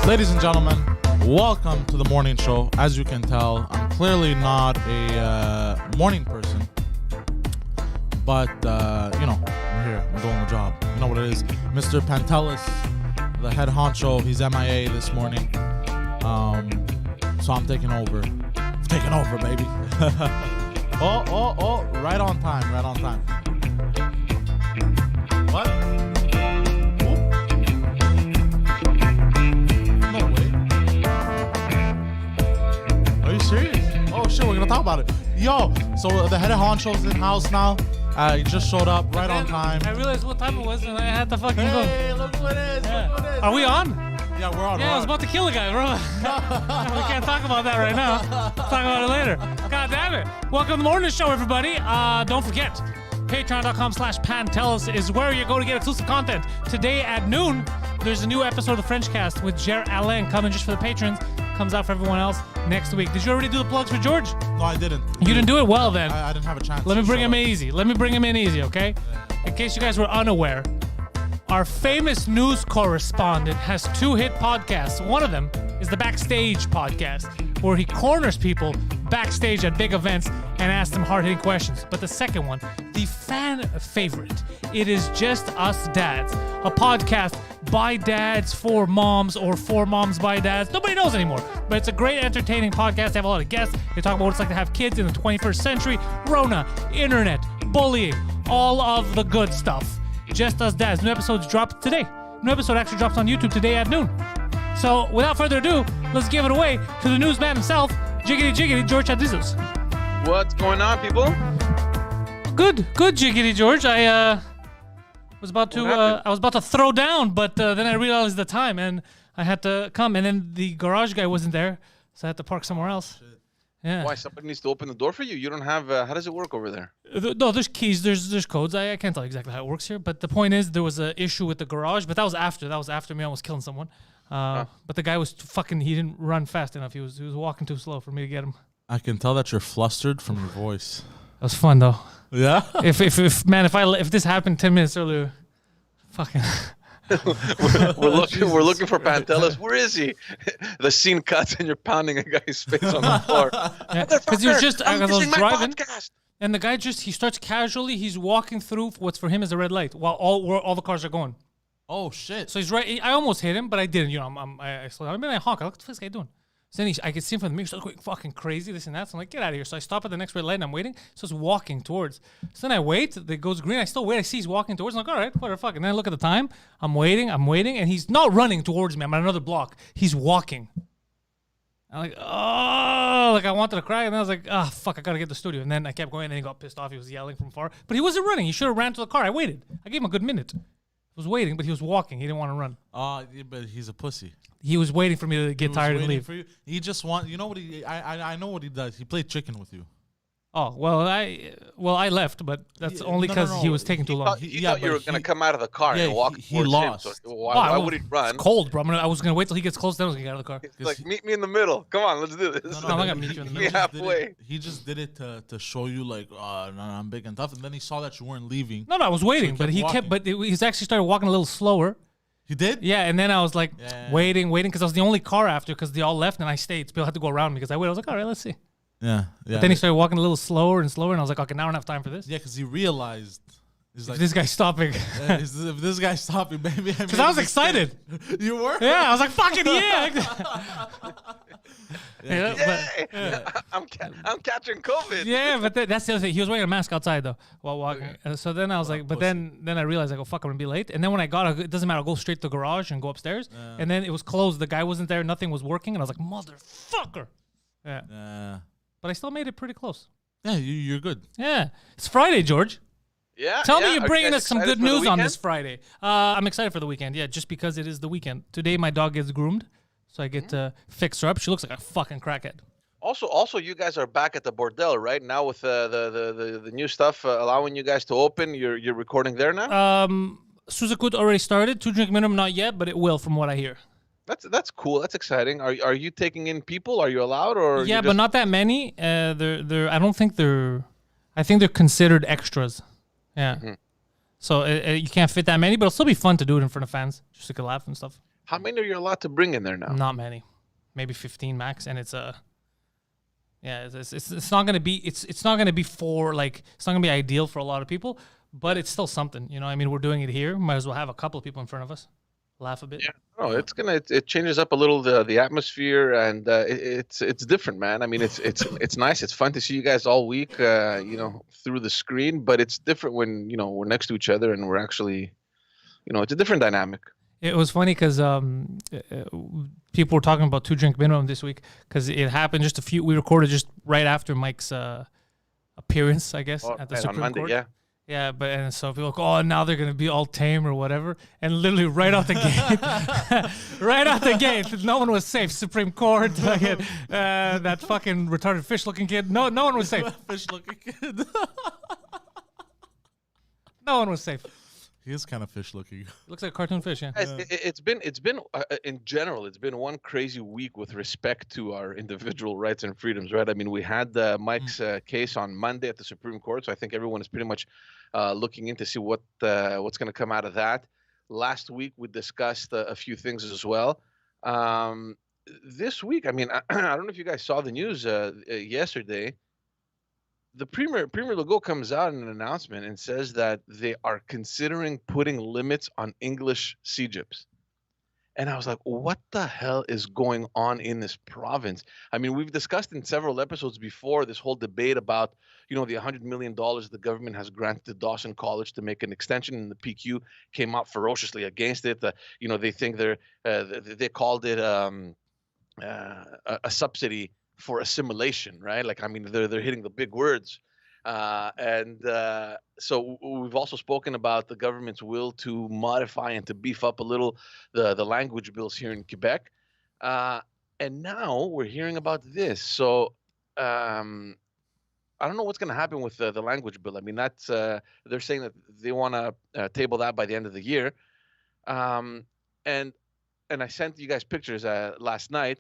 Ladies and gentlemen, welcome to the morning show. As you can tell, I'm clearly not a morning person, but you know, I'm here. I'm doing the job. You know what it is, Mr. Pantelis, the head honcho. He's MIA this morning, so I'm taking over. I'm taking over, baby. oh! Right on time. Right on time. What? Serious? Oh shit, we're gonna talk about it. Yo, so the head of honcho's in house now. He just showed up right on time. I realized what time it was and I had to fucking go. Hey, look who it is. Yeah. Look who it is. Are we on? Yeah, we're on. Yeah, I was about to kill a guy, bro. We can't talk about that right now. Talk about it later. God damn it. Welcome to the morning show, everybody. Don't forget, patreon.com/Pantelis is where you go to get exclusive content. Today at noon, there's a new episode of the French Cast with Jer Alain coming just for the patrons. Comes out for everyone else next week. Did you already do the plugs for George? No, I didn't. You didn't do it? Well, then. I didn't have a chance. Let me bring him easy. Let me bring him in easy, okay? Yeah. In case you guys were unaware, our famous news correspondent has two hit podcasts. One of them is the Backstage podcast, where he corners people backstage at big events and asks them hard-hitting questions. But the second one, the fan favorite, it is Just Us Dads, a podcast by dads for moms or for moms by dads. Nobody knows anymore, but it's a great entertaining podcast. They have a lot of guests. They talk about what it's like to have kids in the 21st century, Rona, internet, bullying, all of the good stuff. Just Us Dads. New episodes dropped today. New episode actually drops on YouTube today at noon. So without further ado, let's give it away to the newsman himself, Jiggity George Adizos. What's going on, people? Good, Jiggity George. I was about to throw down, but then I realized the time and I had to come. And then the garage guy wasn't there, so I had to park somewhere else. Shit. Yeah. Why? Somebody needs to open the door for you? You don't have... how does it work over there? No, there's keys, there's codes. I can't tell you exactly how it works here, but the point is there was an issue with the garage, but that was after me almost killing someone. But the guy was he didn't run fast enough. He was walking too slow for me to get him. I can tell that you're flustered from your voice. That was fun though. Yeah. If this happened 10 minutes earlier, fucking. we're looking for Pantelis. Where is he? The scene cuts and you're pounding a guy's face on the floor. Because you're just I was driving, podcast. and the guy he starts casually. He's walking through what's for him is a red light while all the cars are going. Oh shit. So he's right. I almost hit him, but I didn't. You know, I slowed down. I mean, I honk. I look, what's this guy doing? So then I could see him from the mirror. He starts going fucking crazy, this and that. So I'm like, get out of here. So I stop at the next red light and I'm waiting. So he's walking towards. So then I wait. It goes green. I still wait. I see he's walking towards. I'm like, all right, whatever, fuck. And then I look at the time. I'm waiting. And he's not running towards me. I'm at another block. He's walking. I'm like, oh, like I wanted to cry. And then I was like, oh, fuck, I got to get to the studio. And then I kept going. And then he got pissed off. He was yelling from far. But he wasn't running. He should have ran to the car. I waited. I gave him a good minute. I was waiting, but he was walking. He didn't want to run. Yeah, but he's a pussy. He was waiting for me to get tired and leave. For you. He just you know what I know what he does. He played chicken with you. Oh, well, I left, but that's only because he was taking too long. He thought you were going to come out of the car and walk he towards lost. him. So why would he run? It's cold, bro. I was going to wait till he gets close, then I was going to get out of the car. It's like, meet me in the middle. Come on, let's do this. No, I'm not going to meet you in the middle. Halfway. He just did it to show you, like, no, I'm big and tough. And then he saw that you weren't leaving. No, I was waiting, but he's actually started walking a little slower. He did? Yeah, and then I was like waiting, because I was the only car after, because they all left and I stayed. People had to go around me because I waited. I was like, all right, let's see. Yeah. But then he started walking a little slower and slower, and I was like, okay, now I don't have time for this. Yeah, because he realized. He's like, this guy's stopping. If this guy's stopping, baby. Because I was excited. You were? Yeah, I was like, fucking yeah. I'm catching COVID. Yeah, but that's the other thing. He was wearing a mask outside though while walking. So then I was like, but then I realized I go, fuck, I'm gonna be late. And then when I got, it doesn't matter. I'll go straight to the garage and go upstairs. And then it was closed. The guy wasn't there. Nothing was working. And I was like, motherfucker. Yeah. But I still made it pretty close. Yeah, you're good. Yeah, it's Friday, George. Yeah. Tell me you're Are bringing you us some excited good for the news on weekend? this Friday. I'm excited for the weekend. Yeah, just because it is the weekend. Today my dog gets groomed, so I get to fix her up. She looks like a fucking crackhead. Also, you guys are back at the bordel, right? Now with the new stuff allowing you guys to open. You're recording there now. Suzakut already started. 2 drink minimum, not yet, but it will, from what I hear. That's cool. That's exciting. Are you taking in people? Are you allowed or? Yeah, but not that many. I don't think they're. I think they're considered extras. Yeah. So you can't fit that many, but it'll still be fun to do it in front of fans, just to laugh and stuff. How many are you allowed to bring in there now? Not many, maybe 15 max, and it's a. Yeah, it's not gonna be it's not gonna be for like it's not gonna be ideal for a lot of people, but it's still something. You know, I mean, we're doing it here. Might as well have a couple of people in front of us, laugh a bit. Yeah, no, it changes up a little the atmosphere, and it's different, man. I mean, it's nice. It's fun to see you guys all week, through the screen, but it's different when we're next to each other and we're actually, it's a different dynamic. It was funny because people were talking about 2-drink minimum this week because it happened we recorded just right after Mike's appearance, I guess, at the Supreme on Monday, Court. yeah. Yeah, and so people are like, oh, now they're gonna be all tame or whatever, and literally right out the gate, right out the gate, no one was safe. Supreme Court, that fucking retarded fish-looking kid, no one was safe. Fish-looking kid. No one was safe. He is kind of fish-looking. Looks like a cartoon fish, yeah. Guys, it's been in general, it's been one crazy week with respect to our individual rights and freedoms, right? I mean, we had Mike's case on Monday at the Supreme Court, so I think everyone is pretty much looking in to see what's going to come out of that. Last week we discussed a few things as well. This week, I mean, I don't know if you guys saw the news yesterday. The Premier Legault comes out in an announcement and says that they are considering putting limits on English CGIPs. And I was like, what the hell is going on in this province? I mean, we've discussed in several episodes before this whole debate about, the $100 million the government has granted to Dawson College to make an extension, and the PQ came out ferociously against it. They think they called it a subsidy for assimilation, right? Like, I mean, they're hitting the big words. So we've also spoken about the government's will to modify and to beef up a little the language bills here in Quebec. And now we're hearing about this. So I don't know what's going to happen with the language bill. I mean, that's they're saying that they want to table that by the end of the year. And I sent you guys pictures last night.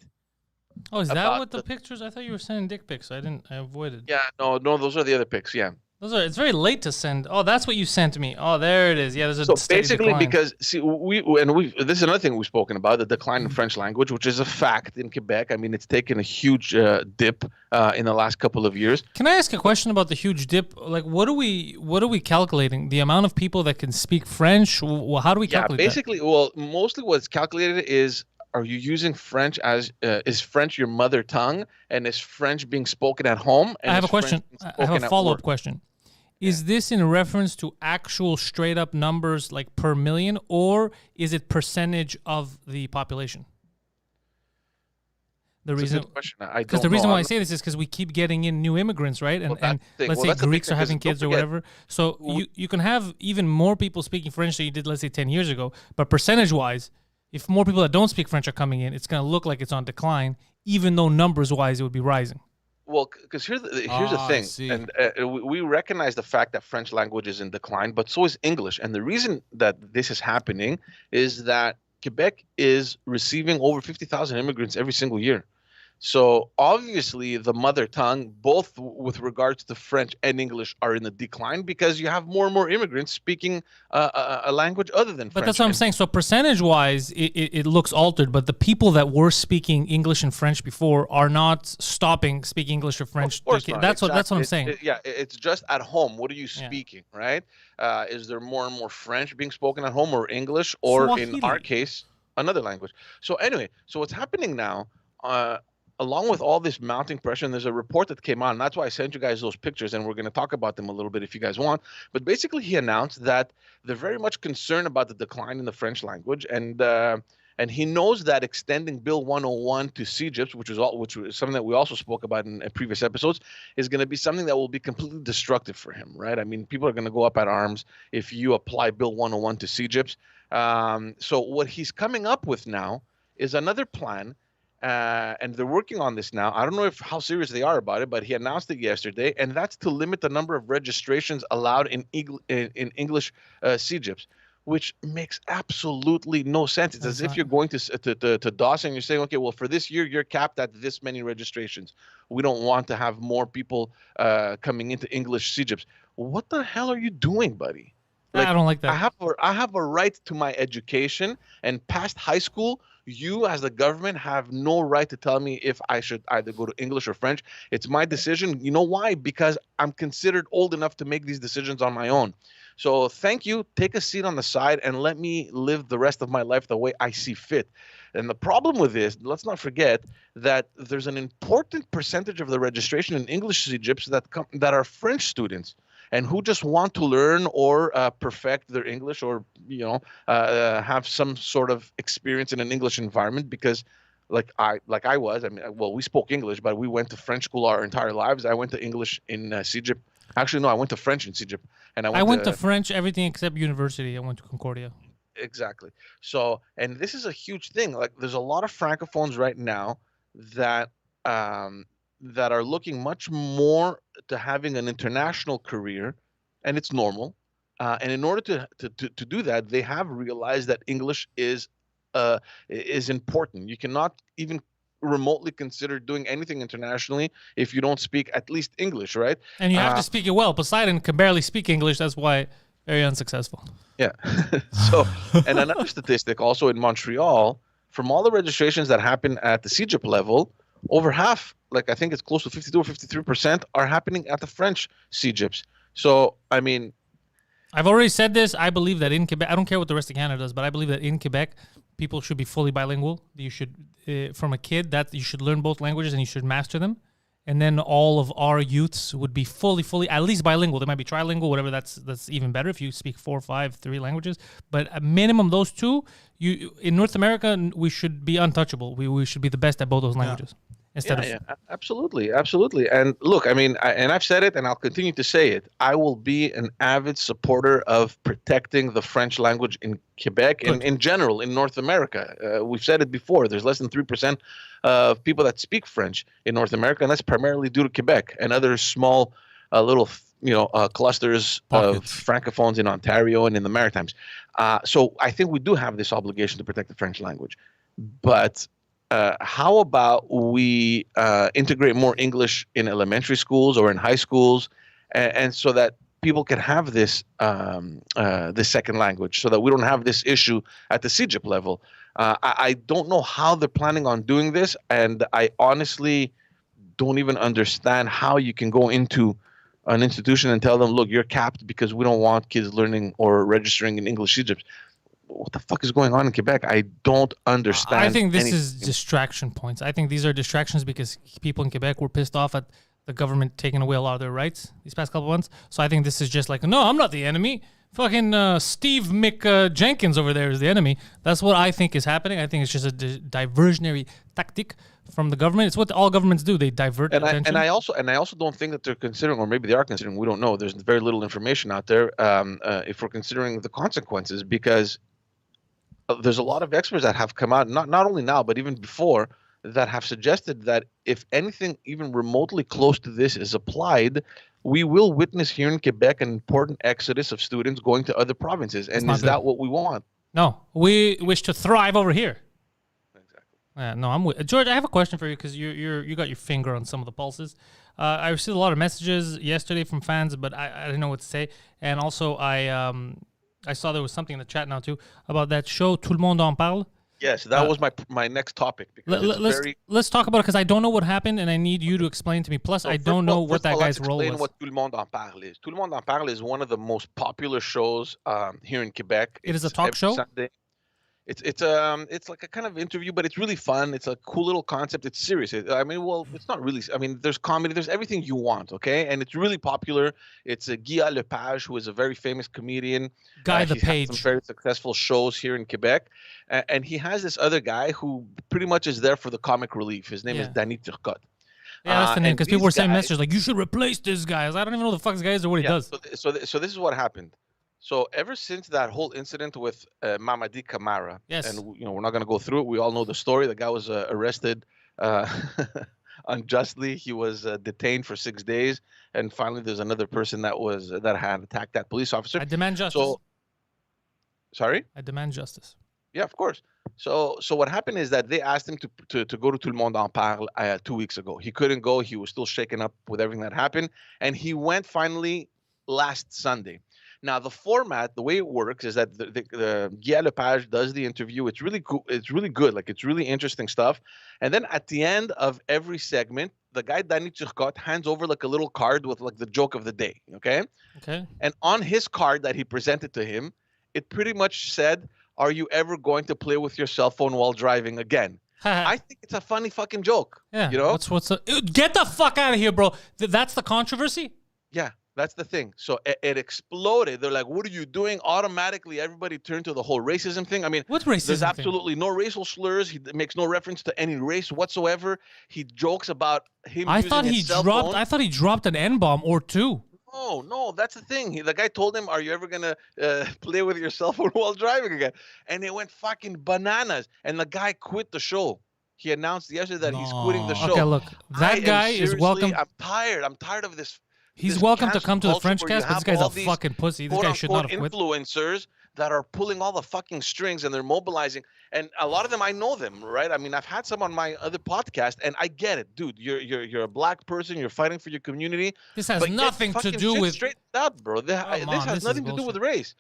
Oh, is that what the pictures? I thought you were sending dick pics. I avoided. Yeah, no, those are the other pics. Yeah. It's very late to send. Oh, that's what you sent me. Oh, there it is. Yeah, there's a so steady basically decline. Because see this is another thing we've spoken about, the decline in French language, which is a fact in Quebec. I mean, it's taken a huge dip in the last couple of years. Can I ask a question about the huge dip? Like, what are we calculating? The amount of people that can speak French? How do we calculate that? Basically, well, mostly what's calculated is, are you using French is French your mother tongue, and is French being spoken at home? And I have a question. I have a follow-up question. Is this in reference to actual straight up numbers like per million, or is it percentage of the population? The reason why I say this is because we keep getting in new immigrants, right? And let's say Greeks are having kids or whatever. So you can have even more people speaking French than you did, let's say, 10 years ago. But percentage-wise, if more people that don't speak French are coming in, it's going to look like it's on decline, even though numbers-wise it would be rising. Well, because here's the thing, and we recognize the fact that French language is in decline, but so is English. And the reason that this is happening is that Quebec is receiving over 50,000 immigrants every single year. So obviously the mother tongue, both with regards to French and English, are in the decline because you have more and more immigrants speaking a language other than French. But that's what I'm saying. So percentage-wise, it looks altered, but the people that were speaking English and French before are not stopping speaking English or French. Of course not. That's what I'm saying. It's just at home. What are you speaking, right? Is there more and more French being spoken at home, or English, or Swahili, in our case, another language? So anyway, so what's happening now, along with all this mounting pressure, and there's a report that came out, and that's why I sent you guys those pictures, and we're going to talk about them a little bit if you guys want. But basically, he announced that they're very much concerned about the decline in the French language, and he knows that extending Bill 101 to CGIPs, which was something that we also spoke about in previous episodes, is going to be something that will be completely destructive for him, right? I mean, people are going to go up at arms if you apply Bill 101 to CGIPs. So what he's coming up with now is another plan. And they're working on this now. I don't know how serious they are about it, but he announced it yesterday, and that's to limit the number of registrations allowed in English CGIPs, which makes absolutely no sense. It's as if you're going to Dawson and you're saying, okay, well, for this year, you're capped at this many registrations. We don't want to have more people coming into English CGIPs. What the hell are you doing, buddy? I don't like that. I have a right to my education, and past high school, you as the government have no right to tell me if I should either go to English or French. It's my decision. You know why? Because I'm considered old enough to make these decisions on my own. So thank you. Take a seat on the side and let me live the rest of my life the way I see fit. And the problem with this, let's not forget that there's an important percentage of the registration in English CEGEPs that are French students and who just want to learn or perfect their English, or have some sort of experience in an English environment, because like I was, I mean, well, we spoke English, but we went to French school our entire lives. I went to English in CEGEP. Actually, no, I went to French in CEGEP, and I went to French everything except university. I went to Concordia. Exactly. So, and this is a huge thing. Like, there's a lot of francophones right now that that are looking much more to having an international career, and it's normal. And in order to do that, they have realized that English is important. You cannot even remotely consider doing anything internationally if you don't speak at least English, right? And you have to speak it well. Poseidon can barely speak English. That's why very unsuccessful. Yeah. So, and another statistic also in Montreal, from all the registrations that happen at the CEGEP level, over half, like I think it's close to 52 or 53%, are happening at the French CEGEPs. So, I mean, I've already said this. I believe that in Quebec, I don't care what the rest of Canada does, but I believe that in Quebec, people should be fully bilingual. You should, from a kid, that you should learn both languages and you should master them. And then all of our youths would be fully, at least bilingual. They might be trilingual, whatever. That's even better if you speak 4, 5, 3 languages. But at minimum, those two. In North America, we should be untouchable. We should be the best at both those languages. Absolutely. And look, I mean, and I've said it, and I'll continue to say it. I will be an avid supporter of protecting the French language in Quebec and in general in North America. We've said it before. There's less than 3% of people that speak French in North America, and that's primarily due to Quebec and other small little clusters of francophones in Ontario and in the Maritimes. So I think we do have this obligation to protect the French language, but how about we integrate more English in elementary schools or in high schools, and so that people can have this this second language, so that we don't have this issue at the CEGEP level. I don't know how they're planning on doing this, and I honestly don't even understand how you can go into an institution and tell them, look, you're capped because we don't want kids learning or registering in English CEGEPs. What the fuck is going on in Quebec? I don't understand. I think this is distraction points. I think these are distractions because people in Quebec were pissed off at the government taking away a lot of their rights these past couple of months. So I think this is just like, no, I'm not the enemy. Fucking Steve Jenkins over there is the enemy. That's what I think is happening. I think it's just a diversionary tactic from the government. It's what all governments do. They divert attention. And I also don't think that they're considering, or maybe they are considering, we don't know. There's very little information out there if we're considering the consequences, because there's a lot of experts that have come out, not only now, but even before, that have suggested that if anything even remotely close to this is applied, we will witness here in Quebec an important exodus of students going to other provinces. And is that what we want? No, we wish to thrive over here. Exactly. No, I'm with George. I have a question for you because you got your finger on some of the pulses. I received a lot of messages yesterday from fans, but I didn't know what to say. And also, I saw there was something in the chat now too about that show Tout le monde en parle. Yes, that was my next topic. Let's talk about it because I don't know what happened and I need you to explain to me. Plus, I don't know what that guy's role was. Explain what Tout le monde en parle is. Tout le monde en parle is one of the most popular shows here in Quebec. It is a talk show? Sunday. It's like a kind of interview, but it's really fun. It's a cool little concept. It's serious. It's not really. I mean, there's comedy. There's everything you want. Okay, and it's really popular. It's Guy Lepage, who is a very famous comedian. Guy the Page. Some very successful shows here in Quebec, and he has this other guy who pretty much is there for the comic relief. His name is Danny Turcotte. Yeah, that's the name, because people were saying messages like, you should replace this guy. I don't even know who the fuck this guy is or what he does. So this is what happened. So ever since that whole incident with Mamadi Camara, and we're not going to go through it. We all know the story. The guy was arrested unjustly. He was detained for 6 days, and finally there's another person that had attacked that police officer. I demand justice. Sorry? I demand justice. Yeah, of course. So what happened is that they asked him to go to Tout le monde en parle 2 weeks ago. He couldn't go. He was still shaken up with everything that happened, and he went finally last Sunday. Now, the format, the way it works is that the Guy Lepage does the interview. It's really cool. It's really good. Like, it's really interesting stuff. And then at the end of every segment, the guy Danny Turcotte hands over like a little card with like the joke of the day. Okay. Okay. And on his card that he presented to him, it pretty much said, "Are you ever going to play with your cell phone while driving again?" I think it's a funny fucking joke. Yeah. You know? Get the fuck out of here, bro. That's the controversy? Yeah, that's the thing. So it exploded. They're like, "What are you doing?" Automatically, everybody turned to the whole racism thing. I mean, what racism there's thing? absolutely no racial slurs. He makes no reference to any race whatsoever. He jokes about him I using thought his he cell dropped. phone. I thought he dropped an N-bomb or two. No, that's the thing. The guy told him, "Are you ever gonna play with your cell phone while driving again?" And it went fucking bananas. And the guy quit the show. He announced yesterday that he's quitting the show. Okay, look, that guy is welcome. I'm tired. I'm tired of this. He's this welcome to cancel come to the culture French where you cast, but this have guy's all a these fucking pussy. This guy should not have quit. Influencers that are pulling all the fucking strings and they're mobilizing, and a lot of them I know them, right? I mean, I've had some on my other podcast, and I get it, dude. You're a black person. You're fighting for your community. This has nothing to do with straight up, bro. This has nothing to do with race.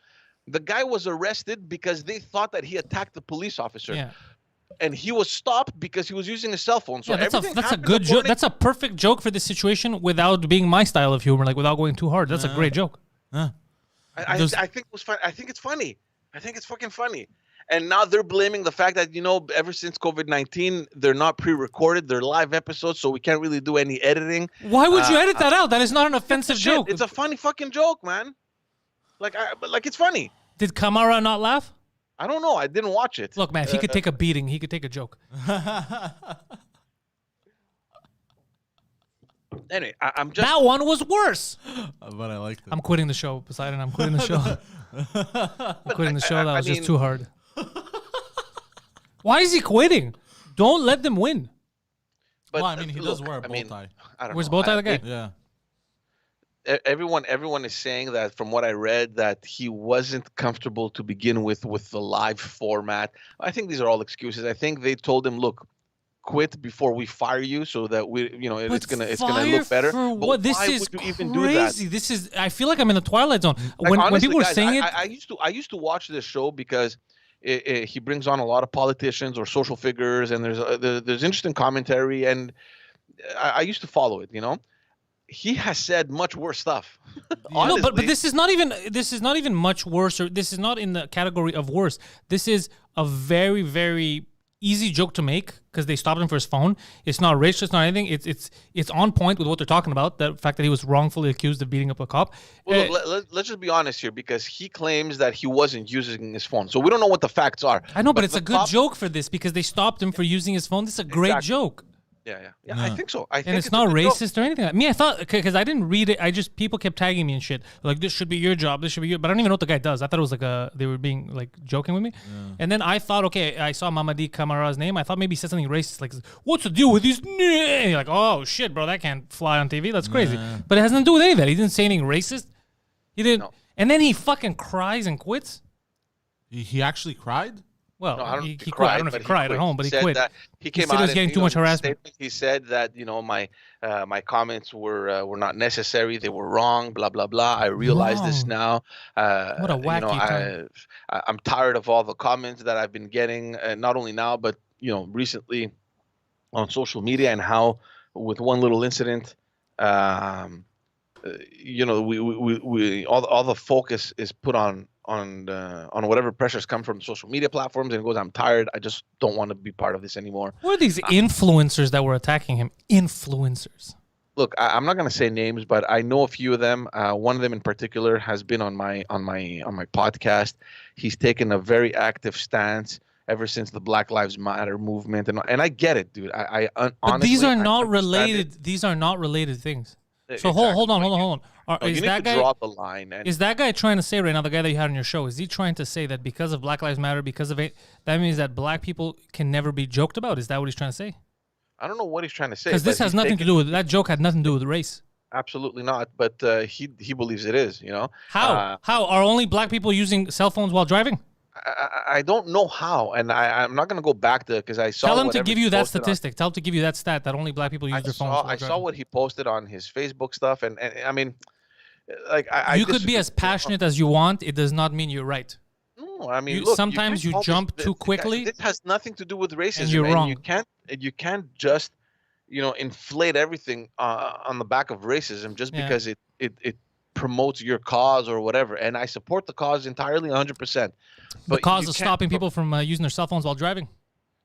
The guy was arrested because they thought that he attacked the police officer. Yeah. And he was stopped because he was using a cell phone. So yeah, that's a good joke. That's a perfect joke for this situation without being my style of humor, like without going too hard. That's a great joke. I think it was fun. I think it's funny. I think it's fucking funny. And now they're blaming the fact that, ever since COVID-19, they're not pre-recorded. They're live episodes, so we can't really do any editing. Why would you edit that out? That is not an offensive joke. It's a funny fucking joke, man. Like it's funny. Did Kamara not laugh? I don't know. I didn't watch it. Look, man, if he could take a beating, he could take a joke. Anyway, I'm just... That one was worse. But I liked it. I'm quitting the show, Poseidon. I'm quitting the show. I'm quitting the show. That was just too hard. Why is he quitting? Don't let them win. But, well, I mean, he does wear a bow tie. I don't Where's know. bow tie the guy? Yeah. Everyone is saying that, from what I read, that he wasn't comfortable to begin with the live format. I think these are all excuses. I think they told him, "Look, quit before we fire you, so that it's gonna look better." For but what? This why is would you crazy. even do that? This is. I feel like I'm in the Twilight Zone. Like, honestly, when people were guys, saying it, I used to watch this show because he brings on a lot of politicians or social figures, and there's interesting commentary, and I used to follow it. He has said much worse stuff. No, but this is not even much worse, or this is not in the category of worse. This is a very, very easy joke to make because they stopped him for his phone. It's not racist, not anything. It's on point with what they're talking about. The fact that he was wrongfully accused of beating up a cop. Well, look, let's just be honest here, because he claims that he wasn't using his phone, so we don't know what the facts are. I know, but it's a good joke for this because they stopped him for using his phone. This is a great joke. Yeah. I think so. I think and it's not racist or anything. I thought, because I didn't read it. People kept tagging me and shit. Like, this should be your job. This should be your. But I don't even know what the guy does. I thought it was like they were being like joking with me. Yeah. And then I thought, okay, I saw Mamadi Kamara's name. I thought maybe he said something racist, like, "What's the deal with these?" And you're like, oh shit, bro, that can't fly on TV. That's crazy. But it has nothing to do with any of that. He didn't say anything racist. He didn't. No. And then he fucking cries and quits. He actually cried? Well, no, he quit. I don't know if he cried at home, but he quit. He came out. He was getting too much harassment. He said that my comments were not necessary. They were wrong. Blah blah blah. I realize this now. What a wacky I'm tired of all the comments that I've been getting, not only now but recently on social media, and how with one little incident, we all the focus is put on whatever pressures come from social media platforms, and it goes, "I'm tired. I just don't want to be part of this anymore." What are these influencers that were attacking him? Influencers. Look, I'm not going to say names, but I know a few of them. One of them in particular has been on my podcast. He's taken a very active stance ever since the Black Lives Matter movement, and I get it, dude. Honestly, but these are not related. These are not related things. So exactly. hold on. Is that guy, draw the line. Is that guy trying to say right now, the guy that you had on your show, is he trying to say that because of Black Lives Matter, because of it, that means that black people can never be joked about? Is that what he's trying to say? I don't know what he's trying to say. Because this has nothing to do with, that joke had nothing to do with race. Absolutely not. But he believes it is, How? How? Are only black people using cell phones while driving? I don't know how, and I'm not going to go back to, because I saw. Tell him to give you that statistic. Tell him to give you that stat that only black people use their phones. I saw what he posted on his Facebook stuff, and I mean, like you could be as passionate as you want. It does not mean you're right. No, I mean, look, sometimes you jump too quickly. This has nothing to do with racism, and you're wrong. You can't just, inflate everything on the back of racism just because it promotes your cause or whatever. And I support the cause entirely, 100%. The cause of stopping people from using their cell phones while driving.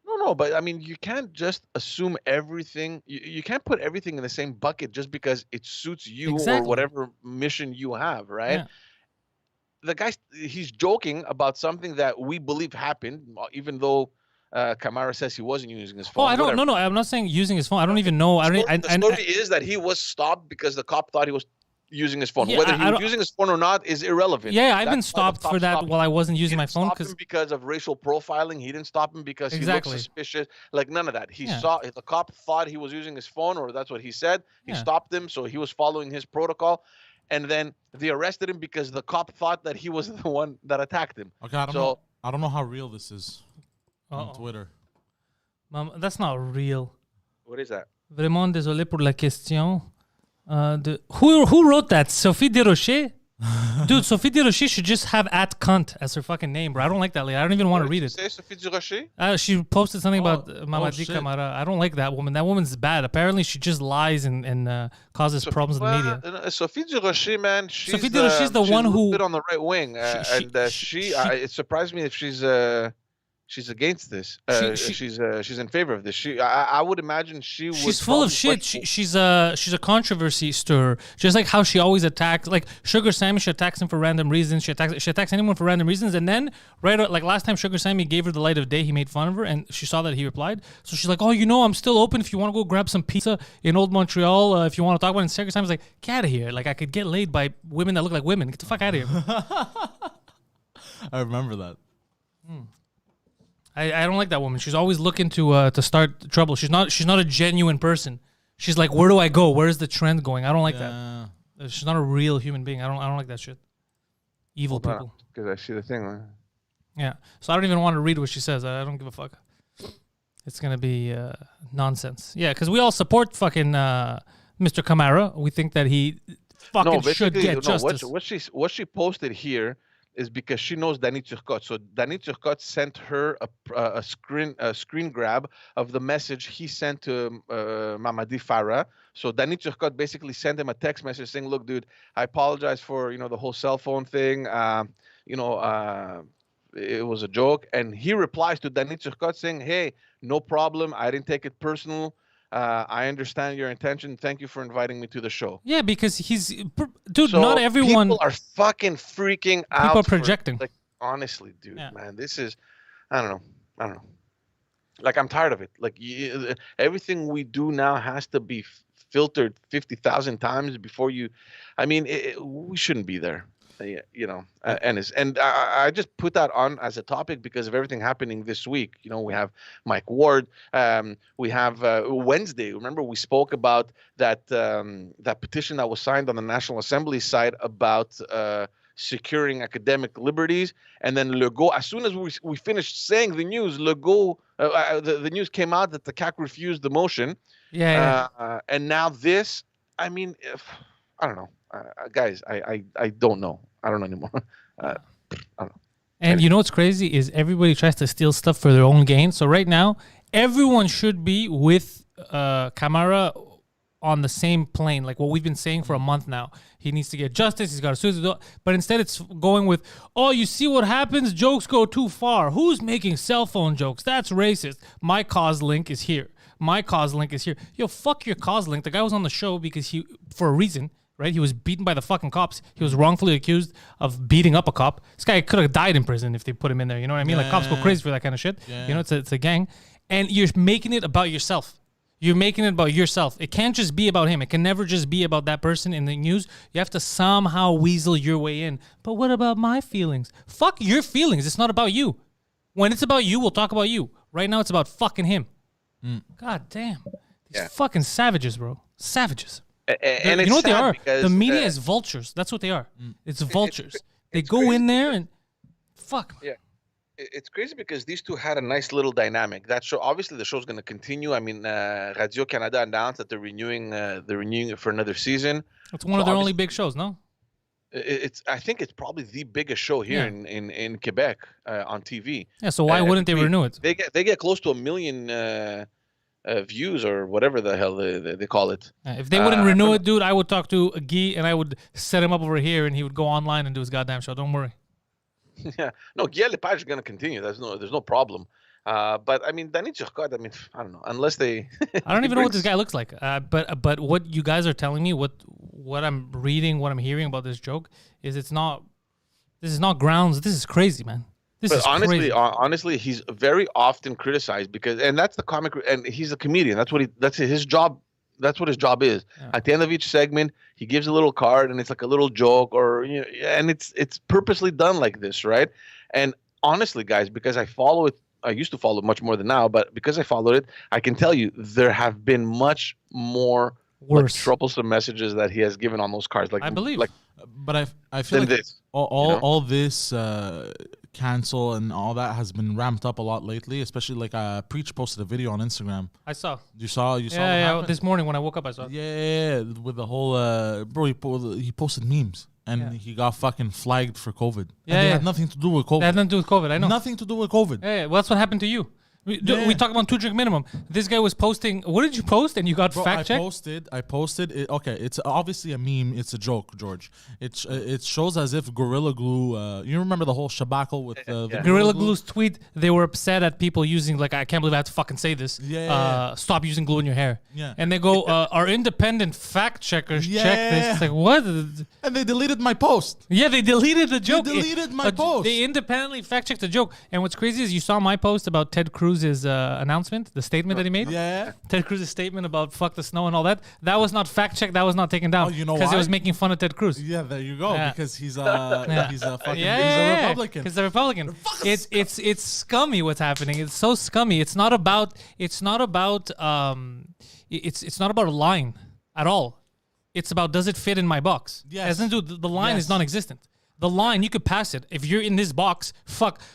No, but I mean, you can't just assume everything. You can't put everything in the same bucket just because it suits you or whatever mission you have, right? Yeah. The guy, he's joking about something that we believe happened, even though Camara says he wasn't using his phone. Oh, no, I'm not saying using his phone. I don't even know. The story is that he was stopped because the cop thought he was using his phone. Whether he was using his phone or not is irrelevant. Yeah, I've been stopped for that while I wasn't using my phone. Because of racial profiling. He didn't stop him because he looked suspicious. Like, none of that. He saw, the cop thought he was using his phone, or that's what he said. He stopped him, so he was following his protocol. And then they arrested him because the cop thought that he was the one that attacked him. Okay, I don't know how real this is on Twitter. That's not real. What is that? Vraiment désolé pour la question. Who wrote that? Sophie Desrochers? Dude, Sophie Desrochers should just have @cunt as her fucking name, bro. I don't like that lady. I don't even want to read it. Say Sophie Desrochers? She posted something about Mamadi Camara. I don't like that woman. That woman's bad. Apparently, she just lies and causes problems in the media. Sophie Desrochers, man, she's the one who bit on the right wing, it surprised me if she's against this. She's in favor of this. I would imagine she's full of shit. She's a controversy stirrer. Just like how she always attacks, like Sugar Sammy, she attacks him for random reasons. She attacks anyone for random reasons. And then like last time Sugar Sammy gave her the light of day, he made fun of her, and she saw that he replied. So she's like, oh, I'm still open if you want to go grab some pizza in Old Montreal. If you want to talk about it. And Sugar Sammy's like, get out of here. Like, I could get laid by women that look like women. Get the fuck out of here. I remember that. I don't like that woman. She's always looking to start trouble. She's not a genuine person. She's like, where do I go? Where is the trend going? I don't like that. She's not a real human being. I don't like that shit. Evil people. Because I see the thing. Right? Yeah. So I don't even want to read what she says. I don't give a fuck. It's gonna be nonsense. Yeah, because we all support fucking Mr. Camara. We think that he fucking should get justice. What she posted here is because she knows Danny Turcotte. So Danny Turcotte sent her a screen grab of the message he sent to Mamadi Farah. So Danny Turcotte basically sent him a text message saying, look, dude, I apologize for, the whole cell phone thing. It was a joke. And he replies to Danny Turcotte saying, hey, no problem. I didn't take it personal. I understand your intention. Thank you for inviting me to the show. Yeah, because dude, so not everyone. People are fucking freaking out. People are projecting. Like, honestly, dude, man, this is, I don't know. Like, I'm tired of it. Like, everything we do now has to be filtered 50,000 times before you. I mean, we shouldn't be there. And I just put that on as a topic because of everything happening this week. We have Mike Ward. We have Wednesday. Remember, we spoke about that petition that was signed on the National Assembly side about securing academic liberties. And then Legault, as soon as we finished saying the news, Legault, the news came out that the CAC refused the motion. And now this. I mean, I don't know, guys. I don't know. I don't know anymore. I don't know. And you know what's crazy is everybody tries to steal stuff for their own gain. So right now, everyone should be with Camara on the same plane, like what we've been saying for a month now. He needs to get justice. He's got to sue. But instead, it's going with, oh, you see what happens? Jokes go too far. Who's making cell phone jokes? That's racist. My cause link is here. My cause link is here. Yo, fuck your cause link. The guy was on the show because for a reason. Right? He was beaten by the fucking cops. He was wrongfully accused of beating up a cop. This guy could have died in prison if they put him in there. You know what I mean? Like, cops go crazy for that kind of shit. Yeah. It's a gang. And you're making it about yourself. You're making it about yourself. It can't just be about him. It can never just be about that person in the news. You have to somehow weasel your way in. But what about my feelings? Fuck your feelings. It's not about you. When it's about you, we'll talk about you. Right now, it's about fucking him. God damn. These fucking savages, bro. Savages. And you know what they are? The media is vultures. That's what they are. It's vultures. They go in there and fuck. Yeah. It's crazy because these two had a nice little dynamic. That show, obviously, the show's going to continue. I mean, Radio-Canada announced that they're renewing it for another season. It's one of their only big shows, no? I think it's probably the biggest show here in Quebec on TV. Yeah. So why wouldn't they renew it? They get close to 1 million views or whatever the hell they call it. If they wouldn't renew it, dude, I would talk to Guy and I would set him up over here and he would go online and do his goddamn show. Don't worry. Yeah, no, Guy Lepage is gonna continue. There's no problem. But I mean, Danny Turcotte, I mean, I don't know, unless they. I don't even know what this guy looks like. But what you guys are telling me, what I'm reading, what I'm hearing about this joke is this is not grounds. This is crazy, man. This is crazy. Honestly, he's very often criticized because, and that's the comic, and he's a comedian. That's his job. That's what his job is. Yeah. At the end of each segment, he gives a little card, and it's like a little joke, or and it's purposely done like this, right? And honestly, guys, because I follow it, I used to follow it much more than now, but because I followed it, I can tell you there have been much more worse troublesome messages that he has given on those cards. Like I believe, but I feel like all this cancel and all that has been ramped up a lot lately, especially like Preach posted a video on Instagram. I saw. You saw yeah, this morning when I woke up I saw it. Yeah, with the whole bro, he posted memes and he got fucking flagged for COVID. Yeah, and they had nothing to do with COVID. They had nothing to do with COVID, I know. Nothing to do with COVID. Yeah, well, that's what happened to you. We talk about 2 drink minimum. This guy was posting. What did you post? And you got fact checked? I posted it. Okay, it's obviously a meme. It's a joke, George. It shows as if Gorilla Glue. You remember the whole shabacle with Gorilla Glue's tweet? They were upset at people using like, I can't believe I have to fucking say this. Stop using glue in your hair. Yeah. And they go, our independent fact checkers check this. It's like, what? And they deleted my post. Yeah, they deleted the joke. They deleted my post. They independently fact checked the joke. And what's crazy is you saw my post about Ted Cruz's announcement, the statement that he made. Yeah. Ted Cruz's statement about fuck the snow and all that. That was not fact checked. That was not taken down. Oh, you know why? Because it was making fun of Ted Cruz. Yeah, there you go. Yeah. Because he's a Republican. Because the Republican. It's scummy what's happening. It's so scummy. It's not about it's not about a line at all. It's about, does it fit in my box? Yes. The line is non-existent. The line, you could pass it. If you're in this box,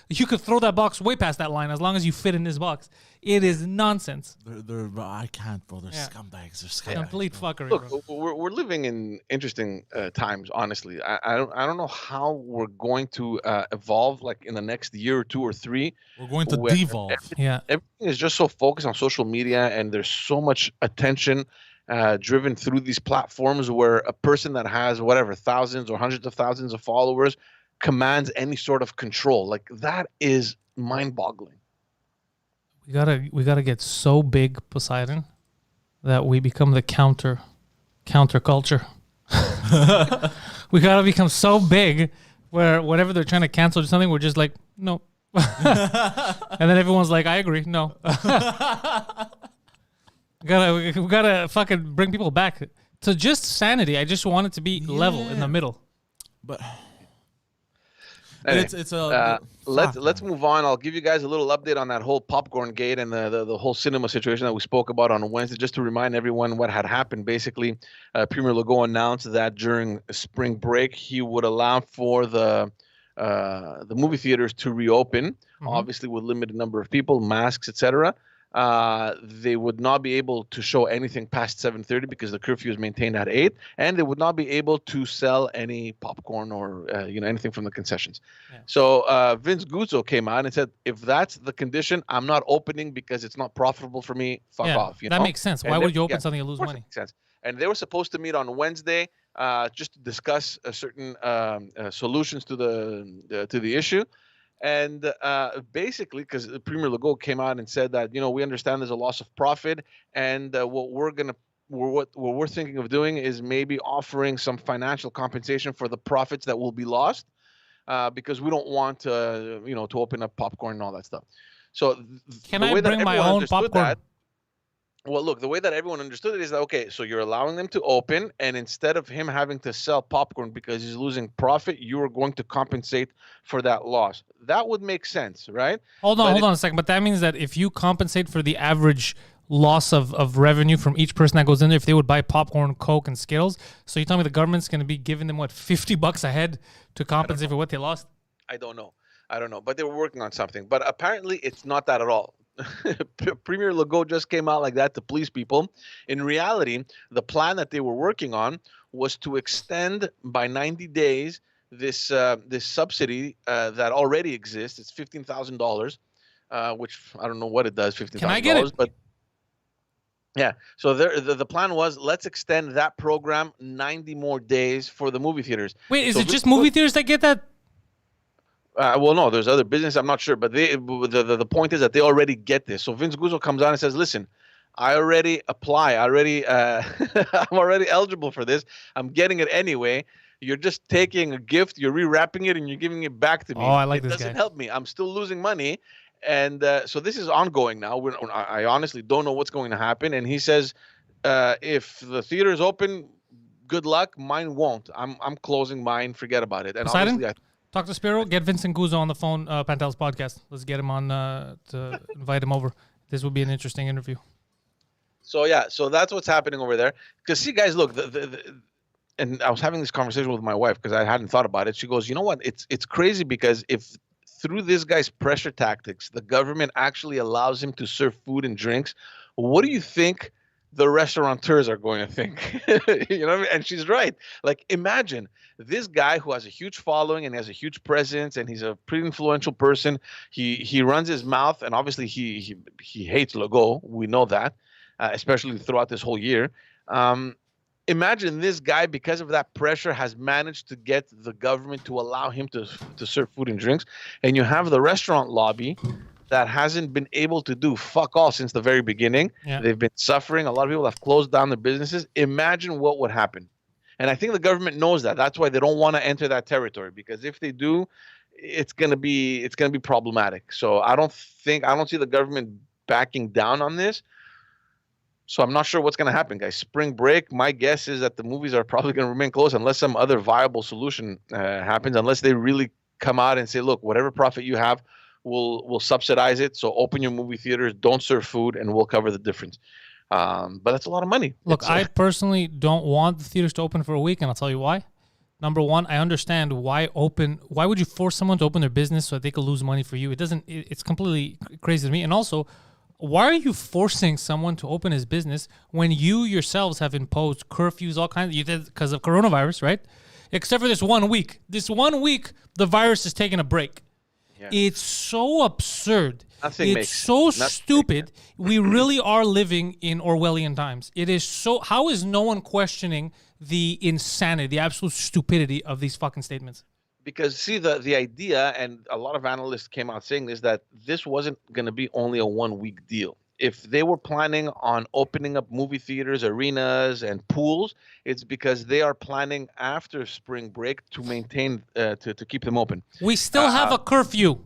you could throw that box way past that line as long as you fit in this box. It is nonsense. I can't, bro. They're scumbags. They're scumbags. Complete fuckery. Look, we're living in interesting times, honestly. I don't know how we're going to evolve like in the next year or 2 or 3. We're going to devolve. Everything is just so focused on social media, and there's so much attention driven through these platforms where a person that has whatever thousands or hundreds of thousands of followers commands any sort of control. Like, that is mind-boggling. We gotta get so big, Poseidon, that we become the counter culture. We gotta become so big where whatever they're trying to cancel or something, we're just like, no. And then everyone's like, I agree, no. We gotta fucking bring people back to just sanity. I just want it to be level in the middle. But anyway, let's move on. I'll give you guys a little update on that whole popcorn gate and the whole cinema situation that we spoke about on Wednesday, just to remind everyone what had happened. Basically, Premier Legault announced that during spring break he would allow for the movie theaters to reopen, obviously with limited number of people, masks, etc. They would not be able to show anything past 7:30 because the curfew is maintained at 8, and they would not be able to sell any popcorn or anything from the concessions. Yeah. So Vince Guzzo came out and said, if that's the condition, I'm not opening because it's not profitable for me. Fuck off. That makes sense. Why would you open something and lose money? Makes sense. And they were supposed to meet on Wednesday just to discuss certain solutions to the issue. And basically, because Premier Legault came out and said that, we understand there's a loss of profit, and what we're thinking of doing is maybe offering some financial compensation for the profits that will be lost, because we don't want to, to open up popcorn and all that stuff. So can I bring my own popcorn? Well, look, the way that everyone understood it is that, okay, so you're allowing them to open, and instead of him having to sell popcorn because he's losing profit, you are going to compensate for that loss. That would make sense, right? Hold on a second. But that means that if you compensate for the average loss of revenue from each person that goes in there, if they would buy popcorn, Coke, and Skittles, so you tell me the government's going to be giving them, what, $50 a head to compensate for what they lost? I don't know. But they were working on something. But apparently it's not that at all. Premier Legault just came out like that to please people. In reality, the plan that they were working on was to extend by 90 days this this subsidy that already exists. It's $15,000, which I don't know what it does. $15,000. Can I get it? But yeah. So the plan was, let's extend that program 90 more days for the movie theaters. Wait, is so it just movie theaters that get that? Well, no, there's other business. I'm not sure, but the point is that they already get this. So Vince Guzzo comes on and says, "Listen, I already apply. I'm already eligible for this. I'm getting it anyway. You're just taking a gift, you're rewrapping it, and you're giving it back to me. Oh, I like this guy. It doesn't help me. I'm still losing money." And so this is ongoing now. I honestly don't know what's going to happen. And he says, if the theater is open, good luck. Mine won't. I'm closing mine. Forget about it. And Poseidon? obviously, Talk to Spiro. Get Vincent Guzzo on the phone. Pantelis podcast. Let's get him on to invite him over. This would be an interesting interview. So yeah, so that's what's happening over there. Because see, guys, look, and I was having this conversation with my wife because I hadn't thought about it. She goes, you know what? It's crazy because if through this guy's pressure tactics, the government actually allows him to serve food and drinks, what do you think the restaurateurs are going to think? You know what I mean? And she's right. Like, imagine this guy who has a huge following and has a huge presence, and he's a pretty influential person. He runs his mouth, and obviously he hates Legault. We know that, especially throughout this whole year. Imagine this guy, because of that pressure, has managed to get the government to allow him to serve food and drinks. And you have the restaurant lobby that hasn't been able to do fuck all since the very beginning. Yeah. They've been suffering. A lot of people have closed down their businesses. Imagine what would happen. And I think the government knows that. That's why they don't want to enter that territory, because if they do, it's gonna be problematic. So I don't see the government backing down on this. So I'm not sure what's going to happen, guys. Spring break, my guess is that the movies are probably going to remain closed unless some other viable solution happens, unless they really come out and say, look, whatever profit you have, we'll subsidize it. So open your movie theaters, don't serve food, and we'll cover the difference. But that's a lot of money. Look, I personally don't want the theaters to open for a week, and I'll tell you why. Number one, I understand why would you force someone to open their business so that they could lose money for you? It's completely crazy to me. And also, why are you forcing someone to open his business when you yourselves have imposed curfews, all kinds? You did because of coronavirus, right? Except for this 1 week. This 1 week, the virus is taking a break. Yeah. It's so absurd. It's so stupid. We really are living in Orwellian times. It is so. How is no one questioning the insanity, the absolute stupidity of these fucking statements? Because see, the idea, and a lot of analysts came out saying that this wasn't going to be only a 1 week deal. If they were planning on opening up movie theaters, arenas, and pools, it's because they are planning after spring break to maintain, to keep them open. We still have a curfew.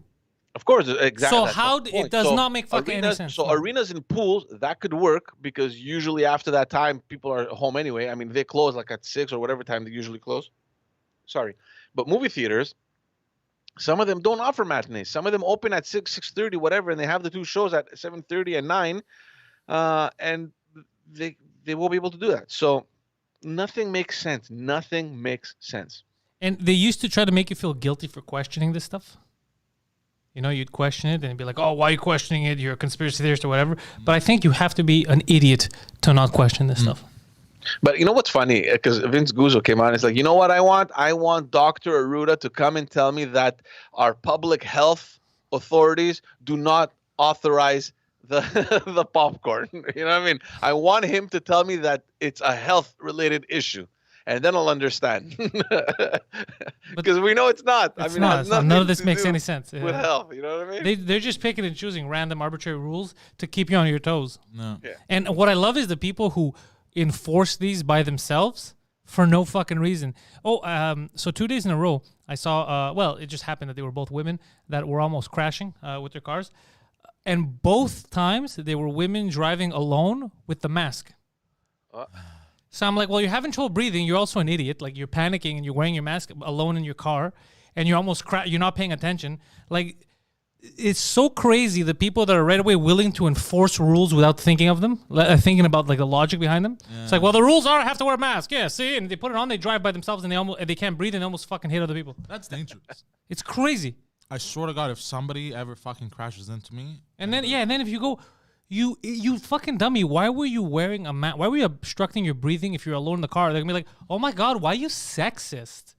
Of course, exactly. So how it does not make fucking any sense. So arenas and pools, that could work, because usually after that time, people are home anyway. I mean, they close like at 6 or whatever time they usually close. Sorry. But movie theaters, some of them don't offer matinees. Some of them open at 6:30, whatever, and they have the two shows at 7:30 and 9, and they won't be able to do that. So nothing makes sense. Nothing makes sense. And they used to try to make you feel guilty for questioning this stuff. You know, you'd question it and be like, oh, why are you questioning it? You're a conspiracy theorist or whatever. But I think you have to be an idiot to not question this stuff. But you know what's funny? Because Vince Guzzo came out and it's like, you know what I want? I want Dr. Arruda to come and tell me that our public health authorities do not authorize the popcorn. You know what I mean? I want him to tell me that it's a health-related issue. And then I'll understand. Because we know it's not. None of this makes any sense. With health, you know what I mean? They're just picking and choosing random arbitrary rules to keep you on your toes. No. Yeah. And what I love is the people who enforce these by themselves for no fucking reason. So 2 days in a row, I saw, it just happened that they were both women that were almost crashing with their cars. And both times, they were women driving alone with the mask. So I'm like, well, you're having trouble breathing. You're also an idiot. Like, you're panicking and you're wearing your mask alone in your car, and you're almost you're not paying attention. Like, it's so crazy, the people that are right away willing to enforce rules without thinking of them, thinking about like the logic behind them. Yeah. It's like, well, the rules are I have to wear a mask. Yeah, see, and they put it on, they drive by themselves, and they can't breathe, and they almost fucking hit other people. That's dangerous. It's crazy. I swear to God, if somebody ever fucking crashes into me, and then if you go, You fucking dummy. Why were you wearing a mask? Why were you obstructing your breathing if you're alone in the car? They're gonna be like, oh my God, why are you sexist?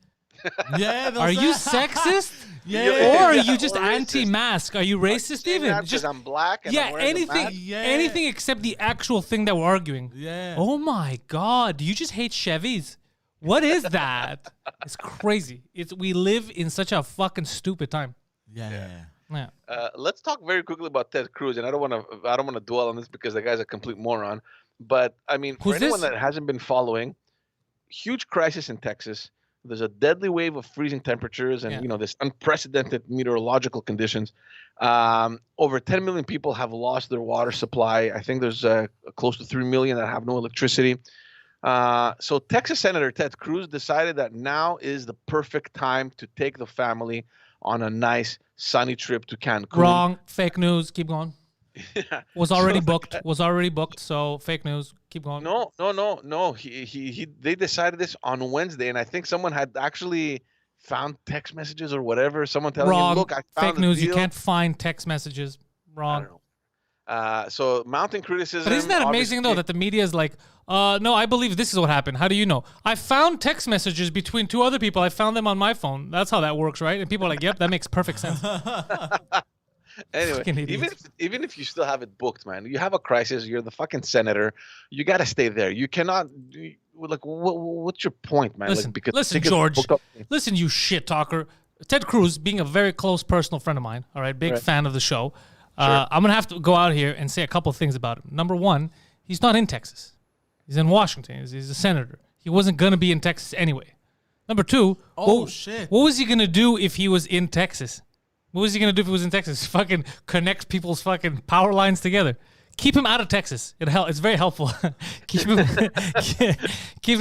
Yeah. Are you sexist? Yeah. Or are you just anti-mask? Are you racist even? Just I'm black. And yeah, I'm wearing a mask? anything except the actual thing that we're arguing. Yeah. Oh my God, do you just hate Chevys? What is that? It's crazy. We live in such a fucking stupid time. Yeah. Yeah. Let's talk very quickly about Ted Cruz, and I don't want to dwell on this because the guy's a complete moron. But I mean, for anyone that hasn't been following, huge crisis in Texas. There's a deadly wave of freezing temperatures, and this unprecedented meteorological conditions. Over 10 million people have lost their water supply. I think there's close to 3 million that have no electricity. So Texas Senator Ted Cruz decided that now is the perfect time to take the family on a nice sunny trip to Cancun. Wrong. Fake news. Keep going. Was already booked. So fake news. Keep going. No. They decided this on Wednesday, and I think someone had actually found text messages or whatever. Someone telling him, "Look, I found fake news. deal." You can't find text messages. Wrong. I don't know. So mounting criticism. But isn't that amazing though that the media is like, no, I believe this is what happened. How do you know? I found text messages between two other people. I found them on my phone. That's how that works, right? And people are like, yep, that makes perfect sense. Anyway, even if you still have it booked, man, you have a crisis. You're the fucking senator. You got to stay there. You cannot. Like, what's your point, man? Listen, like, because listen, George. Listen, you shit talker. Ted Cruz, being a very close personal friend of mine. All right, big fan of the show. I'm gonna have to go out here and say a couple of things about him. Number one, he's not in Texas. He's in Washington. He's a senator. He wasn't gonna be in Texas anyway. Number two, what was he gonna do if he was in Texas? What was he gonna do if he was in Texas? Fucking connect people's fucking power lines together. Keep him out of Texas. It's very helpful. keep him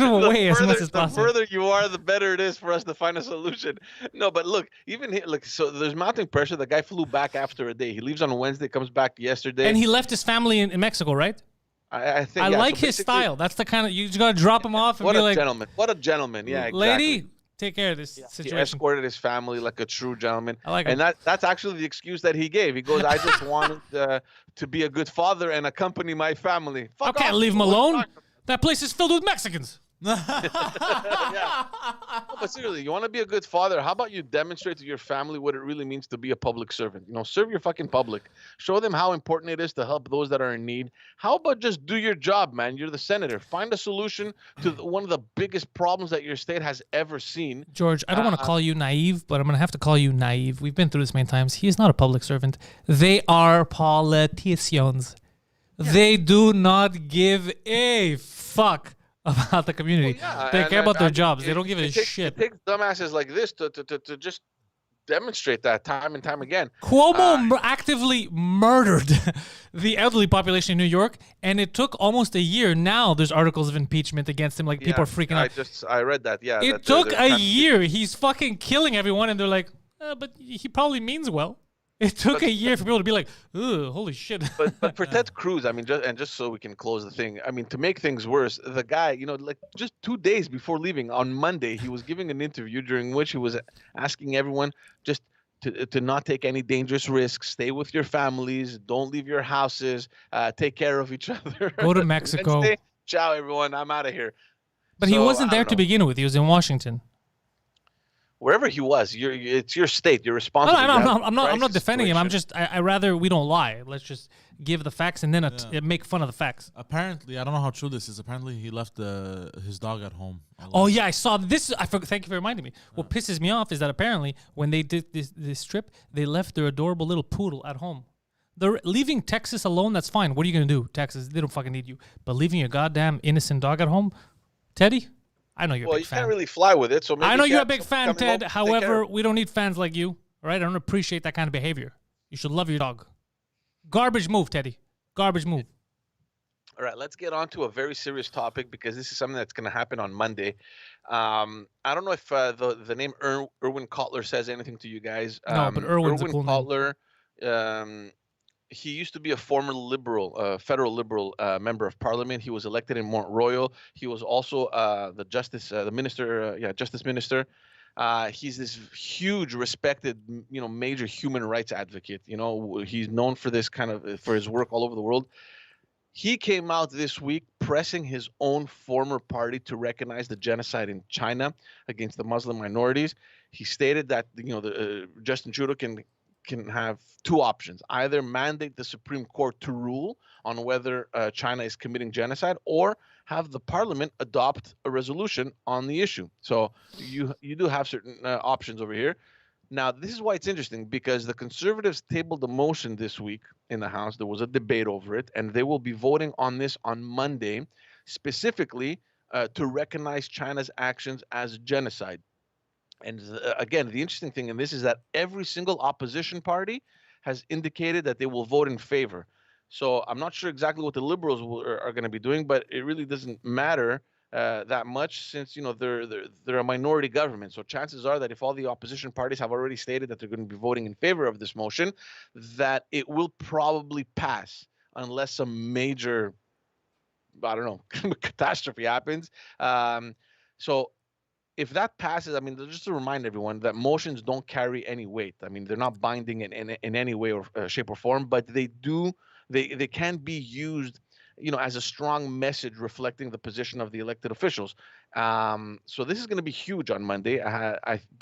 away as much as possible. The further you are, the better it is for us to find a solution. No, but look, even here, so there's mounting pressure. The guy flew back after a day. He leaves on Wednesday, comes back yesterday, and he left his family in Mexico, right? I think. I like his style. That's the kind of you just gotta drop him off and be like, gentleman. What a gentleman. Yeah, exactly. Lady, take care of this situation. He escorted his family like a true gentleman. I like him. And that's actually the excuse that he gave. He goes, I just wanted to be a good father and accompany my family. I can't leave him alone. That place is filled with Mexicans. Yeah. No, but seriously, you want to be a good father? How about you demonstrate to your family what it really means to be a public servant? Serve your fucking public. Show them how important it is to help those that are in need. How about just do your job, man? You're the senator. Find a solution to one of the biggest problems that your state has ever seen. George, I don't want to call you naive, but I'm going to have to call you naive. We've been through this many times. He is not a public servant. They are politicians. Yeah. They do not give a fuck about the community. Well, they care about their jobs. They don't give a shit. It takes dumbasses like this to just demonstrate that time and time again. Cuomo actively murdered the elderly population in New York, and it took almost a year. Now there's articles of impeachment against him. Like, people are freaking out. I read that. Yeah. It took a year. He's fucking killing everyone, and they're like, but he probably means well. It took a year for people to be like, "Ugh, holy shit." But for Ted Cruz, I mean, just so we can close the thing, I mean, to make things worse, the guy, like just 2 days before leaving on Monday, he was giving an interview during which he was asking everyone just to not take any dangerous risks, stay with your families, don't leave your houses, take care of each other. Go to Mexico. Wednesday, ciao, everyone. I'm out of here. But he wasn't there to begin with. He was in Washington. Wherever he was, it's your state. You're responsible. No, I'm not defending him. I rather we don't lie. Let's just give the facts and then make fun of the facts. Apparently, I don't know how true this is. Apparently, he left his dog at home. Oh yeah, I saw this. Thank you for reminding me. What pisses me off is that apparently when they did this trip, they left their adorable little poodle at home. They're leaving Texas alone. That's fine. What are you gonna do, Texas? They don't fucking need you. But leaving your goddamn innocent dog at home, Teddy. I know you're a big fan. Well, you can't really fly with it, so maybe I know you're a big fan, Ted. However, we don't need fans like you. All right? I don't appreciate that kind of behavior. You should love your dog. Garbage move, Teddy. Garbage move. All right, let's get on to a very serious topic because this is something that's going to happen on Monday. I don't know if the name Erwin Cotler says anything to you guys. No, but Erwin's a cool Cotler, he used to be a former liberal, federal liberal member of parliament. He was elected in Montreal. He was also the justice minister. He's this huge, respected, major human rights advocate. He's known for this for his work all over the world. He came out this week pressing his own former party to recognize the genocide in China against the Muslim minorities. He stated that Justin Trudeau can have two options: either mandate the Supreme Court to rule on whether China is committing genocide, or have the Parliament adopt a resolution on the issue. So you do have certain options over here. Now, this is why it's interesting, because the Conservatives tabled a motion this week in the House. There was a debate over it, and they will be voting on this on Monday, specifically to recognize China's actions as genocide. And again, the interesting thing in this is that every single opposition party has indicated that they will vote in favor. So I'm not sure exactly what the Liberals are going to be doing, but it really doesn't matter that much, since they're a minority government. So chances are that if all the opposition parties have already stated that they're going to be voting in favor of this motion, that it will probably pass, unless some major, I don't know, catastrophe happens. So if that passes, I mean, just to remind everyone that motions don't carry any weight. I mean, they're not binding in any way or shape or form, but they can be used, as a strong message reflecting the position of the elected officials. So this is going to be huge on Monday.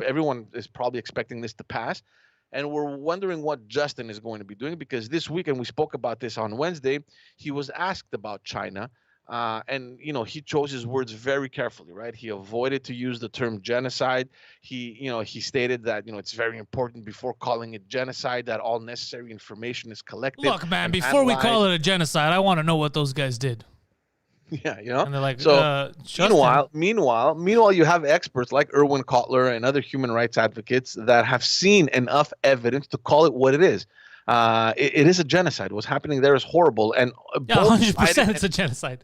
Everyone is probably expecting this to pass. And we're wondering what Justin is going to be doing, because this week, and we spoke about this on Wednesday, he was asked about China. And he chose his words very carefully, right? He avoided to use the term genocide. He stated that it's very important, before calling it genocide, that all necessary information is collected. Look, man, before we call it a genocide, I want to know what those guys did. Yeah, And they're like, so meanwhile, you have experts like Erwin Kotler and other human rights advocates that have seen enough evidence to call it what it is. It is a genocide. What's happening there is horrible, and 100% it's a genocide.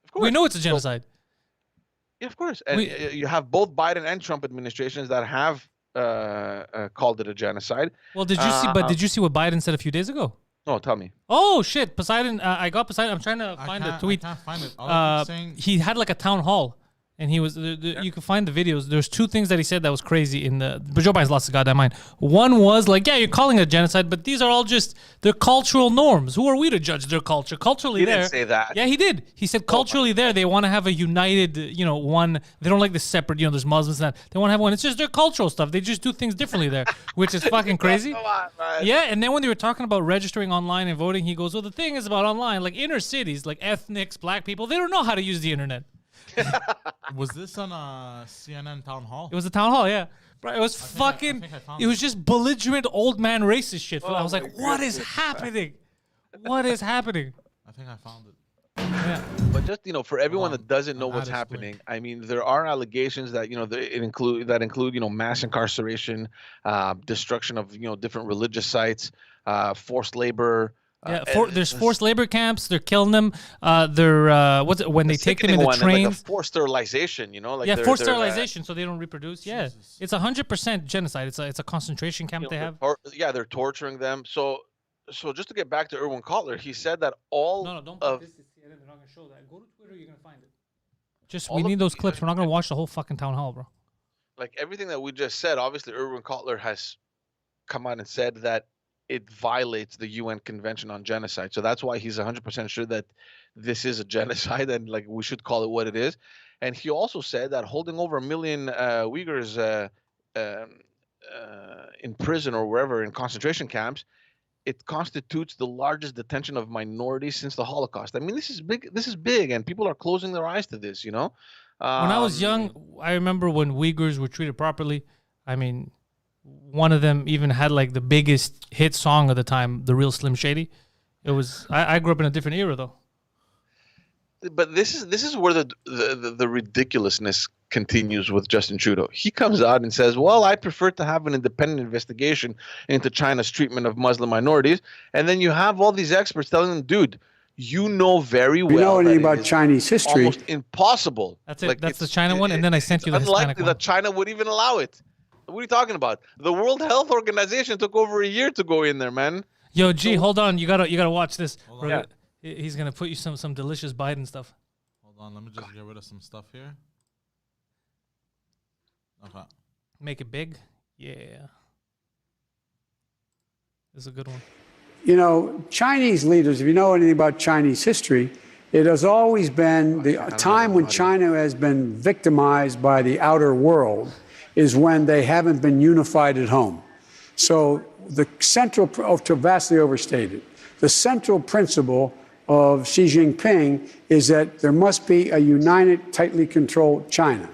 Of course. We know it's a genocide. Yeah, of course. And you have both Biden and Trump administrations that have called it a genocide. Well, did you see? But did you see what Biden said a few days ago? No, tell me. Oh shit, Poseidon! I got Poseidon. I'm trying to find the tweet. I can't find it. All I keep saying, he had like a town hall. And he was, you can find the videos. There's two things that he said that was crazy but Joe Biden's lost his goddamn mind. One was like, yeah, you're calling it a genocide, but these are all just their cultural norms. Who are we to judge their culture? Culturally, he didn't say that. Yeah, he did. He said culturally they want to have a united, one. They don't like the separate, there's Muslims and that. They want to have one. It's just their cultural stuff. They just do things differently there, which is fucking crazy. Come on, man. Yeah, and then when they were talking about registering online and voting, he goes, well, the thing is about online, like inner cities, like ethnics, black people, they don't know how to use the internet. Was this on a CNN town hall? It was a town hall, yeah. Bro, it was it was just belligerent old man racist shit. I was like, what is happening? What is happening? I think I found it. Yeah. But just for everyone that doesn't know what's happening, I mean, there are allegations that that include mass incarceration, destruction of different religious sites, forced labor. There's forced labor camps. They're killing them. They're when they take them in the trains. Like forced sterilization. Forced sterilization, so they don't reproduce. Yeah, Jesus. It's 100% genocide. It's a concentration camp they have. They're torturing them. So just to get back to Erwin Kotler, he said that all. No, don't put this to CNN. They're not gonna show that. Go to Twitter. You're gonna find it. We need those clips. We're not gonna watch the whole fucking town hall, bro. Like everything that we just said, obviously Erwin Kotler has come out and said that it violates the UN Convention on Genocide. So that's why he's 100% sure that this is a genocide and like we should call it what it is. And he also said that holding over 1 million Uyghurs in prison or wherever in concentration camps, it constitutes the largest detention of minorities since the Holocaust. I mean, this is big. This is big, and people are closing their eyes to this. When I was young, I remember when Uyghurs were treated properly. I mean, one of them even had like the biggest hit song of the time, "The Real Slim Shady." It was. I grew up in a different era, though. But this is where the ridiculousness continues with Justin Trudeau. He comes out and says, "Well, I prefer to have an independent investigation into China's treatment of Muslim minorities," and then you have all these experts telling them, "Dude, you know very well. You know anything about Chinese history? Almost impossible." That's it. Like, that's the China one, and then I sent you the Hispanic one. Unlikely that China would even allow it. What are you talking about? The World Health Organization took over a year to go in there, man. Yo, G, hold on. You gotta watch this. Yeah. He's gonna put you some delicious Biden stuff. Hold on, let me just get rid of some stuff here. Okay. Make it big? Yeah. This is a good one. You know, Chinese leaders, if you know anything about Chinese history, it has always been the time when China has been victimized by the outer world is when they haven't been unified at home. So the central, to vastly overstated, the central principle of Xi Jinping is that there must be a united, tightly controlled China.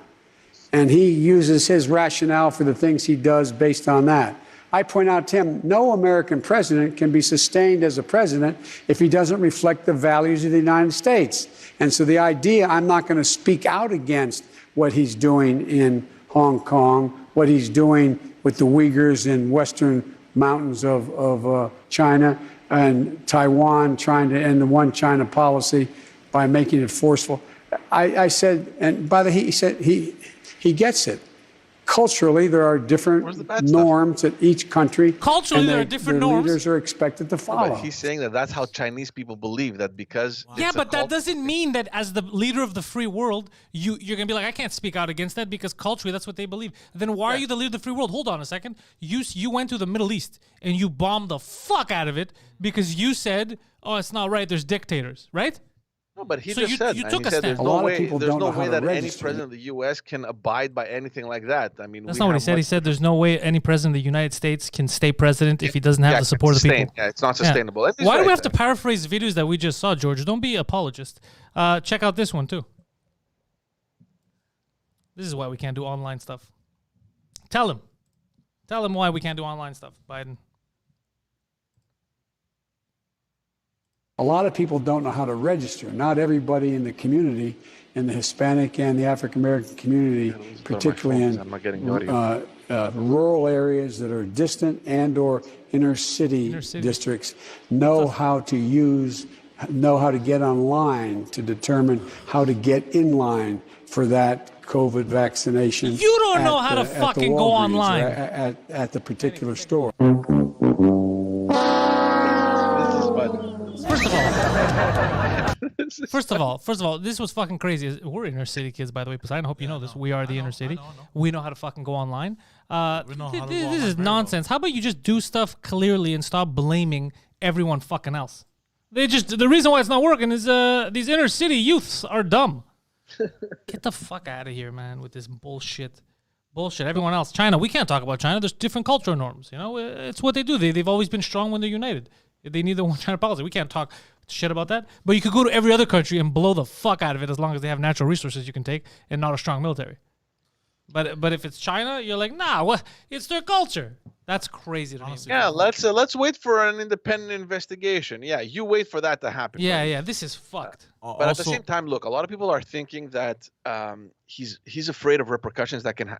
And he uses his rationale for the things he does based on that. I point out to him, no American president can be sustained as a president if he doesn't reflect the values of the United States. And so the idea, I'm not going to speak out against what he's doing in Hong Kong, what he's doing with the Uyghurs in western mountains of China, and Taiwan trying to end the one China policy by making it forceful. I said, and by the he said he gets it. Culturally, there are different norms at each country. Culturally, there are different norms. Leaders are expected to follow. But he's saying that that's how Chinese people believe, that because yeah, but that doesn't mean that as the leader of the free world, you're gonna be like, I can't speak out against that because culturally that's what they believe. Then why are you the leader of the free world? Hold on a second. You went to the Middle East and you bombed the fuck out of it because you said, oh, it's not right. There's dictators, right? No, but he So just said, you man, took he a said stand. there's A no lot of way, people there's don't no know how way to that any register. president of the U.S. can abide by anything like that. I mean, That's not what he said. He said there's no way any president of the United States can stay president if he doesn't have the support of the people. Yeah, it's not sustainable. Yeah. He's Why do we right have to there. paraphrase videos that we just saw, George? Don't be apologist. Check out this one too. This is why we can't do online stuff. Tell him why we can't do online stuff, Biden. A lot of people don't know how to register. Not everybody in the community, in the Hispanic and the African American community, particularly in I'm not getting audio. rural areas that are distant and or inner city districts, know how to get online to determine how to get in line for that COVID vaccination. You don't know how to fucking go online. At the particular store. First of all, this was fucking crazy. We're inner city kids, by the way, Poseidon. I hope you know this. We are the inner city. We know how to fucking go online. This is nonsense. How about you just do stuff clearly and stop blaming everyone fucking else? The reason why it's not working is these inner city youths are dumb. Get the fuck out of here, man, with this bullshit. Everyone else, China, we can't talk about China. There's different cultural norms. You know, it's what they do. They've always been strong when they're united. They need the one China policy. We can't talk shit about that. But you could go to every other country and blow the fuck out of it as long as they have natural resources you can take and not a strong military. But if it's China, you're like, nah, what? It's their culture. That's crazy to me. Yeah, let's wait for an independent investigation. Yeah, you wait for that to happen. Yeah, this is fucked. But at the same time, look, a lot of people are thinking that he's afraid of repercussions that can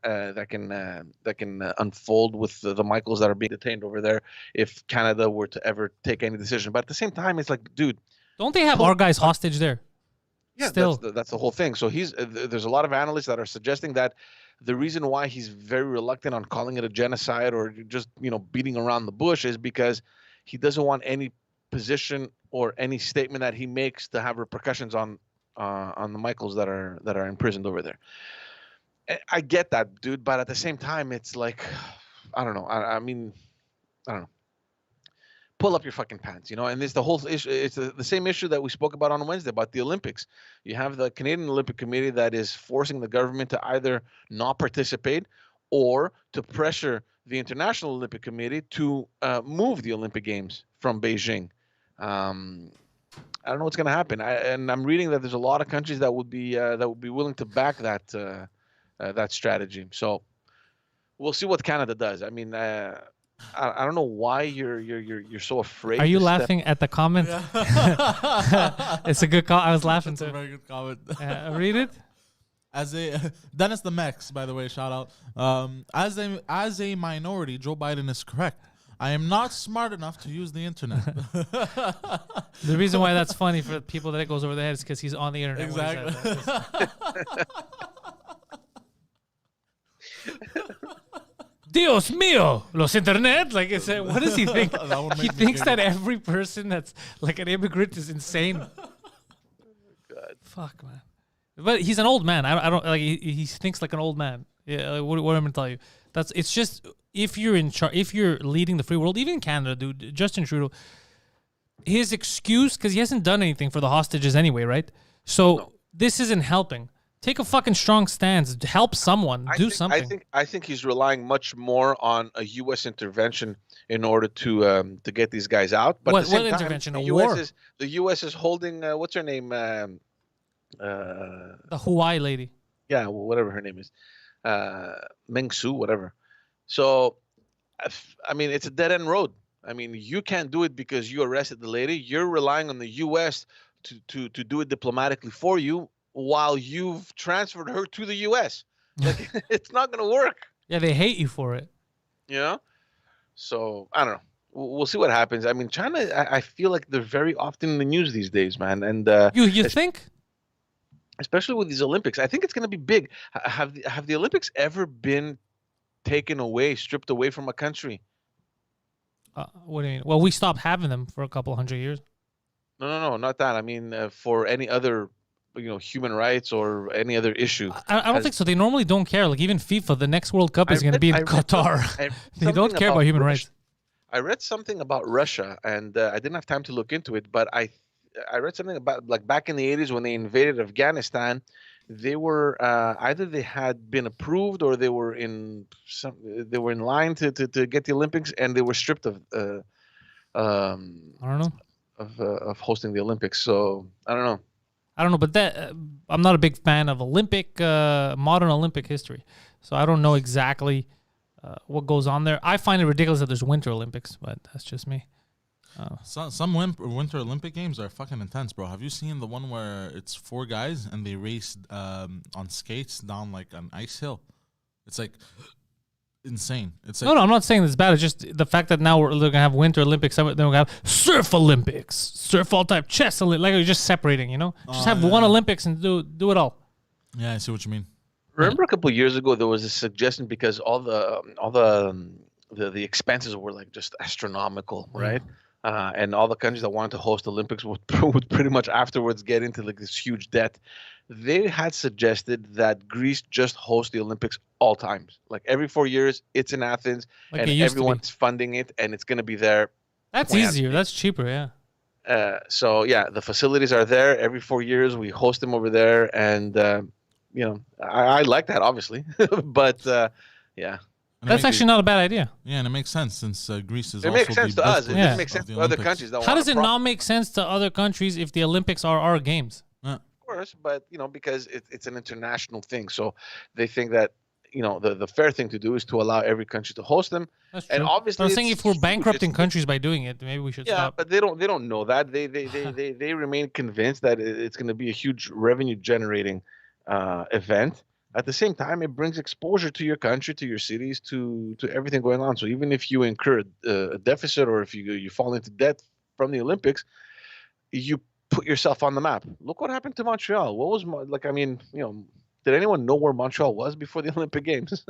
unfold with the Michaels that are being detained over there if Canada were to ever take any decision. But at the same time, it's like, dude, don't they have our guys hostage there? Yeah, that's the whole thing. So there's a lot of analysts that are suggesting that the reason why he's very reluctant on calling it a genocide or just beating around the bush is because he doesn't want any position or any statement that he makes to have repercussions on the Michaels that are imprisoned over there. I get that, dude, but at the same time, it's like, I don't know. I mean, I don't know. Pull up your fucking pants, and it's the whole issue. It's the same issue that we spoke about on Wednesday about the Olympics. You have the Canadian Olympic Committee that is forcing the government to either not participate or to pressure the International Olympic Committee to move the Olympic Games from Beijing. I don't know what's going to happen. And I'm reading that there's a lot of countries that would be willing to back that strategy. So we'll see what Canada does. I mean. I don't know why you're so afraid. Are you laughing at the comment? Yeah. It's a good comment. I was laughing too. It's a very good comment. Read it. As a Dennis the Mex, by the way, shout out. As a minority, Joe Biden is correct. I am not smart enough to use the internet. The reason why that's funny for people that it goes over their heads is because he's on the internet. Exactly. Dios mío, los internet. Like, what does he think? He thinks that every person that's like an immigrant is insane. God. Fuck, man. But he's an old man. I don't like. He thinks like an old man. Yeah. What am I gonna tell you? It's just if you're in charge, if you're leading the free world, even in Canada, dude. Justin Trudeau, his excuse, because he hasn't done anything for the hostages anyway, right? So this isn't helping. Take a fucking strong stance. Help someone. Do something. I think he's relying much more on a U.S. intervention in order to get these guys out. But what intervention? The U.S. is holding what's her name? The Hawaii lady. Yeah, whatever her name is, Meng Su, whatever. So, I mean, it's a dead end road. I mean, you can't do it because you arrested the lady. You're relying on the U.S. to do it diplomatically for you, while you've transferred her to the U.S. Like, it's not going to work. Yeah, they hate you for it. You know? So, I don't know. We'll see what happens. I mean, China, I feel like they're very often in the news these days, man. And you think? Especially with these Olympics. I think it's going to be big. Have the Olympics ever been taken away, stripped away from a country? What do you mean? Well, we stopped having them for a couple hundred years. No, not that. I mean, for any other human rights or any other issue. I don't think so. They normally don't care. Like even FIFA, the next World Cup is going to be in Qatar. They don't care about human rights. I read something about Russia, and I didn't have time to look into it, but I read something about, like, back in the 80s when they invaded Afghanistan, they were either they had been approved or they were in line to get the Olympics, and they were stripped of I don't know of hosting the Olympics. So I don't know. But that I'm not a big fan of modern Olympic history, so I don't know exactly what goes on there. I find it ridiculous that there's Winter Olympics, but that's just me. Some Winter Olympic games are fucking intense, bro. Have you seen the one where it's 4 guys and they race on skates down like an ice hill? It's like insane. It's like, no, I'm not saying it's bad. It's just the fact that now we're gonna have Winter Olympics. Then we're gonna have Surf Olympics, surf all type, chess Olympics. Like, you're just separating, Just have one Olympics and do it all. Yeah, I see what you mean. Remember a couple of years ago there was a suggestion, because all the expenses were like just astronomical, right? And all the countries that wanted to host Olympics would pretty much afterwards get into like this huge debt. They had suggested that Greece just host the Olympics all times. Like every 4 years, it's in Athens, like, and everyone's funding it, and it's going to be there. That's easier. That's cheaper, yeah. So, yeah, the facilities are there. Every 4 years, we host them over there. And, I like that, obviously. But, yeah. That's actually not a bad idea. Yeah, and it makes sense since Greece is. It makes sense to us. It doesn't make sense to other countries. How does it not make sense to other countries if the Olympics are our games? Of course, but because it's an international thing, so they think that the fair thing to do is to allow every country to host them. That's true. And obviously, I'm saying if we're bankrupting countries by doing it, maybe we should stop. Yeah, but they don't know that. They remain convinced that it's going to be a huge revenue generating event. At the same time, it brings exposure to your country, to your cities, to everything going on. So even if you incur a deficit, or if you fall into debt from the Olympics, you put yourself on the map. Look what happened to Montreal. What was did anyone know where Montreal was before the Olympic Games?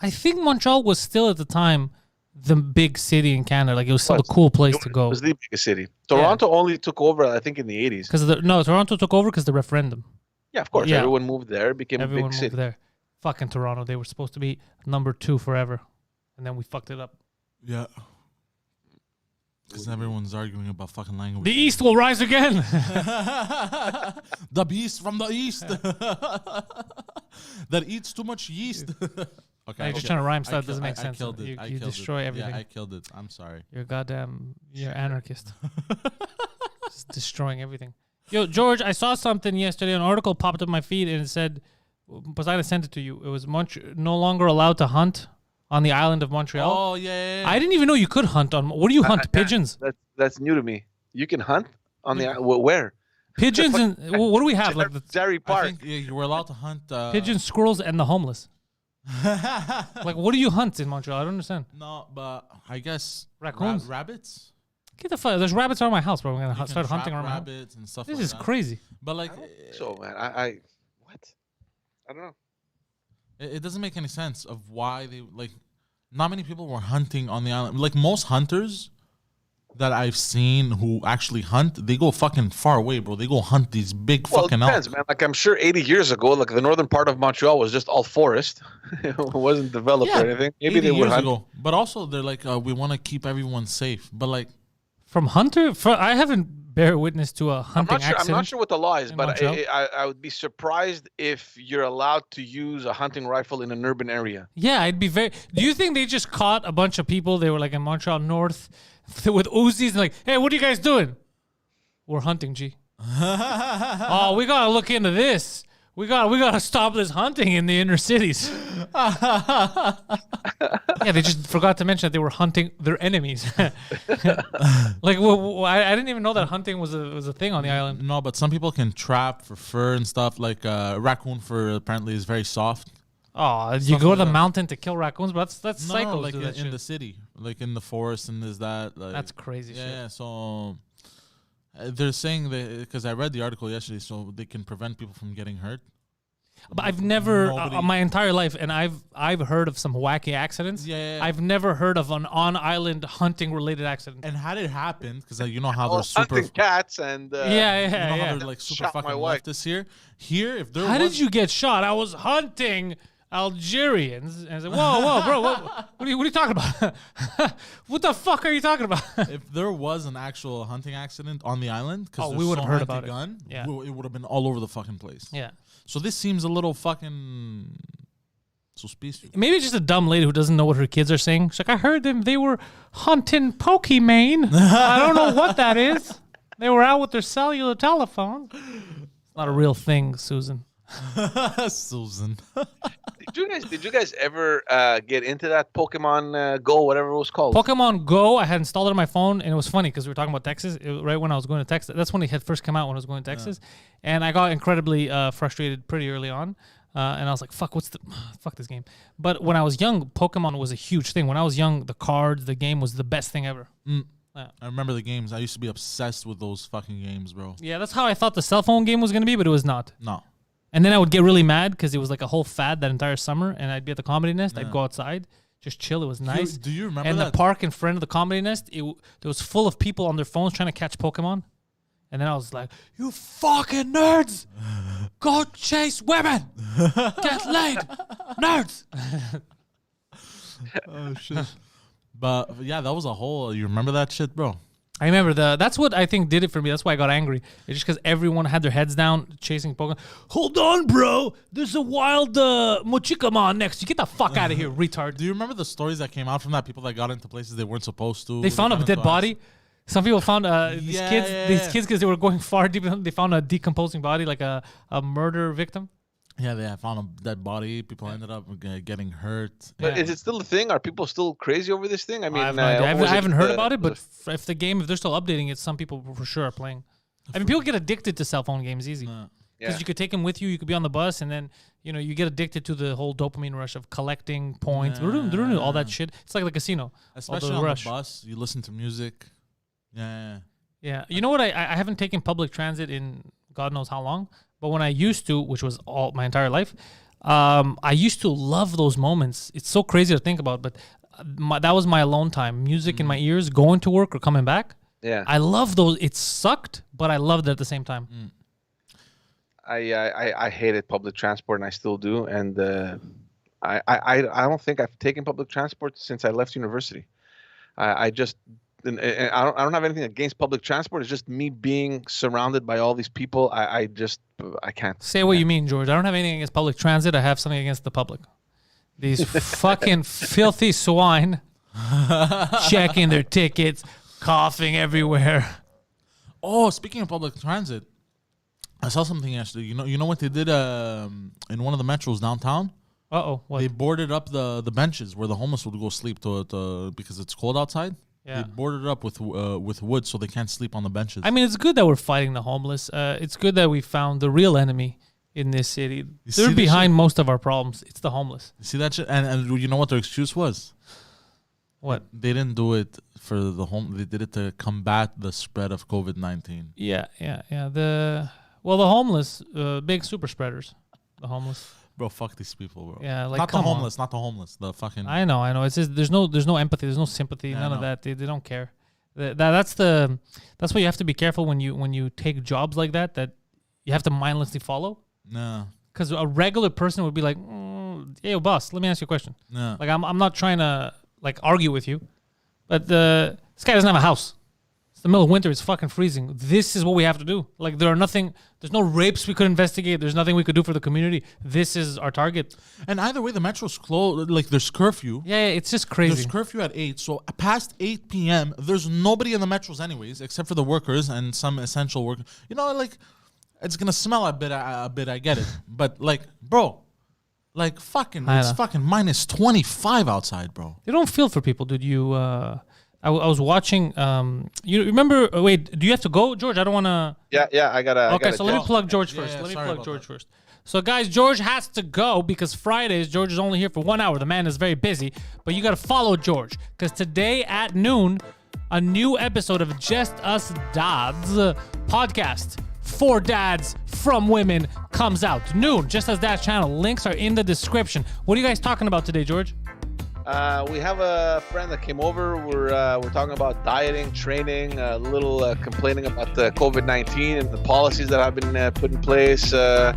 I think Montreal was still at the time the big city in Canada. Like, it was still a cool place to go. It was the biggest city. Toronto only took over, I think, in the 80s. Toronto took over because the referendum. Yeah, of course. Yeah. Everyone moved there, became a big city. Everyone moved there. Fucking Toronto. They were supposed to be number 2 forever. And then we fucked it up. Yeah. Because everyone's arguing about fucking language. The East will rise again. The beast from the East. That eats too much yeast. Okay. You're just trying to rhyme stuff. That doesn't make sense. You destroy everything. Yeah, I killed it. I'm sorry. You're anarchist. Just destroying everything. Yo, George, I saw something yesterday. An article popped up my feed and it said, Poseidon sent it to you. It was no longer allowed to hunt on the island of Montreal. Oh, yeah. I didn't even know you could hunt on. What do you hunt? Pigeons? That's new to me. You can hunt on the island? Where? Pigeons and what do we have? Like Dairy Park. I think you were allowed to hunt pigeons, squirrels, and the homeless. Like, what do you hunt in Montreal? I don't understand. No, but I guess raccoons, rabbits. Get the fuck! There's rabbits around my house, bro. I'm gonna start hunting around rabbits and stuff. This is crazy. But like, so man, I don't know. It doesn't make any sense of why they like. Not many people were hunting on the island. Like most hunters that I've seen who actually hunt, they go fucking far away, bro. They go hunt these big fucking it depends, elk. man. Like I'm sure 80 years ago, like the northern part of Montreal was just all forest. It wasn't developed or anything. Maybe 80 they would years hunt. ago. But also they're like, we want to keep everyone safe. But like, From hunter, I haven't bear witness to a hunting accident. I'm not sure what the law is, in but Montreal. I would be surprised if you're allowed to use a hunting rifle in an urban area. Yeah, I'd be very. Do you think they just caught a bunch of people? They were like in Montreal North with Uzis and like, hey, what are you guys doing? We're hunting, G. Oh, we gotta look into this. We gotta stop this hunting in the inner cities. Yeah, they just forgot to mention that they were hunting their enemies. Like, I didn't even know that hunting was a thing on the island. no, but some people can trap for fur and stuff. Like raccoon fur apparently is very soft. Oh, you go to the mountain to kill raccoons, but that's No, psychos like do that in shit. the city, like in the forest, and there's that. Like, That's crazy shit. yeah. So they're saying that because I read the article yesterday, so they can prevent people from getting hurt. But I've never, Nobody- my entire life, and I've heard of some wacky accidents. Yeah. I've never heard of an on-island hunting-related accident. And had it happened, because you know how Oh, they're super. hunting cats and Yeah. You know how they're like super Shot my fucking wife. leftist here. Here, if there How was, did you get shot? I was hunting Algerians. And I said, whoa, bro, what are you talking about? What the fuck are you talking about? if there was an actual hunting accident on the island, because Oh, we would have heard about it. gun, Yeah. it would have been all over the fucking place. Yeah. So this seems a little fucking suspicious. Maybe just a dumb lady who doesn't know what her kids are saying. She's like, I heard them. They were hunting Pokemon. I don't know what that is. They were out with their cellular telephone. It's not a real thing, Susan. Susan. Did you guys ever get into that Pokemon Go, whatever it was called? Pokemon Go, I had installed it on my phone, and it was funny because we were talking about Texas right when I was going to Texas. That's when it had first come out when I was going to Texas, and I got incredibly frustrated pretty early on, and I was like, "Fuck, fuck this game." But when I was young, Pokemon was a huge thing. When I was young, the cards, the game was the best thing ever. I remember the games. I used to be obsessed with those fucking games, bro. Yeah, that's how I thought the cell phone game was going to be, but it was not. No. And then I would get really mad because it was like a whole fad that entire summer, and I'd be at the Comedy Nest. I'd go outside, just chill. It was nice. Do you remember and that? the park in front of the Comedy Nest, it was full of people on their phones trying to catch Pokemon. And then I was like, "You fucking nerds, go chase women, get laid, nerds." Oh shit. But yeah, that was a whole. You remember that shit, bro? I remember that's what I think did it for me. That's why I got angry. It's just because everyone had their heads down chasing Pokemon. Hold on, bro. There's a wild Mochikamon next. You get the fuck out of here, retard. Do you remember the stories that came out from that? People that got into places they weren't supposed to. They found a got dead into body. Some people found these kids, yeah. because they were going far deep. They found a decomposing body, like a murder victim. Yeah, they found a dead body. People ended up getting hurt. But Yeah. is it still a thing? Are people still crazy over this thing? I mean, I have no idea. was I it haven't heard the- about it, but was if they're still updating it, some people for sure are playing. I mean, people get addicted to cell phone games easy because Yeah. you could take them with you. You could be on the bus, and then you get addicted to the whole dopamine rush of collecting points, all that shit. It's like the casino, Especially all on the rush. the bus, you listen to music. Yeah. Yeah, you know what? I haven't taken public transit in God knows how long, but when I used to, which was all my entire life, I used to love those moments. It's so crazy to think about, but that was my alone time. Music in my ears, going to work or coming back. Yeah. I love those. It sucked, but I loved it at the same time. I hated public transport, and I still do. And I don't think I've taken public transport since I left university. I just and I don't have anything against public transport. It's just me being surrounded by all these people. I can't. Say what you mean, George. I don't have anything against public transit. I have something against the public. These fucking filthy swine checking their tickets, coughing everywhere. Oh, speaking of public transit, I saw something yesterday. You know what they did in one of the metros downtown? What? They boarded up the benches where the homeless would go sleep to because it's cold outside. Yeah. They boarded it up with wood so they can't sleep on the benches. I mean, it's good that we're fighting the homeless. It's good that we found the real enemy in this city. see They're this behind shit? most of our problems. It's the homeless. You see that shit? And you know what their excuse was? What? They didn't do it for the home. They did it to combat the spread of COVID-19. Yeah. The homeless, big super spreaders. The homeless. Bro, fuck these people, bro. Yeah, like, not the come on. homeless, not the homeless. The fucking. I know. It's just there's no empathy, there's no sympathy, Yeah, none I of know. that. They don't care. That's why you have to be careful when you take jobs like that you have to mindlessly follow. No. Because a regular person would be like, "Hey, boss, let me ask you a question." No. Like I'm not trying to like argue with you, but this guy doesn't have a house. It's the middle of winter. It's fucking freezing. This is what we have to do. Like there's no rapes we could investigate. There's nothing we could do for the community. This is our target. And either way, the metro's closed. Like there's curfew. Yeah, it's just crazy. There's curfew at 8. So past 8 p.m., there's nobody in the metros anyways, except for the workers and some essential workers. You know, like it's gonna smell a bit. I get it, but like, bro, like fucking, it's fucking minus 25 outside, bro. They don't feel for people, dude. I was watching. You remember? Wait, do you have to go, George? I don't want to. Yeah, I gotta. Okay, so let me plug George first. Let me plug George first. So, guys, George has to go because Fridays, George is only here for 1 hour. The man is very busy, but you got to follow George because today at noon, a new episode of Just Us Dads podcast. 4 dads from women comes out. Noon, Just Us Dads channel. Links are in the description. What are you guys talking about today, George? We have a friend that came over. We're talking about dieting, training, a little complaining about the COVID-19 and the policies that have been put in place. So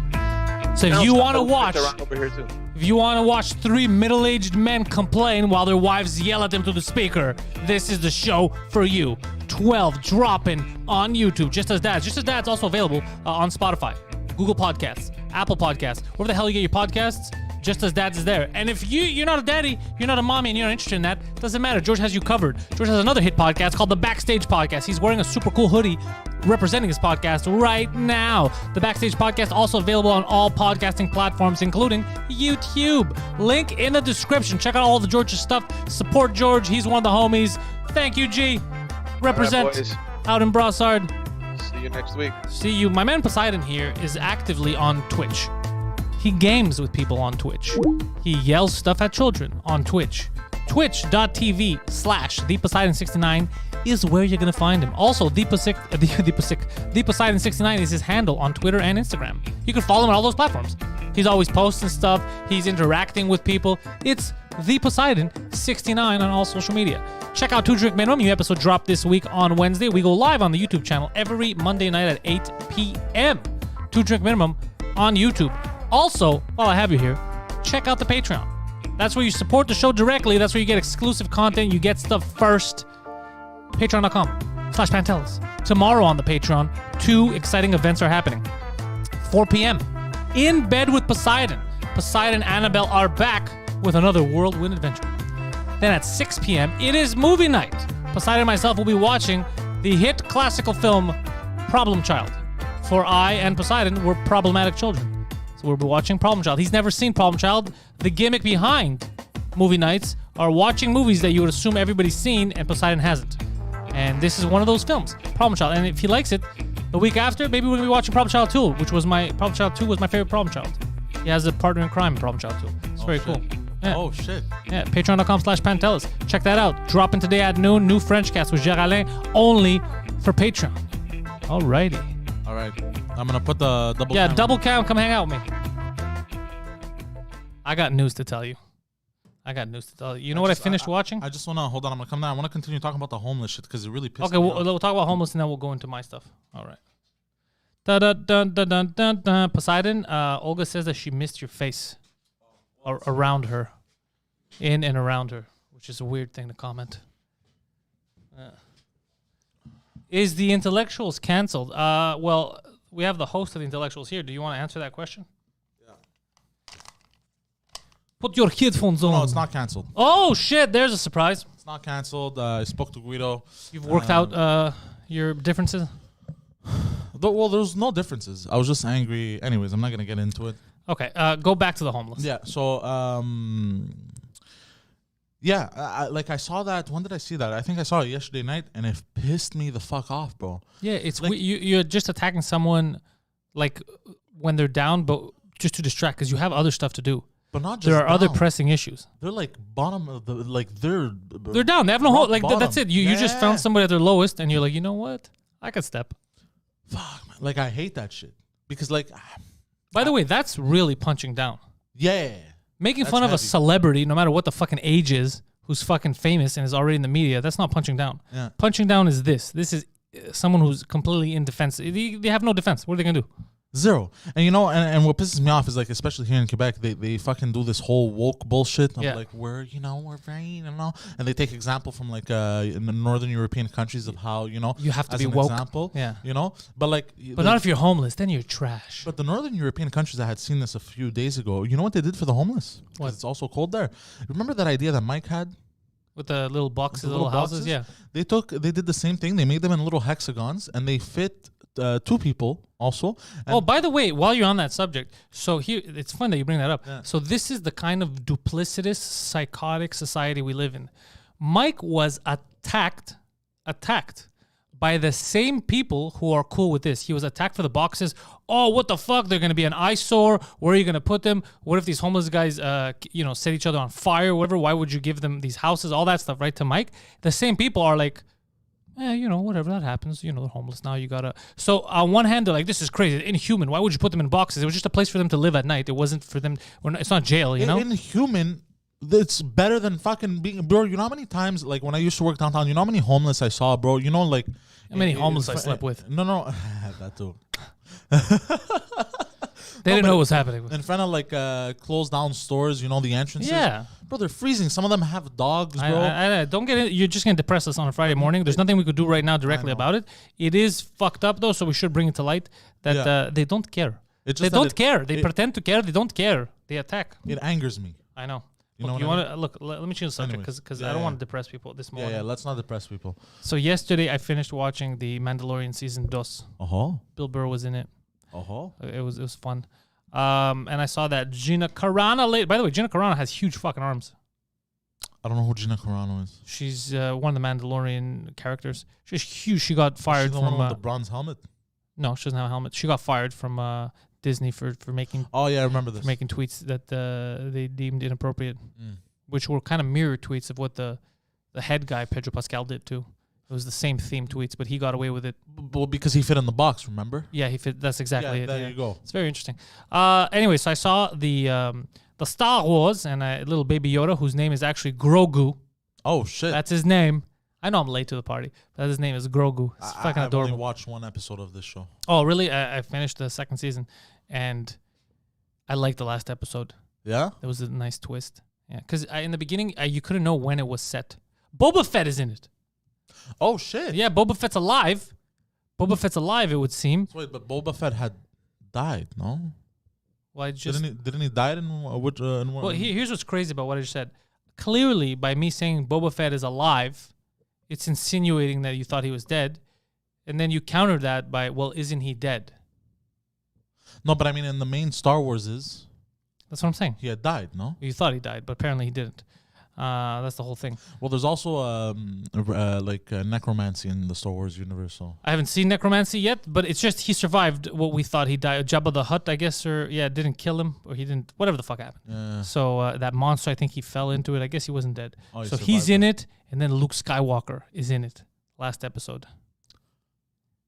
if you want to watch, over here too. if you want to watch 3 middle-aged men complain while their wives yell at them through the speaker, this is the show for you. 12 dropping on YouTube. Just As Dads. Just As Dads also available on Spotify, Google Podcasts, Apple Podcasts, wherever the hell you get your podcasts. Just As Dads is there. And if you're not a daddy, you're not a mommy, and you're not interested in that, doesn't matter. George has you covered. George has another hit podcast called The Backstage Podcast. He's wearing a super cool hoodie representing his podcast right now. The Backstage Podcast also available on all podcasting platforms, including YouTube. Link in the description. Check out all the George's stuff. Support George. He's one of the homies. Thank you, G. Represent out in Brossard. See you next week. See you. My man Poseidon here is actively on Twitch. He games with people on Twitch. He yells stuff at children on Twitch. Twitch.tv/ThePoseidon69 is where you're going to find him. Also, ThePoseidon69 is his handle on Twitter and Instagram. You can follow him on all those platforms. He's always posting stuff. He's interacting with people. It's ThePoseidon69 on all social media. Check out 2 Drink Minimum. New episode dropped this week on Wednesday. We go live on the YouTube channel every Monday night at 8 p.m. 2 Drink Minimum on YouTube. Also, while I have you here, check out the Patreon. That's where you support the show directly. That's where you get exclusive content. You get stuff first. Patreon.com/Pantelis. Tomorrow on the Patreon, 2 exciting events are happening. 4 p.m. In Bed with Poseidon. Poseidon and Annabelle are back with another whirlwind adventure. Then at 6 p.m., it is movie night. Poseidon and myself will be watching the hit classical film Problem Child. For I and Poseidon were problematic children. We'll be watching Problem Child. He's never seen Problem Child. The gimmick behind movie nights are watching movies that you would assume everybody's seen and Poseidon hasn't. And this is one of those films, Problem Child. And if he likes it, the week after, maybe we're going to be watching Problem Child 2, Problem Child 2 was my favorite Problem Child. He has a partner in crime in Problem Child 2. It's very cool. Yeah. Oh, shit. Yeah, Patreon.com/Pantelis. Check that out. Dropping today at noon, new French cast with Géraldin, only for Patreon. Alrighty. All right. I'm going to put the double Yeah, camera. double cam. Come hang out with me. I got news to tell you. You know what I finished watching? I just want to, hold on, I'm going to come down. I want to continue talking about the homeless shit because it really pissed Okay, me we'll off. talk about homeless and then we'll go into my stuff. All right. Dun. Poseidon, Olga says that she missed your face around her. In and around her, which is a weird thing to comment. Is the Intellectuals canceled? Well, we have the host of the Intellectuals here. Do you want to answer that question? Yeah. Put your headphones on. No, it's not canceled. Oh, shit. There's a surprise. It's not canceled. I spoke to Guido. You've worked out your differences? Well, there's no differences. I was just angry. Anyways, I'm not going to get into it. Okay, go back to the homeless. Yeah, so, I saw that. When did I see that? I think I saw it yesterday night, and it pissed me the fuck off, bro. Yeah, it's like, you're just attacking someone, like, when they're down, but just to distract, because you have other stuff to do. But not just there are other down. pressing issues. They're like bottom of the, like they're down. They have no hope. Like bottom. that's it. You just found somebody at their lowest, and you're like, you know what? I could step. Fuck, man. Like I hate that shit because like. By the way, that's really punching down. Yeah. Making That's fun of a heavy. celebrity, no matter what the fucking age is, who's fucking famous and is already in the media. That's not punching down. Yeah. Punching down is this. This is someone who's completely in defense. They have no defense. What are they gonna do? Zero. And you know, and what pisses me off is like, especially here in Quebec, they fucking do this whole woke bullshit of like, we're very, and they take example from like in the northern European countries of how, you have to as be an woke. Example, Yeah. but like, but not if you're homeless, then you're trash. But the northern European countries, I had seen this a few days ago. You know what they did for the homeless? What? It's also cold there. Remember that idea that Mike had? With the little boxes, little houses, yeah. They did the same thing. They made them in little hexagons, and they fit 2 people also. And by the way, while you're on that subject, so here, it's fun that you bring that up. Yeah. So this is the kind of duplicitous, psychotic society we live in. Mike was attacked by the same people who are cool with this. He was attacked for the boxes. Oh, what the fuck? They're going to be an eyesore. Where are you going to put them? What if these homeless guys, set each other on fire, whatever? Why would you give them these houses? All that stuff, right? To Mike. The same people are like, whatever that happens, they're homeless now. You gotta. So on one hand, they're like, this is crazy, inhuman. Why would you put them in boxes? It was just a place for them to live at night. It wasn't for them. It's not jail, you know. Inhuman. It's better than fucking being, bro. You know how many times, like when I used to work downtown, you know how many homeless I saw, bro. You know, like how many homeless I slept with. No, that too. They didn't know what was happening. In front of like closed down stores, the entrances. Yeah. Bro, they're freezing. Some of them have dogs, bro. I don't get it. You're just going to depress us on a Friday morning. There's nothing we could do right now directly about it. It is fucked up, though, so we should bring it to light that they don't care. They don't care. They pretend to care. They don't care. They attack. It angers me. I know. You want to look? Let me change the subject because I don't want to depress people this morning. Yeah, let's not depress people. So yesterday I finished watching the Mandalorian season 2. Bill Burr was in it. It was fun. And I saw that Gina Carano. By the way, Gina Carano has huge fucking arms. I don't know who Gina Carano is. She's one of the Mandalorian characters. She's huge. She got fired the from one with the bronze helmet. No, she doesn't have a helmet. She got fired from Disney for making. Oh yeah, I remember this. For making tweets that they deemed inappropriate, which were kind of mirror tweets of what the head guy Pedro Pascal did too. It was the same theme tweets, but he got away with it. Well, because he fit in the box, remember? Yeah, he fit. That's exactly it. There you go. It's very interesting. Anyway, so I saw the Star Wars and a little baby Yoda whose name is actually Grogu. Oh shit! That's his name. I know I'm late to the party, but his name is Grogu. It's fucking adorable. I've only watched one episode of this show. Oh, really? I finished the 2nd season, and I liked the last episode. Yeah? There was a nice twist. Yeah, because in the beginning, you couldn't know when it was set. Boba Fett is in it. Oh, shit. Yeah, Boba Fett's alive. It would seem. Wait, but Boba Fett had died, no? Well, didn't he die in which? Well, here's what's crazy about what I just said. Clearly, by me saying Boba Fett is alive, it's insinuating that you thought he was dead, and then you counter that by, well, isn't he dead? No, but I mean, in the main Star Wars that's what I'm saying. He had died, no? You thought he died, but apparently he didn't. That's the whole thing. Well, there's also necromancy in the Star Wars universe. So I haven't seen necromancy yet, but it's just he survived what we thought he died. Jabba the Hutt, I guess, didn't kill him, or he didn't, whatever the fuck happened. Yeah. So that monster, I think he fell into it. I guess he wasn't dead. Oh, so he's in it, and then Luke Skywalker is in it. Last episode.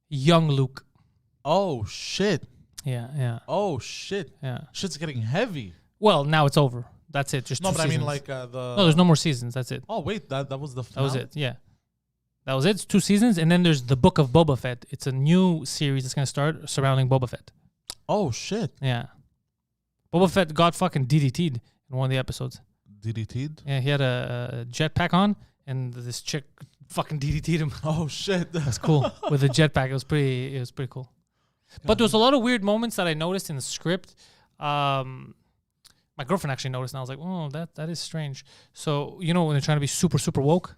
Young Luke. Oh, shit. Yeah. Oh, shit. Yeah. Shit's getting heavy. Well, now it's over. That's it. Just no, two but seasons. I mean like No, there's no more seasons. That's it. Oh wait, that was the finale? That was it. Yeah, that was it. It's 2 seasons, and then there's the Book of Boba Fett. It's a new series that's gonna start surrounding Boba Fett. Oh shit. Yeah, Boba Fett got fucking DDT'd in one of the episodes. DDT'd? Yeah, he had a jetpack on, and this chick fucking DDT'd him. Oh shit. That's cool. With a jetpack, it was pretty cool. But there was a lot of weird moments that I noticed in the script. My girlfriend actually noticed, and I was like, oh, that is strange. So, when they're trying to be super, super woke.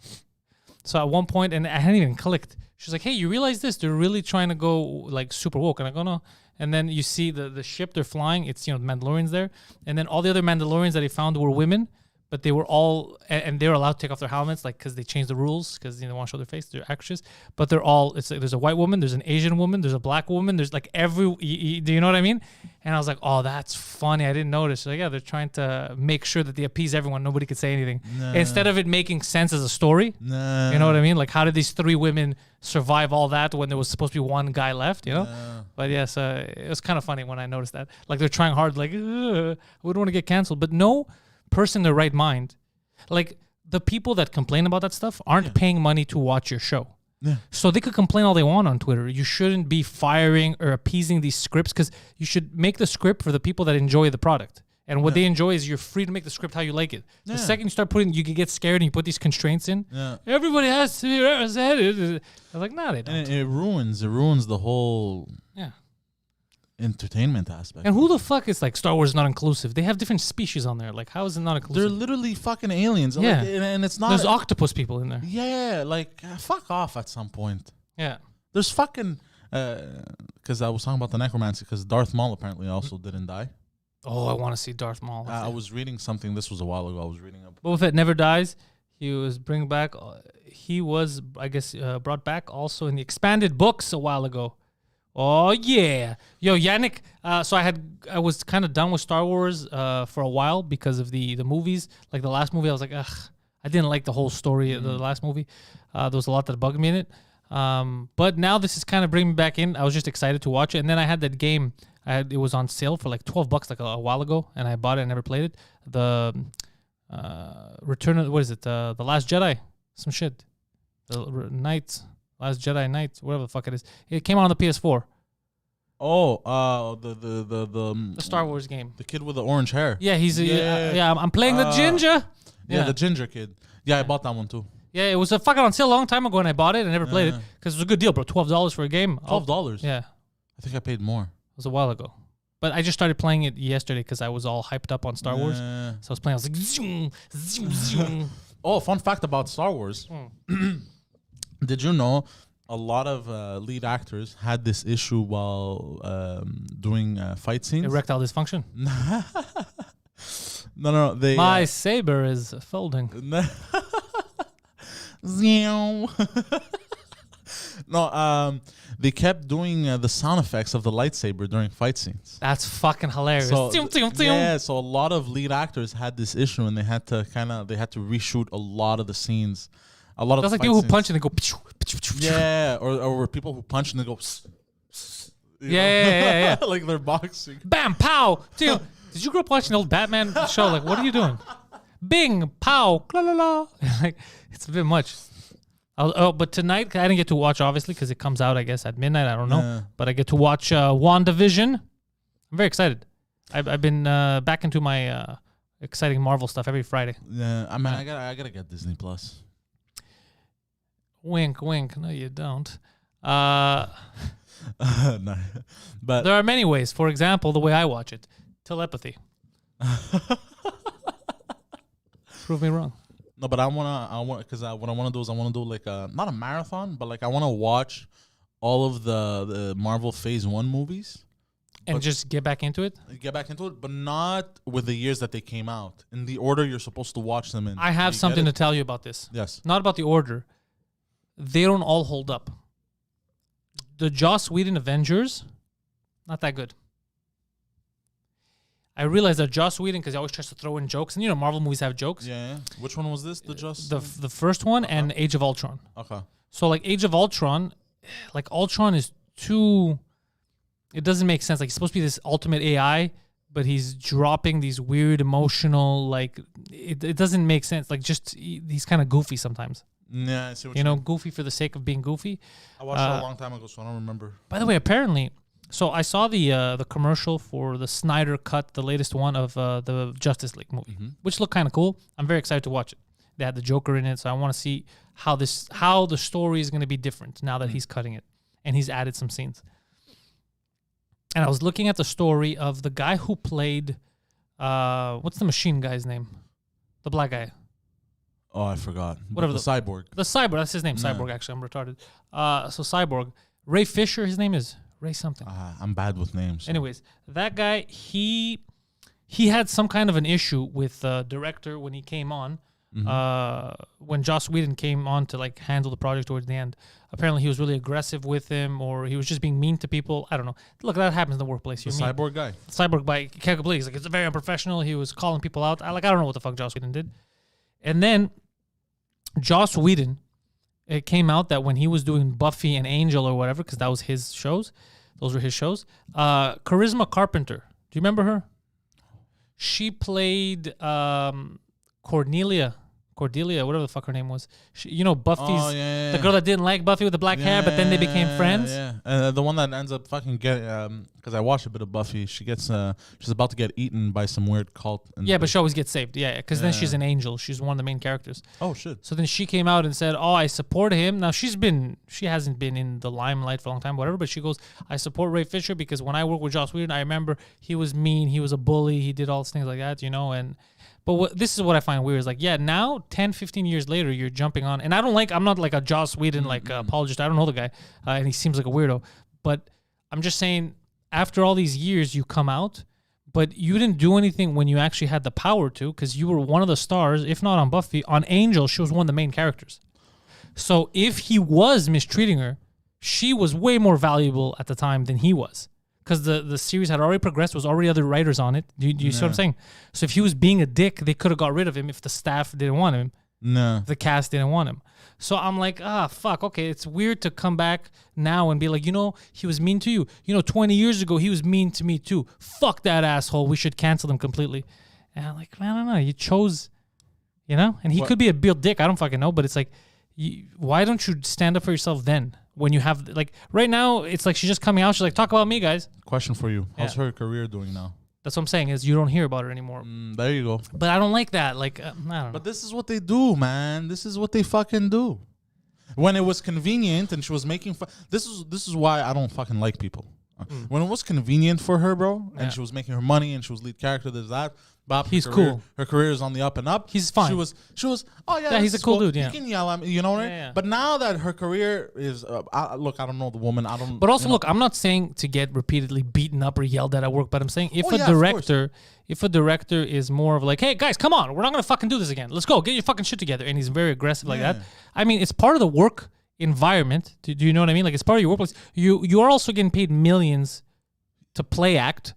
So at one point, and I hadn't even clicked, she's like, hey, you realize this? They're really trying to go, like, super woke. And I go, no. And then you see the ship they're flying. It's, the Mandalorians there. And then all the other Mandalorians that he found were women. But they were all, and they were allowed to take off their helmets, like, because they changed the rules, because they want to show their face. They're actresses. But they're all, it's like, there's a white woman, there's an Asian woman, there's a black woman, there's like do you know what I mean? And I was like, oh, that's funny. I didn't notice. Like, yeah, they're trying to make sure that they appease everyone. Nobody could say anything. Nah. Instead of it making sense as a story. Nah. You know what I mean? Like, how did these 3 women survive all that when there was supposed to be 1 guy left, Nah. But yes, it was kind of funny when I noticed that. Like, they're trying hard, like, we don't want to get canceled. But no person in their right mind. Like, the people that complain about that stuff aren't paying money to watch your show. Yeah. So they could complain all they want on Twitter. You shouldn't be firing or appeasing these scripts because you should make the script for the people that enjoy the product. And what they enjoy is you're free to make the script how you like it. The second you start putting, you can get scared and you put these constraints in. Yeah. Everybody has to be represented. I'm like, nah, they don't. And it ruins the whole entertainment aspect. And who the fuck is like Star Wars is not inclusive? They have different species on there. Like, how is it not inclusive? They're literally fucking aliens. Yeah. Like, and it's not. There's octopus people in there. Yeah, like fuck off at some point. Yeah. There's fucking because I was talking about the necromancy because Darth Maul apparently also didn't die. Oh, I want to see Darth Maul. I was reading something. This was a while ago. I was reading up. Boba Fett never dies. He was He was, I guess, brought back also in the expanded books a while ago. Oh yeah, yo Yannick. So I was kind of done with Star Wars for a while because of the movies. Like the last movie, I was like, ugh, I didn't like the whole story of the last movie. There was a lot that bugged me in it. But now this is kind of bringing me back in. I was just excited to watch it, and then I had that game. It was on sale for like $12 like a while ago, and I bought it. I never played it. The Return of the Last Jedi, some shit. Last Jedi Knights, whatever the fuck it is. It came out on the PS4. Oh, the Star Wars game. The kid with the orange hair. Yeah, I'm playing the ginger. Yeah, the ginger kid. Yeah, I bought that one too. Yeah, it was a fucking on sale a long time ago, and I bought it. I never played it because it was a good deal, bro. $12 for a game. $12. Yeah, I think I paid more. It was a while ago, but I just started playing it yesterday because I was all hyped up on Star Wars. So I was playing. I was like, zoom, zoom, zoom. Oh, fun fact about Star Wars. Did you know a lot of lead actors had this issue while doing fight scenes? Erectile dysfunction. No. They my saber is folding. No, they kept doing the sound effects of the lightsaber during fight scenes. That's fucking hilarious. So, so a lot of lead actors had this issue, and they had to reshoot a lot of the scenes. A lot of that's like people who punch and they go. Yeah, or people who punch and they go. Yeah. Like they're boxing. Bam, pow. Did you grow up watching the old Batman show? Like, what are you doing? Bing, pow, la la la. Like, it's a bit much. But tonight I didn't get to watch, obviously, because it comes out, I guess, at midnight. I don't know, but I get to watch WandaVision. I'm very excited. I've been back into my exciting Marvel stuff every Friday. Yeah, I mean, I gotta get Disney Plus. Wink, wink. No, you don't. No. But there are many ways. For example, the way I watch it, telepathy. Prove me wrong. No, but I want because what I want to do is I want to do like not a marathon, but like I want to watch all of the Marvel Phase 1 movies. And just get back into it? Get back into it, but not with the years that they came out. In the order you're supposed to watch them in. I have something to tell you about this. Yes. Not about the order. They don't all hold up. The Joss Whedon Avengers, not that good. I realize that Joss Whedon, because he always tries to throw in jokes, and Marvel movies have jokes. Yeah. Which one was this? The Joss? The first one and Age of Ultron. Okay. So like Age of Ultron, like Ultron is too. It doesn't make sense. Like he's supposed to be this ultimate AI, but he's dropping these weird emotional like. It doesn't make sense. Like just he's kind of goofy sometimes. Yeah, I see what you mean. Goofy for the sake of being goofy. I watched it a long time ago, so I don't remember. By the way, apparently, so I saw the commercial for the Snyder Cut, the latest one of the Justice League movie, which looked kind of cool. I'm very excited to watch it. They had the Joker in it, so I want to see how the story is going to be different now that he's cutting it, and he's added some scenes. And I was looking at the story of the guy who played, what's the machine guy's name? The black guy. Oh, I forgot. Whatever the Cyborg. The Cyborg, that's his name. Yeah. Cyborg, actually, I'm retarded. So Cyborg, Ray Fisher, his name is Ray something. I'm bad with names. So. Anyways, that guy, he had some kind of an issue with the director when he came on. When Joss Whedon came on to like handle the project towards the end. Apparently, he was really aggressive with him, or he was just being mean to people. I don't know. Look, that happens in the workplace. The Cyborg guy. Cyborg guy, can't complete. He's like, it's very unprofessional. He was calling people out. I don't know what the fuck Joss Whedon did. And then Joss Whedon, it came out that when he was doing Buffy and Angel or whatever, because that was his shows, those were his shows. Charisma Carpenter, do you remember her? She played Cordelia Cordelia, whatever the fuck her name was. She, you know, Buffy's yeah. the girl that didn't like Buffy with the black hair, but then they became friends. Yeah, the one that ends up fucking getting because I watched a bit of Buffy. She gets she's about to get eaten by some weird cult. Yeah, but she always gets saved. Yeah, because then she's an angel. She's one of the main characters. Oh shit. So then she came out and said, "Oh, I support him." Now she hasn't been in the limelight for a long time, whatever. But she goes, "I support Ray Fisher because when I worked with Joss Whedon, I remember he was mean, he was a bully, he did all these things like that, you know." And but this is what I find weird is like, yeah, now 10, 15 years later, you're jumping on, and I'm not like a Joss Whedon apologist. I don't know the guy, and he seems like a weirdo. But I'm just saying, after all these years, you come out. But you didn't do anything when you actually had the power to, because you were one of the stars, if not on Buffy. On Angel, she was one of the main characters. So if he was mistreating her, she was way more valuable at the time than he was. Because the series had already progressed, was already other writers on it. Do you see what I'm saying? So if he was being a dick, they could have got rid of him if the staff didn't want him. No. The cast didn't want him. So I'm like, fuck, okay, it's weird to come back now and be like, you know, he was mean to you. You know, 20 years ago, he was mean to me too. Fuck that asshole. We should cancel him completely. And I'm like, man, I don't know. You chose, you know? And he could be a real dick. I don't fucking know. But it's like, why don't you stand up for yourself then? When you have, like, right now, it's like she's just coming out. She's like, talk about me, guys. Question for you. How's her career doing now? That's what I'm saying is you don't hear about her anymore. There you go. But I don't like that. Like, I don't know. But this is what they do, man. This is what they fucking do. When it was convenient and she was making this is why I don't fucking like people. When it was convenient for her, bro, and she was making her money and she was lead character, there's that. Bob, he's cool. Her career is on the up and up. He's fine. She was. Oh yeah, he's a cool dude. Yeah, he can yell at me, you know what I mean? Yeah. But now that her career is, look, I don't know the woman. I don't. But also, look, I'm not saying to get repeatedly beaten up or yelled at work. But I'm saying if a director is more of like, hey guys, come on, we're not gonna fucking do this again. Let's go, get your fucking shit together. And he's very aggressive like that. I mean, it's part of the work environment. Do you know what I mean? Like it's part of your workplace. You are also getting paid millions to play act.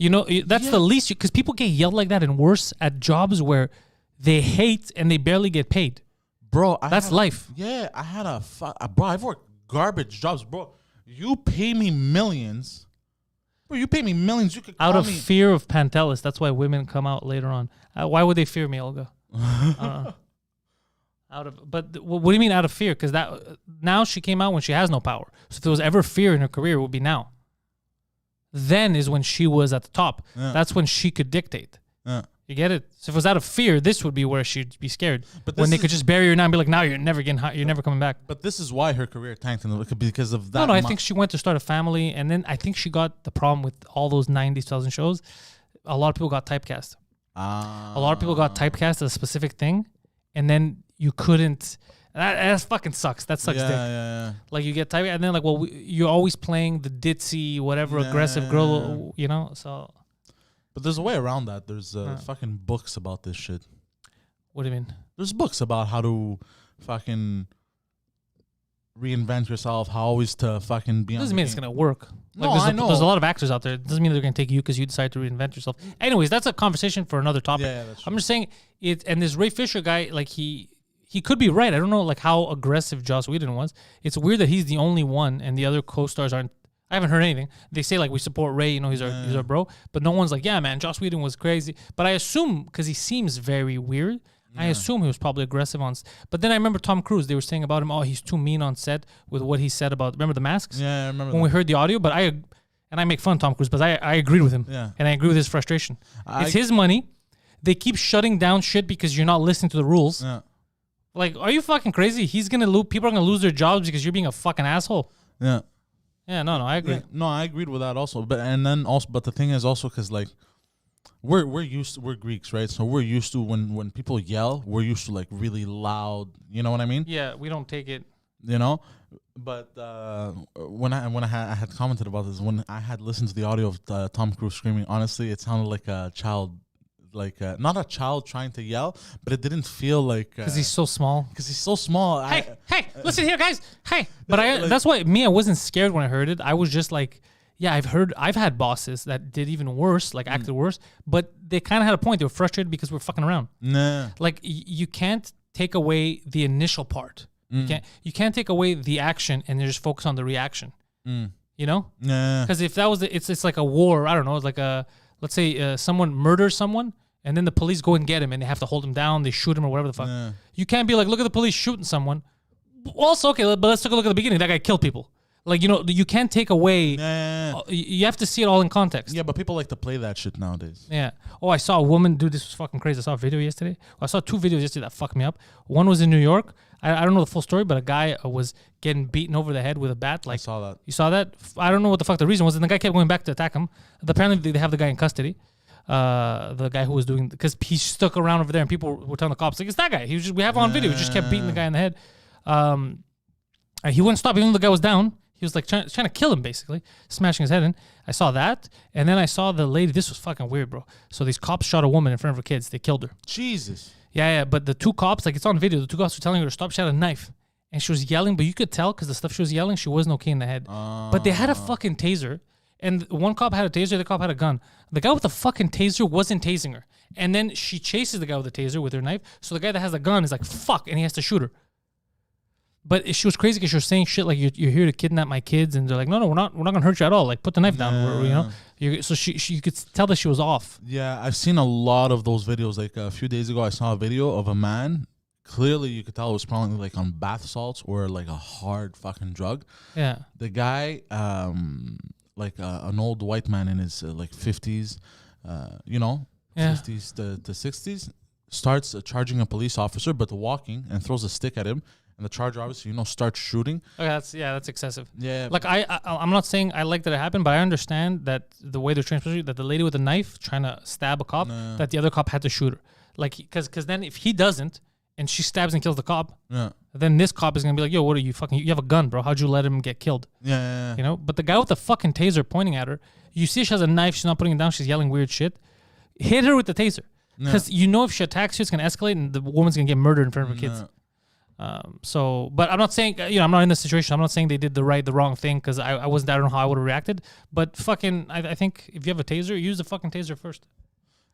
You know, that's the least, because people get yelled like that and worse at jobs where they hate and they barely get paid. Bro, that's life. Yeah, I had bro, I've worked garbage jobs, bro. You pay me millions. Bro, you pay me millions. You could call out of me. Fear of Pantelis. That's why women come out later on. Why would they fear me, Olga? But what do you mean out of fear? Because now she came out when she has no power. So if there was ever fear in her career, it would be now. Then is when she was at the top. Yeah. That's when she could dictate. Yeah. You get it? So if it was out of fear, this would be where she'd be scared. But when they could just bury her now and be like, "Now you're never getting high, you're never coming back." But this is why her career tanked because of that. No, I think she went to start a family, and then I think she got the problem with all those 90s, 2000 shows. A lot of people got typecast. A lot of people got typecast as a specific thing, and then you couldn't. That fucking sucks. That sucks dick. Yeah. Like you get typecast, and then like, well, you're always playing the ditzy, whatever, aggressive girl, you know. So. But there's a way around that. There's fucking books about this shit. What do you mean? There's books about how to fucking reinvent yourself, how always to fucking be on. Doesn't mean it's gonna work. Like, no, I know. There's a lot of actors out there. It doesn't mean they're gonna take you because you decide to reinvent yourself. Anyways, that's a conversation for another topic. Yeah, that's true. I'm just saying it. And this Ray Fisher guy, like he could be right. I don't know like how aggressive Joss Whedon was. It's weird that he's the only one and the other co-stars aren't. I haven't heard anything. They say like we support Ray, you know, he's our bro, but no one's like, yeah, man, Joss Whedon was crazy. But I assume because he seems very weird, I assume he was probably aggressive on. But then I remember Tom Cruise. They were saying about him, oh, he's too mean on set with what he said about. Remember the masks? Yeah, I remember. When we heard the audio, but I make fun of Tom Cruise, but I agreed with him. Yeah, and I agree with his frustration. It's his money. They keep shutting down shit because you're not listening to the rules. Yeah. Like, are you fucking crazy? He's gonna lose. People are gonna lose their jobs because you're being a fucking asshole. Yeah. Yeah, no, I agree. Yeah, no, I agreed with that also. But the thing is also because like we're Greeks, right? So we're used to when people yell, we're used to like really loud. You know what I mean? Yeah, we don't take it. You know, but when I had commented about this, when I had listened to the audio of Tom Cruise screaming, honestly, it sounded like a child. Like not a child trying to yell, but it didn't feel like because he's so small. Because he's so small. Hey, listen here, guys. Hey, but that's why I wasn't scared when I heard it. I was just like, yeah, I've had bosses that did even worse, like acted worse, but they kind of had a point. They were frustrated because we're fucking around. Nah, like you can't take away the initial part. You can't take away the action and just focus on the reaction. You know? Nah. Because if that was it's like a war. I don't know. It's like a. Let's say someone murders someone, and then the police go and get him, and they have to hold him down. They shoot him or whatever the fuck. Yeah. You can't be like, look at the police shooting someone. Also, okay, but let's take a look at the beginning. That guy killed people. Like, you can't take away. You have to see it all in context. Yeah, but people like to play that shit nowadays. Yeah. Oh, I saw a woman. Dude, this was fucking crazy. I saw a video yesterday. I saw 2 videos yesterday that fucked me up. One was in New York. I don't know the full story, but a guy was getting beaten over the head with a bat. Like, I saw that. You saw that? I don't know what the fuck the reason was. And the guy kept going back to attack him. Apparently, they have the guy in custody. The guy who was doing, because he stuck around over there, and people were telling the cops, like, it's that guy. We have on video. He just kept beating the guy in the head. He wouldn't stop, even though the guy was down. He was like trying to kill him, basically, smashing his head in. I saw that, and then I saw the lady. This was fucking weird, bro. So these cops shot a woman in front of her kids. They killed her. Jesus. Yeah. But the 2 cops, like, it's on video. The 2 cops were telling her to stop. She had a knife, and she was yelling, but you could tell because the stuff she was yelling, she wasn't okay in the head. But they had a fucking taser, and one cop had a taser, the other cop had a gun. The guy with the fucking taser wasn't tasing her, and then she chases the guy with the taser with her knife. So the guy that has the gun is like, fuck, and he has to shoot her. But she was crazy because she was saying shit like, you're here to kidnap my kids, and they're like, no, we're not gonna hurt you at all. Like, put the knife down. So you could tell that she was off. Yeah, I've seen a lot of those videos. Like a few days ago, I saw a video of a man. Clearly, you could tell it was probably like on bath salts or like a hard fucking drug. Yeah. The guy, like an old white man in his like 50s, 50s to 60s, starts charging a police officer, but walking, and throws a stick at him. And the charger, obviously, starts shooting. Okay, that's excessive. Yeah. Like, I'm not saying I like that it happened, but I understand that the way they're transporting, that the lady with the knife trying to stab a cop, that the other cop had to shoot her. Like, because then if he doesn't, and she stabs and kills the cop, then this cop is going to be like, yo, what are you fucking, you have a gun, bro. How'd you let him get killed? Yeah. But the guy with the fucking taser pointing at her, you see she has a knife, she's not putting it down, she's yelling weird shit. Hit her with the taser. Because if she attacks you, it's going to escalate, and the woman's going to get murdered in front of her kids. But I'm not saying, I'm not in this situation. I'm not saying they did the wrong thing, because I don't know how I would have reacted. But fucking, I think if you have a taser, use the fucking taser first.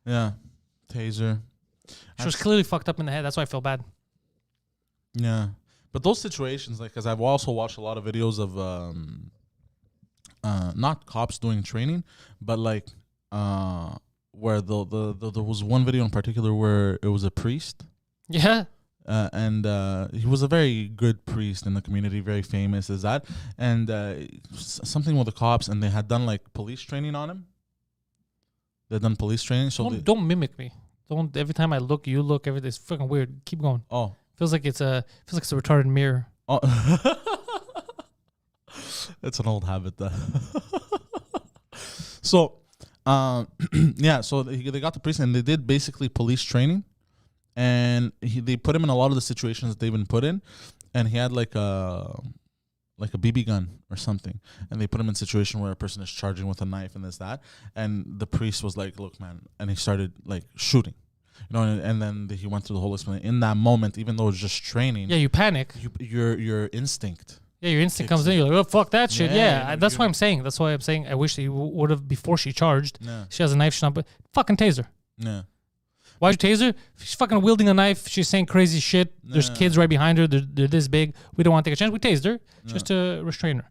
Yeah. Taser. She was clearly fucked up in the head. That's why I feel bad. Yeah. But those situations, like, because I've also watched a lot of videos of, not cops doing training, but like, where there was one video in particular where it was a priest. Yeah. And he was a very good priest in the community, very famous as that. And something with the cops, and they had done like police training on him. They'd done police training. So don't mimic me. Don't, every time I look, you look. Everything's fucking weird. Keep going. Oh, feels like it's a retarded mirror. Oh, it's an old habit. So, yeah. So they got the priest, and they did basically police training. And they put him in a lot of the situations that they've been put in, and he had like a BB gun or something, and they put him in a situation where a person is charging with a knife and that, and the priest was like, "Look, man," and he started like shooting, and then he went through the whole explanation. In that moment, even though it's just training, you panic. Your instinct. Yeah, your instinct comes in. You're like, "Oh, fuck that shit." Yeah, that's why I'm saying. That's why I'm saying. I wish he would have, before she charged. Yeah. She has a knife. She's not, but fucking taser. Yeah. Why'd you taser? She's fucking wielding a knife. She's saying crazy shit. There's kids right behind her. They're this big. We don't want to take a chance. We tased her just to restrain her.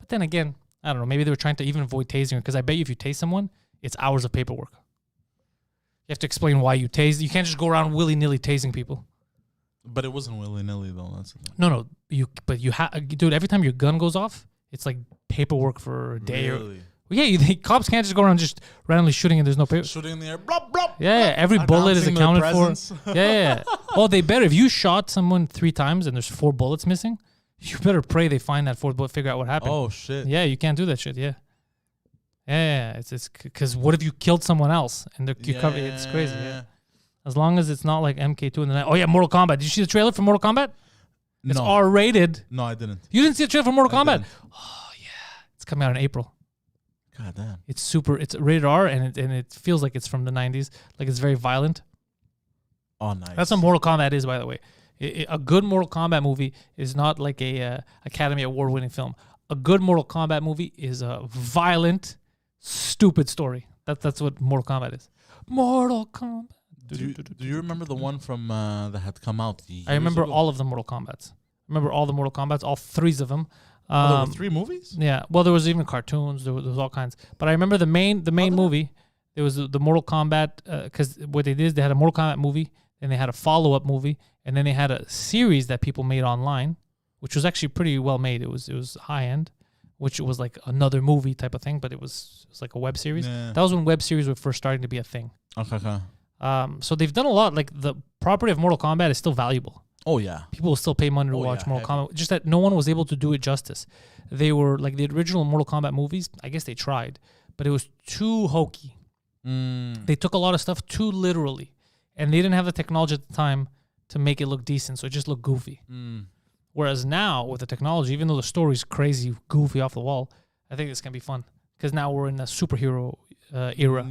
But then again, I don't know. Maybe they were trying to even avoid tasing her, because I bet you if you tase someone, it's hours of paperwork. You have to explain why you tased. You can't just go around willy-nilly tasing people. But it wasn't willy-nilly, though. That's the thing. No. Dude, every time your gun goes off, it's like paperwork for a day. Really? The cops can't just go around just randomly shooting and there's no paper. Shooting in the air, blop, blop. Yeah, every bullet is accounted for. Yeah. Oh, they better. If you shot someone 3 times and there's 4 bullets missing, you better pray they find that 4th bullet, figure out what happened. Oh, shit. Yeah, you can't do that shit, yeah. Yeah, it's because what if you killed someone else and you cover? It's crazy, yeah. As long as it's not like MK2 in the night. Oh, yeah, Mortal Kombat. Did you see the trailer for Mortal Kombat? It's R-rated. No, I didn't. You didn't see the trailer for Mortal Kombat? Oh, yeah. It's coming out in April. God damn. It's rated R, and it feels like it's from the 90s. Like, it's very violent. Oh, nice. That's what Mortal Kombat is, by the way. A good Mortal Kombat movie is not like a Academy Award-winning film. A good Mortal Kombat movie is a violent, stupid story. That's what Mortal Kombat is. Mortal Kombat. Do you remember the one from that had come out? I remember all of the Mortal Kombats. I remember all the Mortal Kombats, all 3 of them. There were 3 movies? Yeah. Well, there was even cartoons. There was all kinds. But I remember the main movie. There was the Mortal Kombat, because what they did is they had a Mortal Kombat movie, and they had a follow-up movie, and then they had a series that people made online, which was actually pretty well made. It was high-end, which was like another movie type of thing, but it was like a web series. Yeah. That was when web series were first starting to be a thing. Okay. So they've done a lot. Like the property of Mortal Kombat is still valuable. Oh yeah. People will still pay money to watch Mortal Kombat. Just that no one was able to do it justice. They were like the original Mortal Kombat movies. I guess they tried, but it was too hokey. They took a lot of stuff too literally, and they didn't have the technology at the time to make it look decent, so it just looked goofy. Whereas now with the technology, even though the story's crazy, goofy, off the wall, I think it's gonna be fun because now we're in a superhero era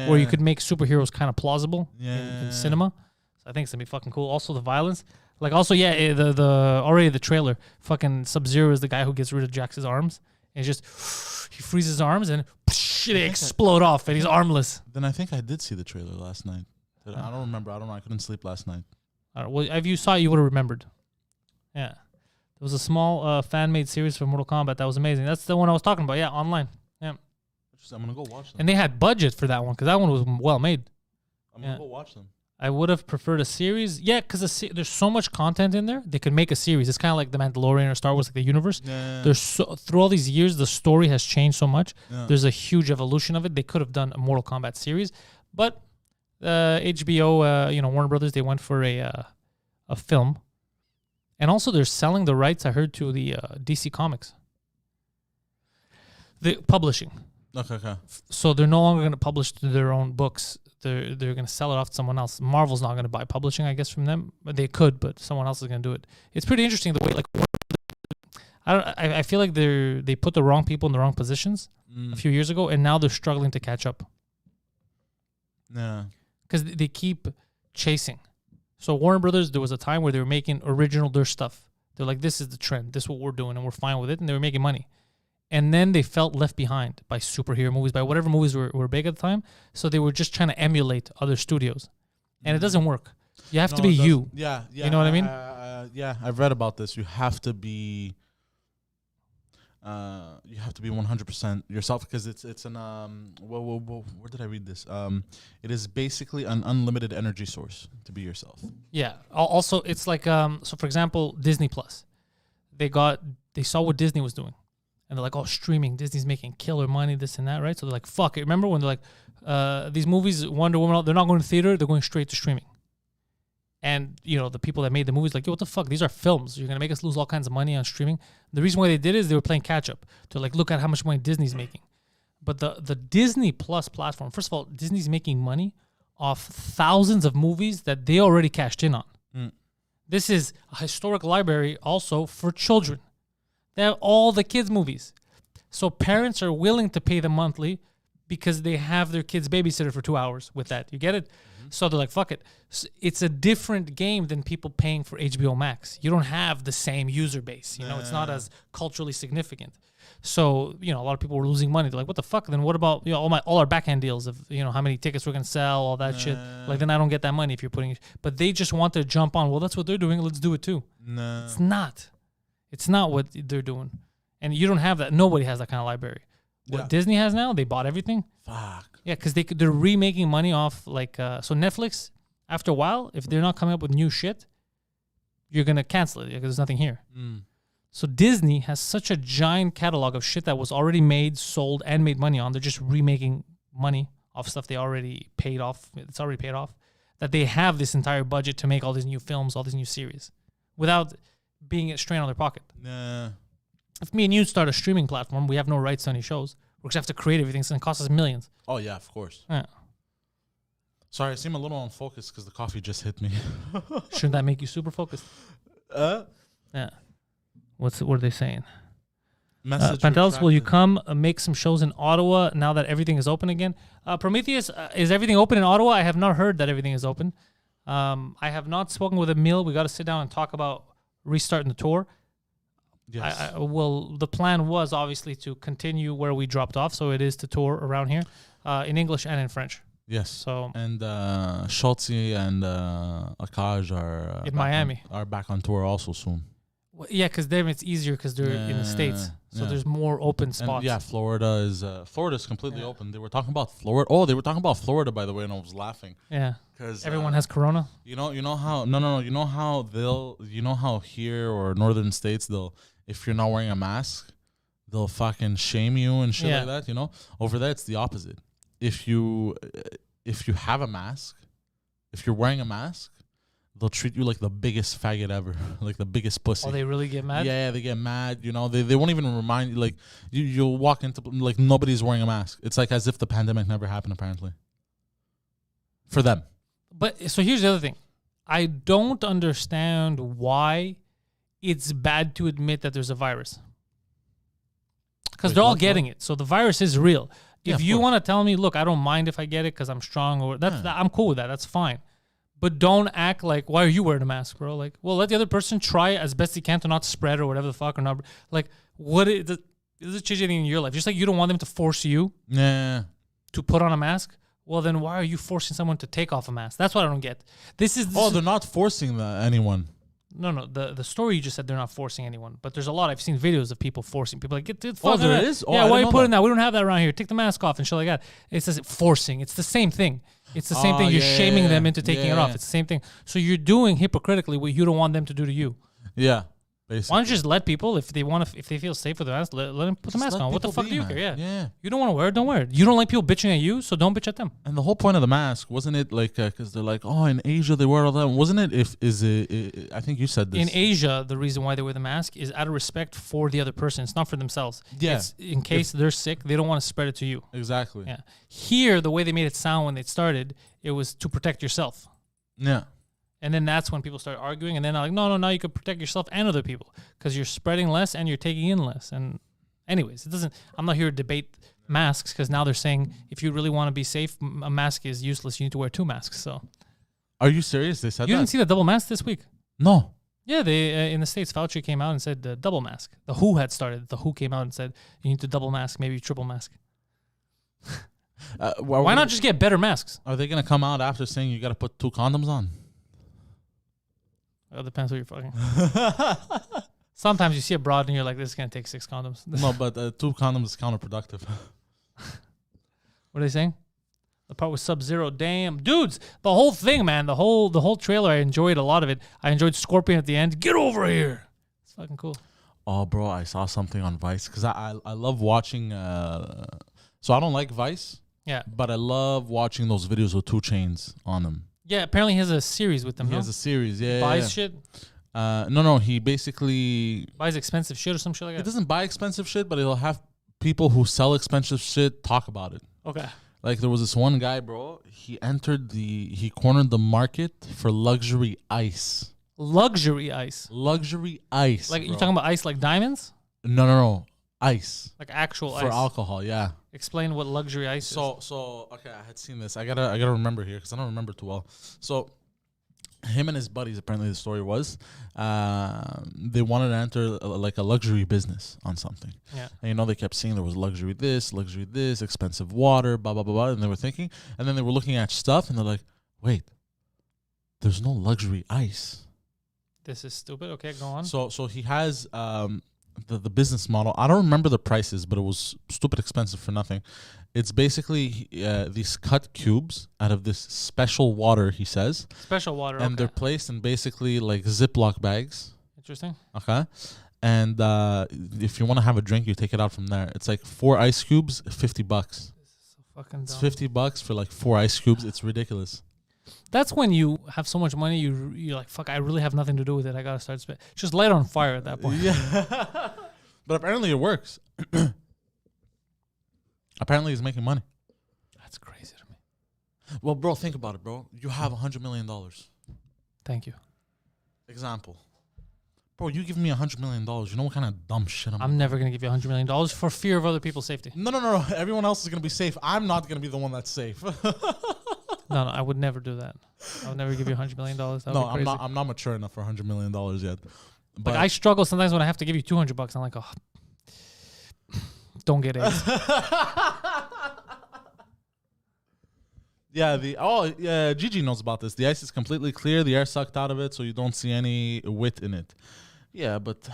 where you could make superheroes kind of plausible in cinema. So I think it's gonna be fucking cool. Also the violence, like also the already the trailer, fucking Sub-Zero is the guy who gets rid of Jax's arms, and just he freezes his arms and they explode off and he's armless. Then I think I did see the trailer last night. I don't remember. I don't know. I couldn't sleep last night. Well, if you saw it, you would have remembered. Yeah, there was a small fan-made series for Mortal Kombat that was amazing. That's the one I was talking about. Yeah, online. Yeah, I'm gonna go watch them. and they had budget for that one because that one was well made. I'm gonna go watch them. I would have preferred a series. Yeah, because there's so much content in there. They could make a series. It's kind of like The Mandalorian or Star Wars, like the universe. There's through all these years, the story has changed so much. There's a huge evolution of it. They could have done a Mortal Kombat series, but HBO, Warner Brothers, they went for a film, and also they're selling the rights. I heard to the DC Comics. The publishing. Okay. So they're no longer going to publish their own books. They're going to sell it off to someone else. Marvel's not going to buy publishing, I guess, from them. But they could, but someone else is going to do it. It's pretty interesting the way, like, I feel like they put the wrong people in the wrong positions a few years ago, and now they're struggling to catch up. Yeah. Because they keep chasing. So Warner Brothers, there was a time where they were making their stuff. They're like, this is the trend. This is what we're doing, and we're fine with it, and they were making money. And then they felt left behind by superhero movies, by whatever movies were big at the time. So they were just trying to emulate other studios. And it doesn't work. You have to be you. Yeah. You know what I mean? Yeah, I've read about this. You have to be 100% yourself because it's an where did I read this? It is basically an unlimited energy source to be yourself. Yeah. Also, it's like so for example, Disney Plus. They saw what Disney was doing. And they're like, oh, streaming, Disney's making killer money, this and that, right? So they're like, fuck it. Remember when they're like, these movies, Wonder Woman, they're not going to theater, they're going straight to streaming. And, the people that made the movies like, yo, what the fuck? These are films. You're going to make us lose all kinds of money on streaming. The reason why they did it is they were playing catch up. They're like, look at how much money Disney's making. But the Disney Plus platform, first of all, Disney's making money off thousands of movies that they already cashed in on. This is a historic library also for children. They have all the kids' movies. So parents are willing to pay them monthly because they have their kids' babysitter for 2 hours with that. You get it? So they're like, fuck it. It's a different game than people paying for HBO Max. You don't have the same user base. It's not as culturally significant. So, a lot of people were losing money. They're like, what the fuck? Then what about, all our backhand deals of, how many tickets we're going to sell, all that shit. Like, then I don't get that money if you're putting it. But they just want to jump on. Well, that's what they're doing. Let's do it too. No. It's not. It's not what they're doing. And you don't have that. Nobody has that kind of library. What Disney has now, they bought everything. Fuck. Yeah, because they're remaking money off, like, so Netflix, after a while, if they're not coming up with new shit, you're going to cancel it because there's nothing here. So Disney has such a giant catalog of shit that was already made, sold, and made money on. They're just remaking money off stuff they already paid off. It's already paid off. That they have this entire budget to make all these new films, all these new series, without being a strain on their pocket. If me and you start a streaming platform, we have no rights to any shows. We just have to create everything, so it costs us millions. Oh, yeah, of course. Yeah. Sorry, I seem a little unfocused because the coffee just hit me. Shouldn't that make you super focused? Yeah. What are they saying? Pantelis, will you come make some shows in Ottawa now that everything is open again? Prometheus, is everything open in Ottawa? I have not heard that everything is open. I have not spoken with Emil. We got to sit down and talk about restarting the tour. Yes. The plan was obviously to continue where we dropped off, so it is to tour around here in English and in French. Yes. So and Schultze and Akaj are in Miami. Are back on tour also soon. Well, yeah, because them it's easier because they're in the States. So there's more open spots. And Florida's completely open. They were talking about Florida. Oh, they were talking about Florida, by the way, and I was laughing. Yeah. Because everyone has corona. You know how you know how here or northern states if you're not wearing a mask, they'll fucking shame you and shit like that, you know? Over there it's the opposite. If you have a mask, if you're wearing a mask, they'll treat you like the biggest faggot ever, like the biggest pussy. Oh, they really get mad? Yeah, they get mad. You know, they won't even remind you. Like, you'll walk into, like, nobody's wearing a mask. It's like as if the pandemic never happened, apparently. For them. But, so here's the other thing. I don't understand why it's bad to admit that there's a virus. Because they're all getting it. So the virus is real. If you want to tell me, look, I don't mind if I get it because I'm strong, or I'm cool with that. That's fine. But don't act like, why are you wearing a mask, bro? Like, well, let the other person try as best they can to not spread or whatever the fuck, or not. Like, does it change anything in your life? Just like you don't want them to force you to put on a mask. Well, then why are you forcing someone to take off a mask? That's what I don't get. They're not forcing anyone. No. The story you just said, they're not forcing anyone. But there's a lot. I've seen videos of people forcing. People like, get the fuck there out. is? Oh, yeah, I why are you didn't know putting that? We don't have that around here. Take the mask off and shit like that. It says forcing. It's the same thing. It's the same thing. You're shaming them into taking it off. It's the same thing. So you're doing hypocritically what you don't want them to do to you. Yeah. Basically. Why don't you just let people, if they feel safe with the mask, let them put the mask on. What the fuck do you care? Yeah. You don't want to wear it, don't wear it. You don't like people bitching at you, so don't bitch at them. And the whole point of the mask, wasn't it like, because they're like, oh, in Asia they wear all that. Wasn't it, I think you said this. In Asia, the reason why they wear the mask is out of respect for the other person. It's not for themselves. Yeah. It's in case they're sick, they don't want to spread it to you. Exactly. Yeah. Here, the way they made it sound when they started, it was to protect yourself. Yeah. And then that's when people start arguing. And then I'm like, no, now you can protect yourself and other people because you're spreading less and you're taking in less. And anyways, I'm not here to debate masks because now they're saying if you really want to be safe, a mask is useless. You need to wear 2 masks. So, are you serious? They said you didn't see the double mask this week? No. Yeah, they in the States, Fauci came out and said the double mask. The WHO had started. The WHO came out and said you need to double mask, maybe triple mask. Why not just get better masks? Are they going to come out after saying you got to put 2 condoms on? It depends who you're fucking. Sometimes you see a broad and you're like, this is going to take 6 condoms. No, but 2 condoms is counterproductive. What are they saying? The part with Sub-Zero. Damn. Dudes, the whole thing, man. The whole trailer, I enjoyed a lot of it. I enjoyed Scorpion at the end. Get over here. It's fucking cool. Oh, bro, I saw something on Vice. Because I love watching... so I don't like Vice. Yeah. But I love watching those videos with 2 Chainz on them. Yeah, apparently he has a series with them. He has a series, Buys shit? No, he basically... Buys expensive shit or some shit like that? He doesn't buy expensive shit, but he'll have people who sell expensive shit talk about it. Okay. Like, there was this one guy, bro, he cornered the market for luxury ice. Luxury ice? Luxury ice, Like, bro. you talking about ice like diamonds? No. Ice. Like actual ice? For alcohol, yeah. Explain what luxury ice is. So okay, I had seen this. I gotta remember here because I don't remember too well. So him and his buddies, apparently the story was, they wanted to enter like a luxury business on something. Yeah. And they kept saying there was luxury this, expensive water, blah blah blah blah, and they were thinking, and then they were looking at stuff, and they're like, wait, there's no luxury ice. This is stupid. Okay, go on. So he has the business model. I don't remember the prices, but it was stupid expensive for nothing. It's basically these cut cubes out of this special water, he says. Special water, and they're placed in basically like Ziploc bags. Interesting. Okay. And if you want to have a drink, you take it out from there. It's like 4 ice cubes, $50. This is so fucking dumb. It's $50 for like 4 ice cubes. It's ridiculous. That's when you have so much money, you're like, fuck, I really have nothing to do with it. I gotta start spending. Just light it on fire at that point. Yeah. But apparently it works. Apparently he's making money. That's crazy to me. Well, bro, think about it, bro. You have $100 million. Thank you. Example. Bro, you give me $100 million. You know what kind of dumb shit I'm never going to give you $100 million for fear of other people's safety. No. Everyone else is going to be safe. I'm not going to be the one that's safe. No, I would never do that. I would never give you $100 million. That would No, be crazy. I'm not mature enough for $100 million yet. But like, I struggle sometimes when I have to give you $200. I'm like, oh, don't get it. Gigi knows about this. The ice is completely clear. The air sucked out of it, so you don't see any wit in it. Yeah, but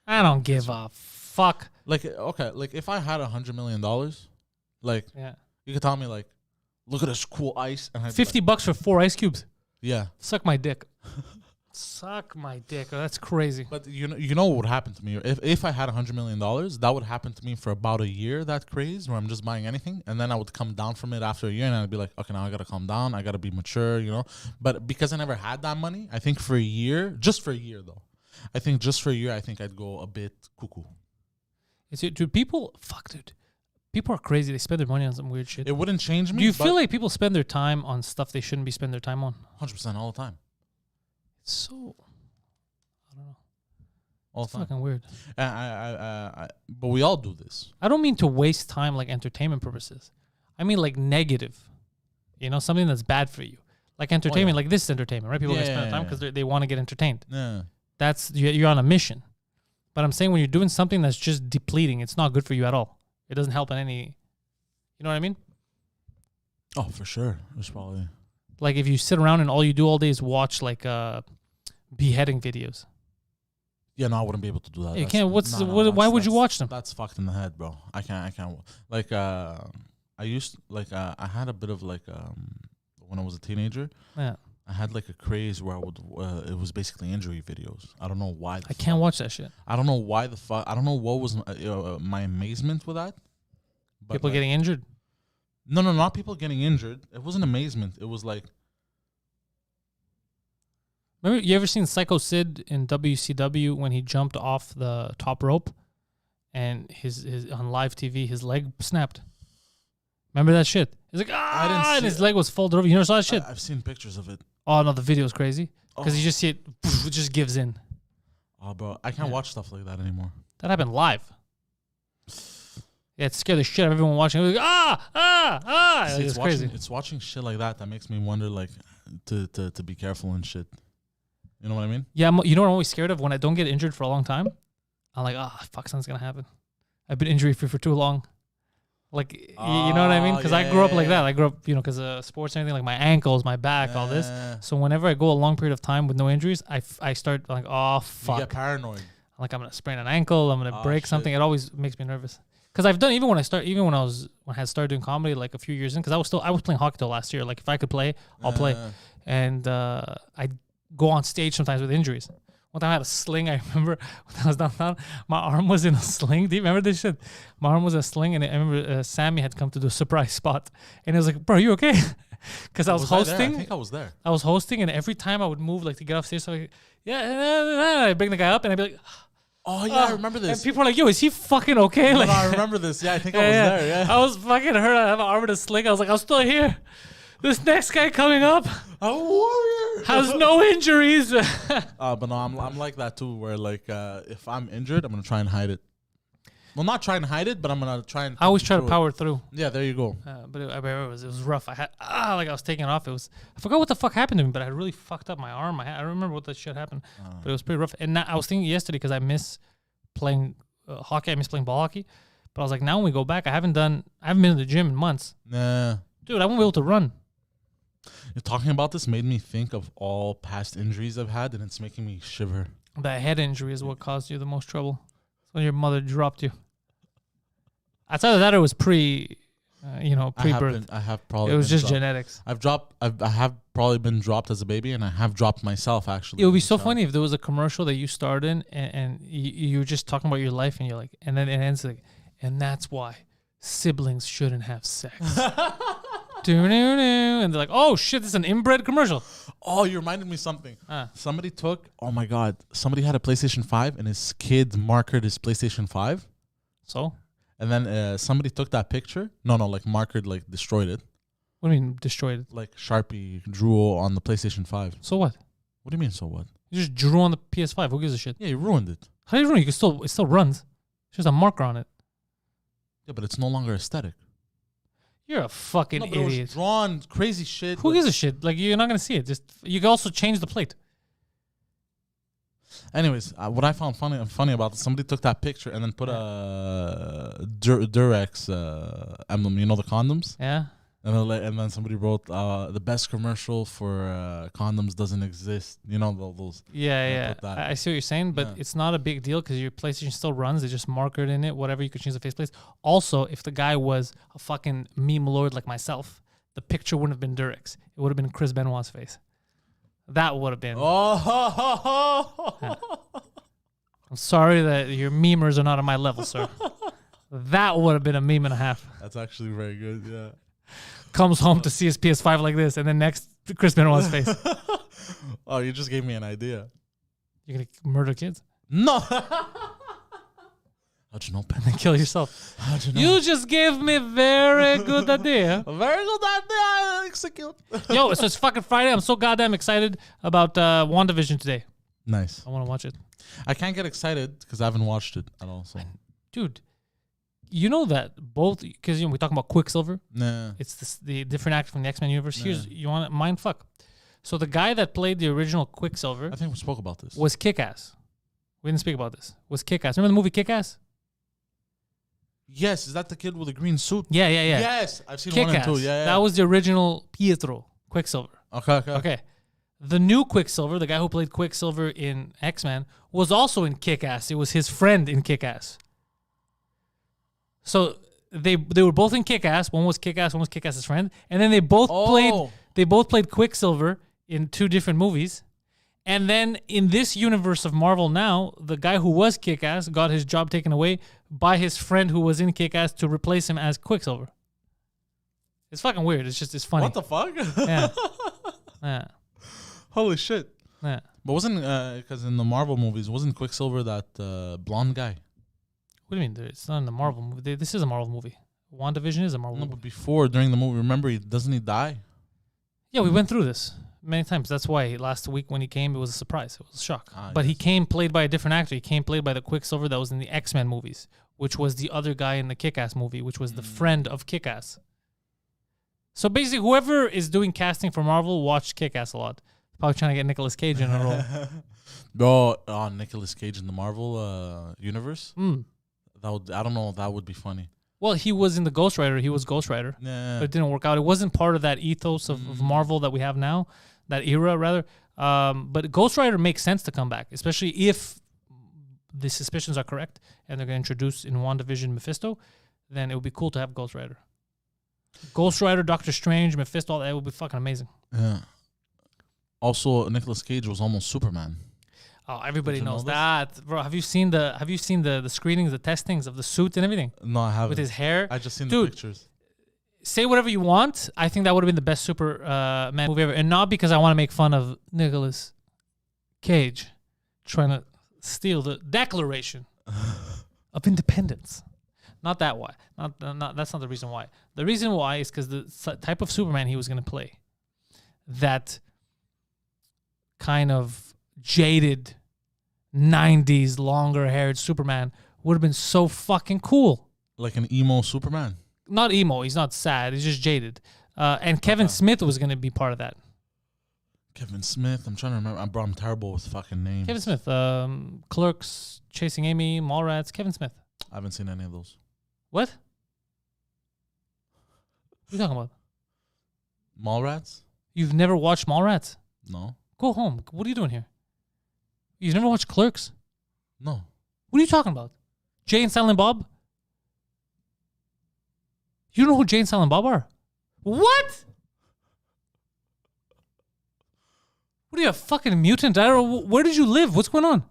I don't give a fuck. like, okay, like if I had $100 million, like, Yeah. you could tell me like, look at this cool ice, and I'd be $50 for 4 ice cubes. yeah. Suck my dick. Suck my dick. Oh, that's crazy. But you know what would happen to me if I had $100 million? That would happen to me for about a year. That craze where I'm just buying anything, and then I would come down from it after a year, and I'd be like, okay, now I gotta calm down. I gotta be mature, you know. But because I never had that money, I think for a year, just for a year though, I think just for a year, I think I'd go a bit cuckoo. Dude, people, fuck, dude. People are crazy. They spend their money on some weird shit. It wouldn't change me. Do you feel like people spend their time on stuff they shouldn't be spending their time on? 100% all the time? It's so, I don't know. All It's the time. fucking weird. But we all do this. I don't mean to waste time like entertainment purposes. I mean like negative. You know, something that's bad for you. Like entertainment, like this is entertainment, right? People are going to spend their time because they want to get entertained. Yeah. That's, you're on a mission. But I'm saying when you're doing something that's just depleting, it's not good for you at all. It doesn't help in any, you know what I mean? Oh, for sure. It's probably. Like if you sit around and all you do all day is watch like beheading videos. Yeah, no, I wouldn't be able to do that. You can't. Why would you watch them? That's fucked in the head, bro. I can't. Like, I used like I had a bit of like when I was a teenager. Yeah. I had like a craze where I would. It was basically injury videos. I don't know why. I can't watch that shit. I don't know why the fuck. I don't know what was my amazement with that. But People like, getting injured. No, not people getting injured. It wasn't amazement. It was like. Remember, you ever seen Psycho Sid in WCW when he jumped off the top rope, and his on live TV his leg snapped? Remember that shit? He's like, and his leg was folded over. You never saw that shit? I've seen pictures of it. Oh no, the video is crazy because you just see it, it just gives in. Oh, bro, I can't watch stuff like that anymore. That happened live. Yeah, it scared the shit out of everyone watching. It was like, See, it's crazy. It's watching shit like that makes me wonder, like, to be careful and shit. You know what I mean? Yeah, you know what I'm always scared of? When I don't get injured for a long time, I'm like, fuck, something's gonna happen. I've been injury free for too long. Like, you know what I mean? Because I grew up like that. I grew up, because of sports and everything, like my ankles, my back, all this. So whenever I go a long period of time with no injuries, I start like, oh, fuck. You get paranoid. Like, I'm going to sprain an ankle. I'm going to break something. It always makes me nervous. Because I've done, even when I had started doing comedy like a few years in, because I was playing hockey till last year. Like, if I could play, I'll play. And I go on stage sometimes with injuries. One time I had a sling. I remember when I was downtown, my arm was in a sling. Do you remember this shit? My arm was in a sling, and I remember Sammy had come to do a surprise spot, and he was like, "Bro, are you okay?" Because I was hosting. I think I was there. I was hosting, and every time I would move like to get off stage, so like, I bring the guy up, and I'd be like, "Oh yeah, I remember this." And people are like, "Yo, is he fucking okay?" No, Like, I remember this. Yeah, I think I was there. Yeah, I was fucking hurt. I have an arm in a sling. I was like, "I'm still here." This next guy coming up, a warrior, has no injuries. But no, I'm like that too. Where like, if I'm injured, I'm gonna try and hide it. Well, not try and hide it, but I'm gonna try and. I always try to power through. Yeah, there you go. But it was rough. I had like I was taking it off. I forgot what the fuck happened to me, but I really fucked up my arm. I remember what that shit happened, but it was pretty rough. And now, I was thinking yesterday because I miss playing hockey. I miss playing ball hockey. But I was like, now when we go back, I haven't been to the gym in months. Nah, dude, I won't be able to run. You're talking about this made me think of all past injuries I've had, and it's making me shiver. The head injury is what caused you the most trouble. It's when your mother dropped you. Outside of that, it was pre-birth. I have probably. It was just dropped. Genetics. I have probably been dropped as a baby, and I have dropped myself actually. It would be so funny if there was a commercial that you starred in, and you were just talking about your life, and you're like, and then it ends like, and that's why siblings shouldn't have sex. And they're like, oh shit, this is an inbred commercial. Oh, you reminded me something. Somebody had a PlayStation 5 and his kid markered his PlayStation 5. So? And then somebody took that picture. No, like markered, like destroyed it. What do you mean destroyed it? Like Sharpie drew on the PlayStation 5. So what? What do you mean, so what? You just drew on the PS5. Who gives a shit? Yeah, you ruined it. How do you ruin it? It still runs. It's just a marker on it. Yeah, but it's no longer aesthetic. You're a fucking idiot. It was drawn crazy shit. Who gives a shit? Like, you're not gonna see it. Just you can also change the plate. Anyways, what I found funny about it, somebody took that picture and then put a Durex emblem. You know the condoms? Yeah. And then somebody wrote the best commercial for condoms doesn't exist. You know those. Yeah. I see what you're saying, but it's not a big deal because your PlayStation still runs. They just marker it in it, whatever. You could change the faceplate. Also, if the guy was a fucking meme lord like myself, the picture wouldn't have been Durex. It would have been Chris Benoit's face. That would have been. I'm sorry that your memers are not on my level, sir. That would have been a meme and a half. That's actually very good, yeah. Comes home to see his PS5 like this, and then next, Chris Benoit's face. Oh, you just gave me an idea. You're going to murder kids? No. How'd you know, Ben? Kill yourself. How'd you know? You just gave me very good idea. A very good idea. Execute. Yo, so it's fucking Friday. I'm so goddamn excited about WandaVision today. Nice. I want to watch it. I can't get excited because I haven't watched it at all. So, dude, you know that both, because we're talking about Quicksilver. Nah. It's the different actor from the X-Men universe. Here's, you want it? Mind fuck. So the guy that played the original Quicksilver, I think we spoke about this, was Kick-Ass. We didn't speak about this. Was Kick-Ass. Remember the movie Kick-Ass? Yes. Is that the kid with the green suit? Yeah. Yes. I've seen Kick-Ass. 1 and 2. Yeah. That was the original Pietro, Quicksilver. Okay. The new Quicksilver, the guy who played Quicksilver in X-Men, was also in Kick-Ass. It was his friend in Kick-Ass. So they were both in Kick-Ass. One was Kick-Ass, one was Kick-Ass's friend. And then they both played Quicksilver in 2 different movies. And then in this universe of Marvel now, the guy who was Kick-Ass got his job taken away by his friend who was in Kick-Ass to replace him as Quicksilver. It's fucking weird. It's funny. What the fuck? Yeah. Holy shit. Yeah. But wasn't, because in the Marvel movies, wasn't Quicksilver that blonde guy? What do you mean? It's not in the Marvel movie. This is a Marvel movie. WandaVision is a Marvel movie. But before, during the movie, remember, doesn't he die? Yeah, we went through this many times. That's why last week when he came, it was a surprise. It was a shock. But he came played by a different actor. He came played by the Quicksilver that was in the X-Men movies, which was the other guy in the Kick-Ass movie, which was the friend of Kick-Ass. So basically, whoever is doing casting for Marvel watched Kick-Ass a lot. Probably trying to get Nicolas Cage in a role. Nicolas Cage in the Marvel universe? That would, I don't know, that would be funny. Well, he was in the Ghost Rider. He was Ghost Rider. Yeah. But it didn't work out. It wasn't part of that ethos of Marvel that we have now, that era, rather. But Ghost Rider makes sense to come back, especially if the suspicions are correct and they're going to introduce in WandaVision Mephisto, then it would be cool to have Ghost Rider. Ghost Rider, Doctor Strange, Mephisto, all that would be fucking amazing. Yeah. Also, Nicolas Cage was almost Superman. Oh, everybody knows that, bro. Have you seen the screenings, the testings of the suit and everything? No, I haven't. With his hair. I just seen the pictures. Say whatever you want. I think that would have been the best Superman movie ever, and not because I want to make fun of Nicolas Cage trying to steal the Declaration of Independence. Not that why. Not that's not the reason why. The reason why is because the type of Superman he was going to play, that kind of jaded 90s longer-haired Superman would have been so fucking cool. Like an emo Superman? Not emo. He's not sad. He's just jaded. And Kevin Smith was going to be part of that. Kevin Smith? I'm trying to remember. I'm terrible with fucking names. Kevin Smith. Clerks, Chasing Amy, Mallrats. Kevin Smith. I haven't seen any of those. What? What are you talking about? Mallrats? You've never watched Mallrats? No. Go home. What are you doing here? You've never watched Clerks? No. What are you talking about? Jay and Silent Bob? You don't know who Jay and Silent Bob are? What? What are you, a fucking mutant? I don't know. Where did you live? What's going on?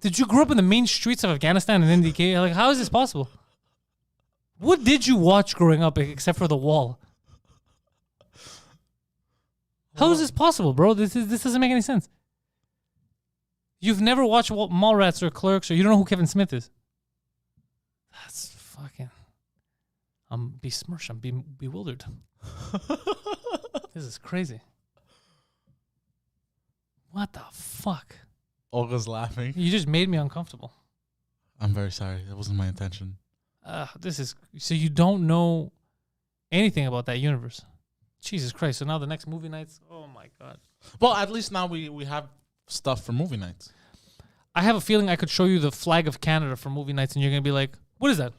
Did you grow up in the main streets of Afghanistan and NDK? Like, how is this possible? What did you watch growing up except for The Wall? How is this possible, bro? This doesn't make any sense. You've never watched Mallrats or Clerks, or you don't know who Kevin Smith is. That's fucking... I'm besmirched. I'm bewildered. This is crazy. What the fuck? Olga's laughing. You just made me uncomfortable. I'm very sorry. That wasn't my intention. This is... So you don't know anything about that universe. Jesus Christ. So now the next movie nights... Oh, my God. Well, at least now we have stuff for movie nights. I have a feeling I could show you the flag of Canada for movie nights, and you're going to be like, what is that?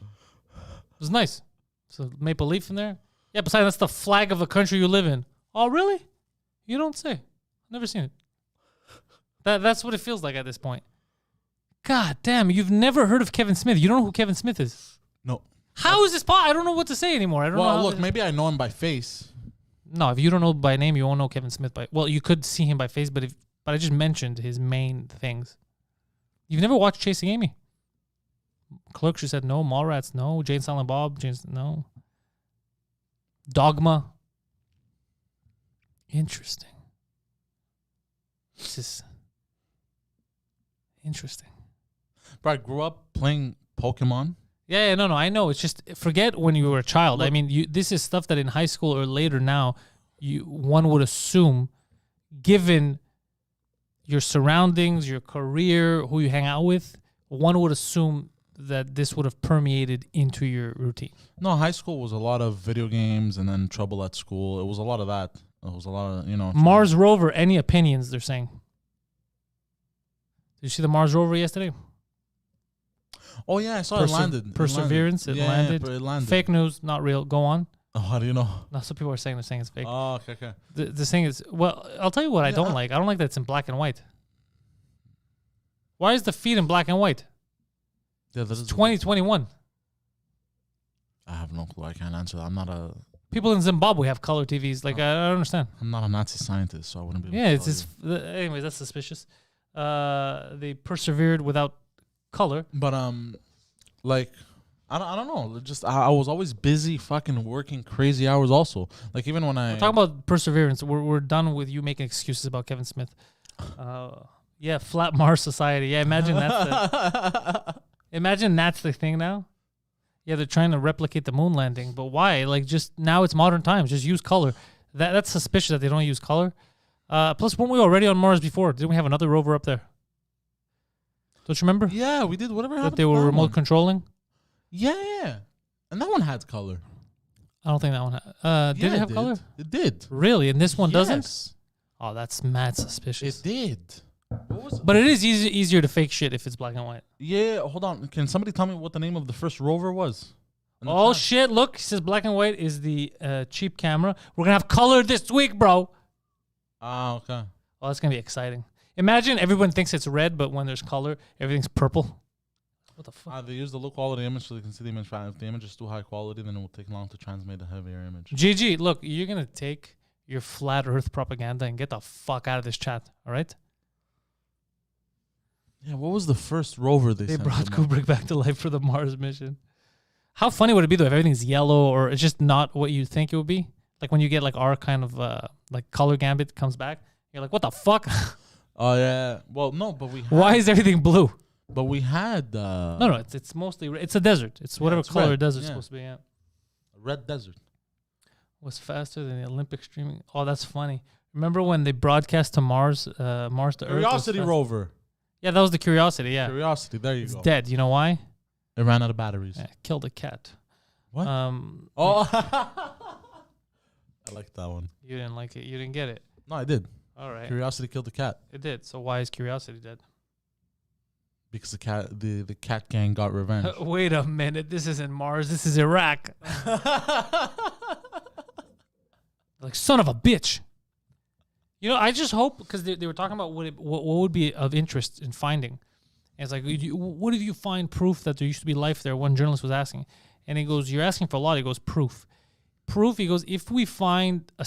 It was nice. So Maple Leaf in there. Yeah, besides, that's the flag of the country you live in. Oh, really? You don't say. Never seen it. That's what it feels like at this point. God damn, you've never heard of Kevin Smith. You don't know who Kevin Smith is? No. How is this possible? I don't know what to say anymore. I don't know. Well, look, maybe I know him by face. No, if you don't know by name, you won't know Kevin Smith by... Well, you could see him by face, but I just mentioned his main things. You've never watched Chasing Amy? Clerks, you said no. Mallrats, no. Jane Silent Bob, no. Dogma. Interesting. This is interesting. Bro, I grew up playing Pokemon. Yeah, no, I know. It's just, forget when you were a child. Look, I mean, this is stuff that in high school or later now, one would assume, given your surroundings, your career, who you hang out with, one would assume that this would have permeated into your routine. No, high school was a lot of video games and then trouble at school. It was a lot of that. It was a lot of, Mars Rover, any opinions, they're saying? Did you see the Mars Rover yesterday? Oh, yeah, I saw it landed. Perseverance, it landed. It landed. Fake news, not real. Go on. Oh, how do you know? No, some people are saying they're saying it's fake. Oh, okay. The thing is, well, I'll tell you what I don't like. I don't like that it's in black and white. Why is the feed in black and white? Yeah, this is 2021. I have no clue. I can't answer that. I'm not a... People in Zimbabwe have color TVs. Like, I don't understand. I'm not a Nazi scientist, so I wouldn't be able to it's just... Anyways, that's suspicious. They persevered without color. But, like... I don't know. Just I was always busy fucking working crazy hours also. Like, even when We're talking about perseverance. We're done with you making excuses about Kevin Smith. Yeah, flat Mars society. Yeah, imagine that's the thing now. Yeah, they're trying to replicate the moon landing, but why? Like, just now it's modern times. Just use color. That's suspicious that they don't use color. Plus, weren't we already on Mars before? Didn't we have another rover up there? Don't you remember? Yeah, we did. Whatever happened that they were remote controlling. Yeah, and that one had color. I don't think that one had. Did it have color? It did. Really? And this one doesn't? Oh, that's mad suspicious. It did. But it is easier to fake shit if it's black and white. Yeah, hold on. Can somebody tell me what the name of the first rover was? Oh, shit. Look, it says black and white is the cheap camera. We're going to have color this week, bro. Ah, okay. Oh, that's going to be exciting. Imagine everyone thinks it's red, but when there's color, everything's purple. What the fuck? They use the low quality image so they can see the image. If the image is too high quality, then it will take long to transmit a heavier image. GG, look, you're going to take your flat earth propaganda and get the fuck out of this chat, all right? Yeah, what was the first rover they sent? They brought Kubrick back to life for the Mars mission. How funny would it be, though, if everything's yellow or it's just not what you think it would be? Like when you get like our kind of like color gambit comes back, you're like, what the fuck? Oh, yeah. Well, no, but we had... Why is everything blue? But we had... No, it's mostly... It's a desert. It's whatever it's color red. a desert's supposed to be, yeah. A red desert. Was faster than the Olympic streaming. Oh, that's funny. Remember when they broadcast to Mars, Mars to Earth? Curiosity rover. Yeah, that was the Curiosity, yeah. Curiosity, there you go. It's dead. You know why? It ran out of batteries. Yeah, killed a cat. What? Oh. I like that one. You didn't like it. You didn't get it. No, I did. All right. Curiosity killed the cat. It did. So why is Curiosity dead? Because the cat gang got revenge. Wait a minute. This isn't Mars. This is Iraq. Like, son of a bitch. You know, I just hope, because they were talking about what would be of interest in finding. And it's like, what if you find proof that there used to be life there? One journalist was asking. And he goes, you're asking for a lot. He goes, proof. Proof, he goes, if we find a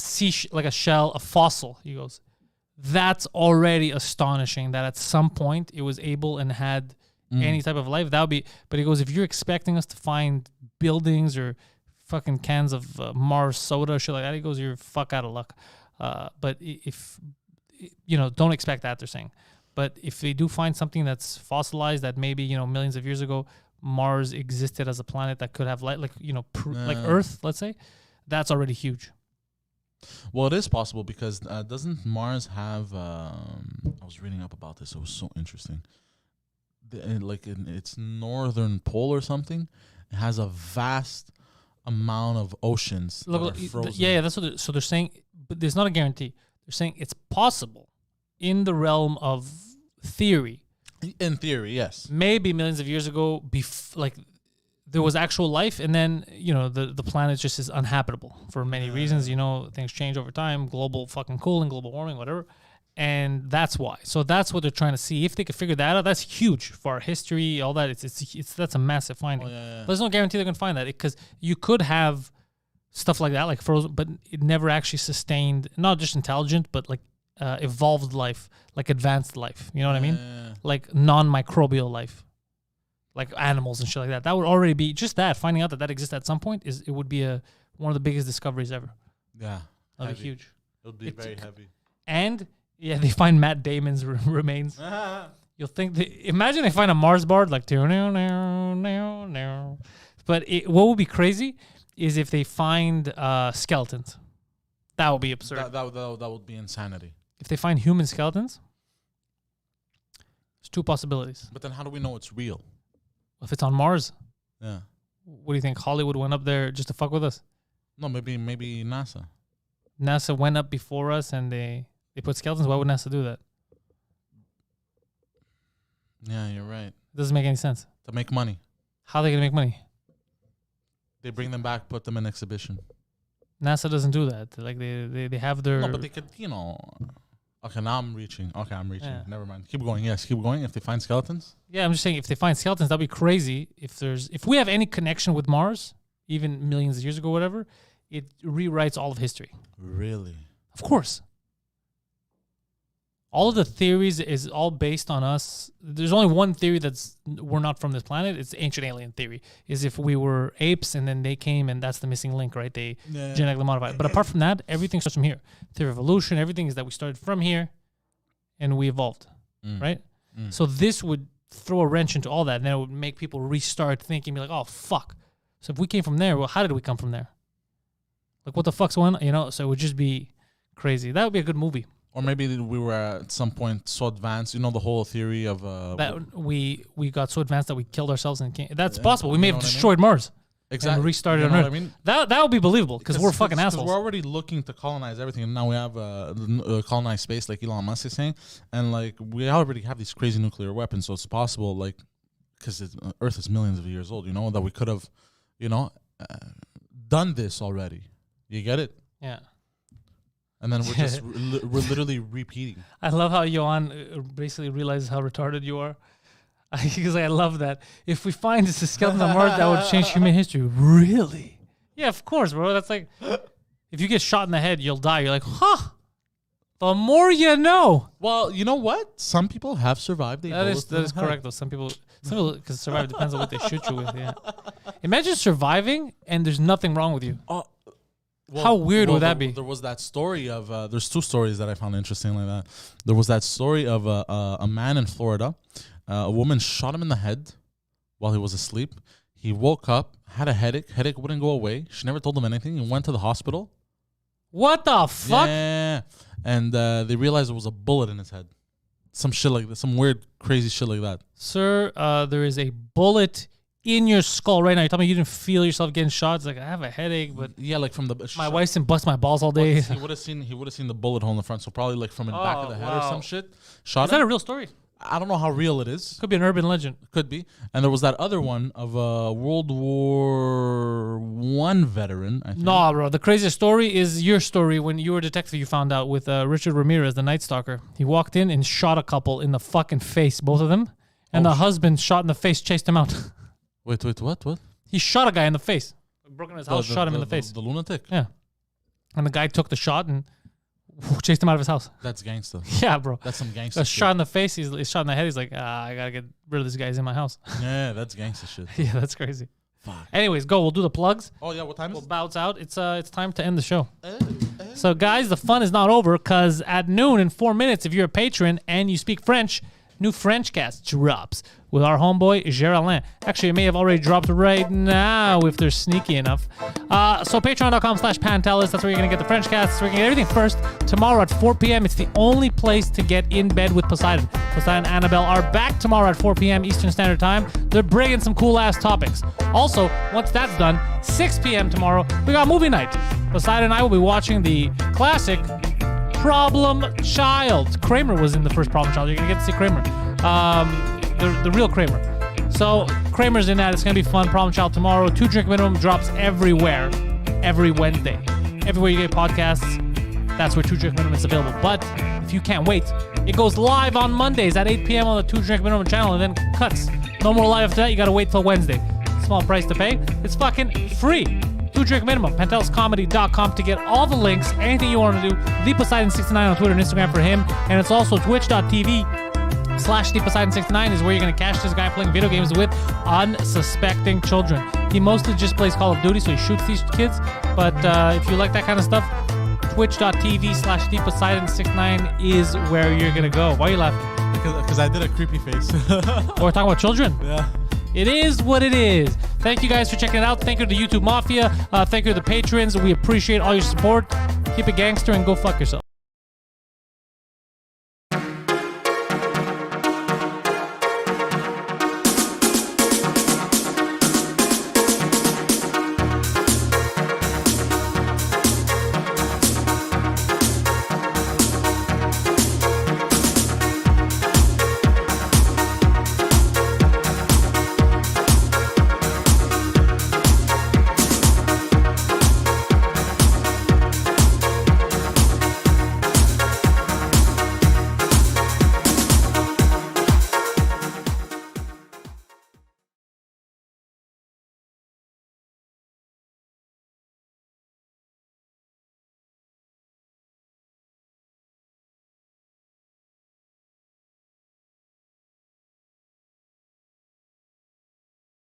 like a shell, a fossil, he goes, that's already astonishing that at some point it was able and had any type of life. That would be, but he goes, if you're expecting us to find buildings or fucking cans of Mars soda or shit like that, he goes, you're fuck out of luck. But if, you know, don't expect that, they're saying. But if they do find something that's fossilized that maybe, you know, millions of years ago, Mars existed as a planet that could have light, like, you know, like Earth, let's say, that's already huge. Well, it is possible because doesn't Mars have, I was reading up about this. It was so interesting. Like in its northern pole or something, it has a vast amount of oceans that are frozen. Yeah, that's what so they're saying, but there's not a guarantee. They're saying it's possible in the realm of theory. In theory, yes. Maybe millions of years ago, like there was actual life, and then the planet just is uninhabitable for many reasons. Things change over time, global fucking cooling, global warming, whatever, and that's why. So that's what they're trying to see. If they could figure that out, that's huge for our history, all that. It's that's a massive finding. But there's no guarantee they're gonna find that, because you could have stuff like that, like frozen, but it never actually sustained not just intelligent, but like evolved life, like advanced life. You know what I mean? Like non-microbial life. Like animals and shit like that. That would already be just that. Finding out that exists at some point it would be one of the biggest discoveries ever. Yeah, that'd be huge. It would be very heavy. And they find Matt Damon's remains. You'll think imagine they find a Mars bar like no. But what would be crazy is if they find skeletons. That would be absurd. That would be insanity. If they find human skeletons, there's two possibilities. But then how do we know it's real? If it's on Mars, yeah. What do you think? Hollywood went up there just to fuck with us? No, maybe NASA. NASA went up before us and they put skeletons. Why would NASA do that? Yeah, you're right. It doesn't make any sense. To make money. How are they gonna make money? They bring them back, put them in exhibition. NASA doesn't do that. Like they have their. No, but they could, Okay, now I'm reaching. Yeah. Never mind. Keep going. Yes, keep going. If they find skeletons. Yeah, I'm just saying, if they find skeletons, that'd be crazy. If we have any connection with Mars, even millions of years ago, whatever, it rewrites all of history. Really? Of course. All of the theories is all based on us. There's only one theory we're not from this planet. It's ancient alien theory. Is if we were apes and then they came and that's the missing link, right? They genetically modified. But apart from that, everything starts from here. Theory of evolution, everything is that we started from here and we evolved, right? So this would throw a wrench into all that, and then it would make people restart thinking, be like, oh, fuck. So if we came from there, well, how did we come from there? Like, what the fuck's going on? So it would just be crazy. That would be a good movie. Or maybe we were at some point so advanced, the whole theory of that we got so advanced that we killed ourselves and that's possible. We may have destroyed Mars, exactly, and restarted on Earth. That would be believable because we're fucking assholes. We're already looking to colonize everything, and now we have colonized space, like Elon Musk is saying, and like we already have these crazy nuclear weapons, so it's possible, like, because Earth is millions of years old, that we could have, done this already. You get it? Yeah. And then we're literally repeating. I love how Johan basically realizes how retarded you are. Because I love that. If we find this skeleton on Mars, that would change human history. Really? Yeah, of course, bro. That's like, if you get shot in the head, you'll die. You're like, huh? The more you know. Well, you know what? Some people have survived. That is correct, though. Some people can survive. Depends on what they shoot you with. Yeah. Imagine surviving and there's nothing wrong with you. How weird would that be? There was that story of there's two stories that I found interesting like that. There was that story of a man in Florida. A woman shot him in the head while he was asleep. He woke up, had a headache. Headache wouldn't go away. She never told him anything. He went to the hospital. What the fuck? Yeah. And they realized there was a bullet in his head. Some shit like that. Some weird, crazy shit like that. Sir, there is a bullet in your skull right now. You're telling me you didn't feel yourself getting shot? It's like, I have a headache, but yeah, like from the my wife's been bust my balls all day. He would have seen the bullet hole in the front, so probably like from the back of the head or some shit. Shot Is that a real story? I don't know how real it is. Could be an urban legend. Could be. And there was that other one of a World War I veteran, I think. No, bro. The craziest story is your story when you were a detective. You found out with Richard Ramirez, the Night Stalker. He walked in and shot a couple in the fucking face, both of them, and the husband shot in the face, chased him out. Wait, what? He shot a guy in the face. Broke in his house, shot him in the face. The lunatic? Yeah. And the guy took the shot and chased him out of his house. That's gangster. Yeah, bro. That's some gangster shit. Shot in the face, he's shot in the head. He's like, I gotta get rid of this guy. He's in my house. Yeah, that's gangster shit. Yeah, that's crazy. Fuck. Anyways, we'll do the plugs. Oh yeah, what time is it? We'll bounce out. It's time to end the show. So guys, the fun is not over because at noon in 4 minutes, if you're a patron and you speak French, new Frenchcast drops with our homeboy Geraldin. Actually, it may have already dropped right now if they're sneaky enough. So patreon.com/Pantelis. That's where you're going to get the Frenchcast. That's where you're going to get everything first. Tomorrow at 4 p.m. It's the only place to get in bed with Poseidon. Poseidon and Annabelle are back tomorrow at 4 p.m. Eastern Standard Time. They're bringing some cool-ass topics. Also, once that's done, 6 p.m. tomorrow, we got movie night. Poseidon and I will be watching the classic Problem Child. Kramer was in the first Problem Child. You're going to get to see Kramer. The real Kramer. So Kramer's in that. It's going to be fun. Problem Child tomorrow. 2 Drink Minimum drops everywhere. Every Wednesday. Everywhere you get podcasts, that's where 2 Drink Minimum is available. But if you can't wait, it goes live on Mondays at 8 p.m. on the 2 Drink Minimum channel and then cuts. No more live after that. You got to wait till Wednesday. Small price to pay. It's fucking free. 2 Drink Minimum. PantelisComedy.com to get all the links. Anything you want to do. ThePoseidon69 on Twitter and Instagram for him. And it's also twitch.tv/ThePoseidon69 is where you're going to catch this guy playing video games with unsuspecting children. He mostly just plays Call of Duty, so he shoots these kids. But if you like that kind of stuff, twitch.tv/ThePoseidon69 is where you're going to go. Why are you laughing? Because I did a creepy face. We're talking about children? Yeah. It is what it is. Thank you guys for checking it out. Thank you to the YouTube Mafia. Thank you to the patrons. We appreciate all your support. Keep it gangster and go fuck yourself.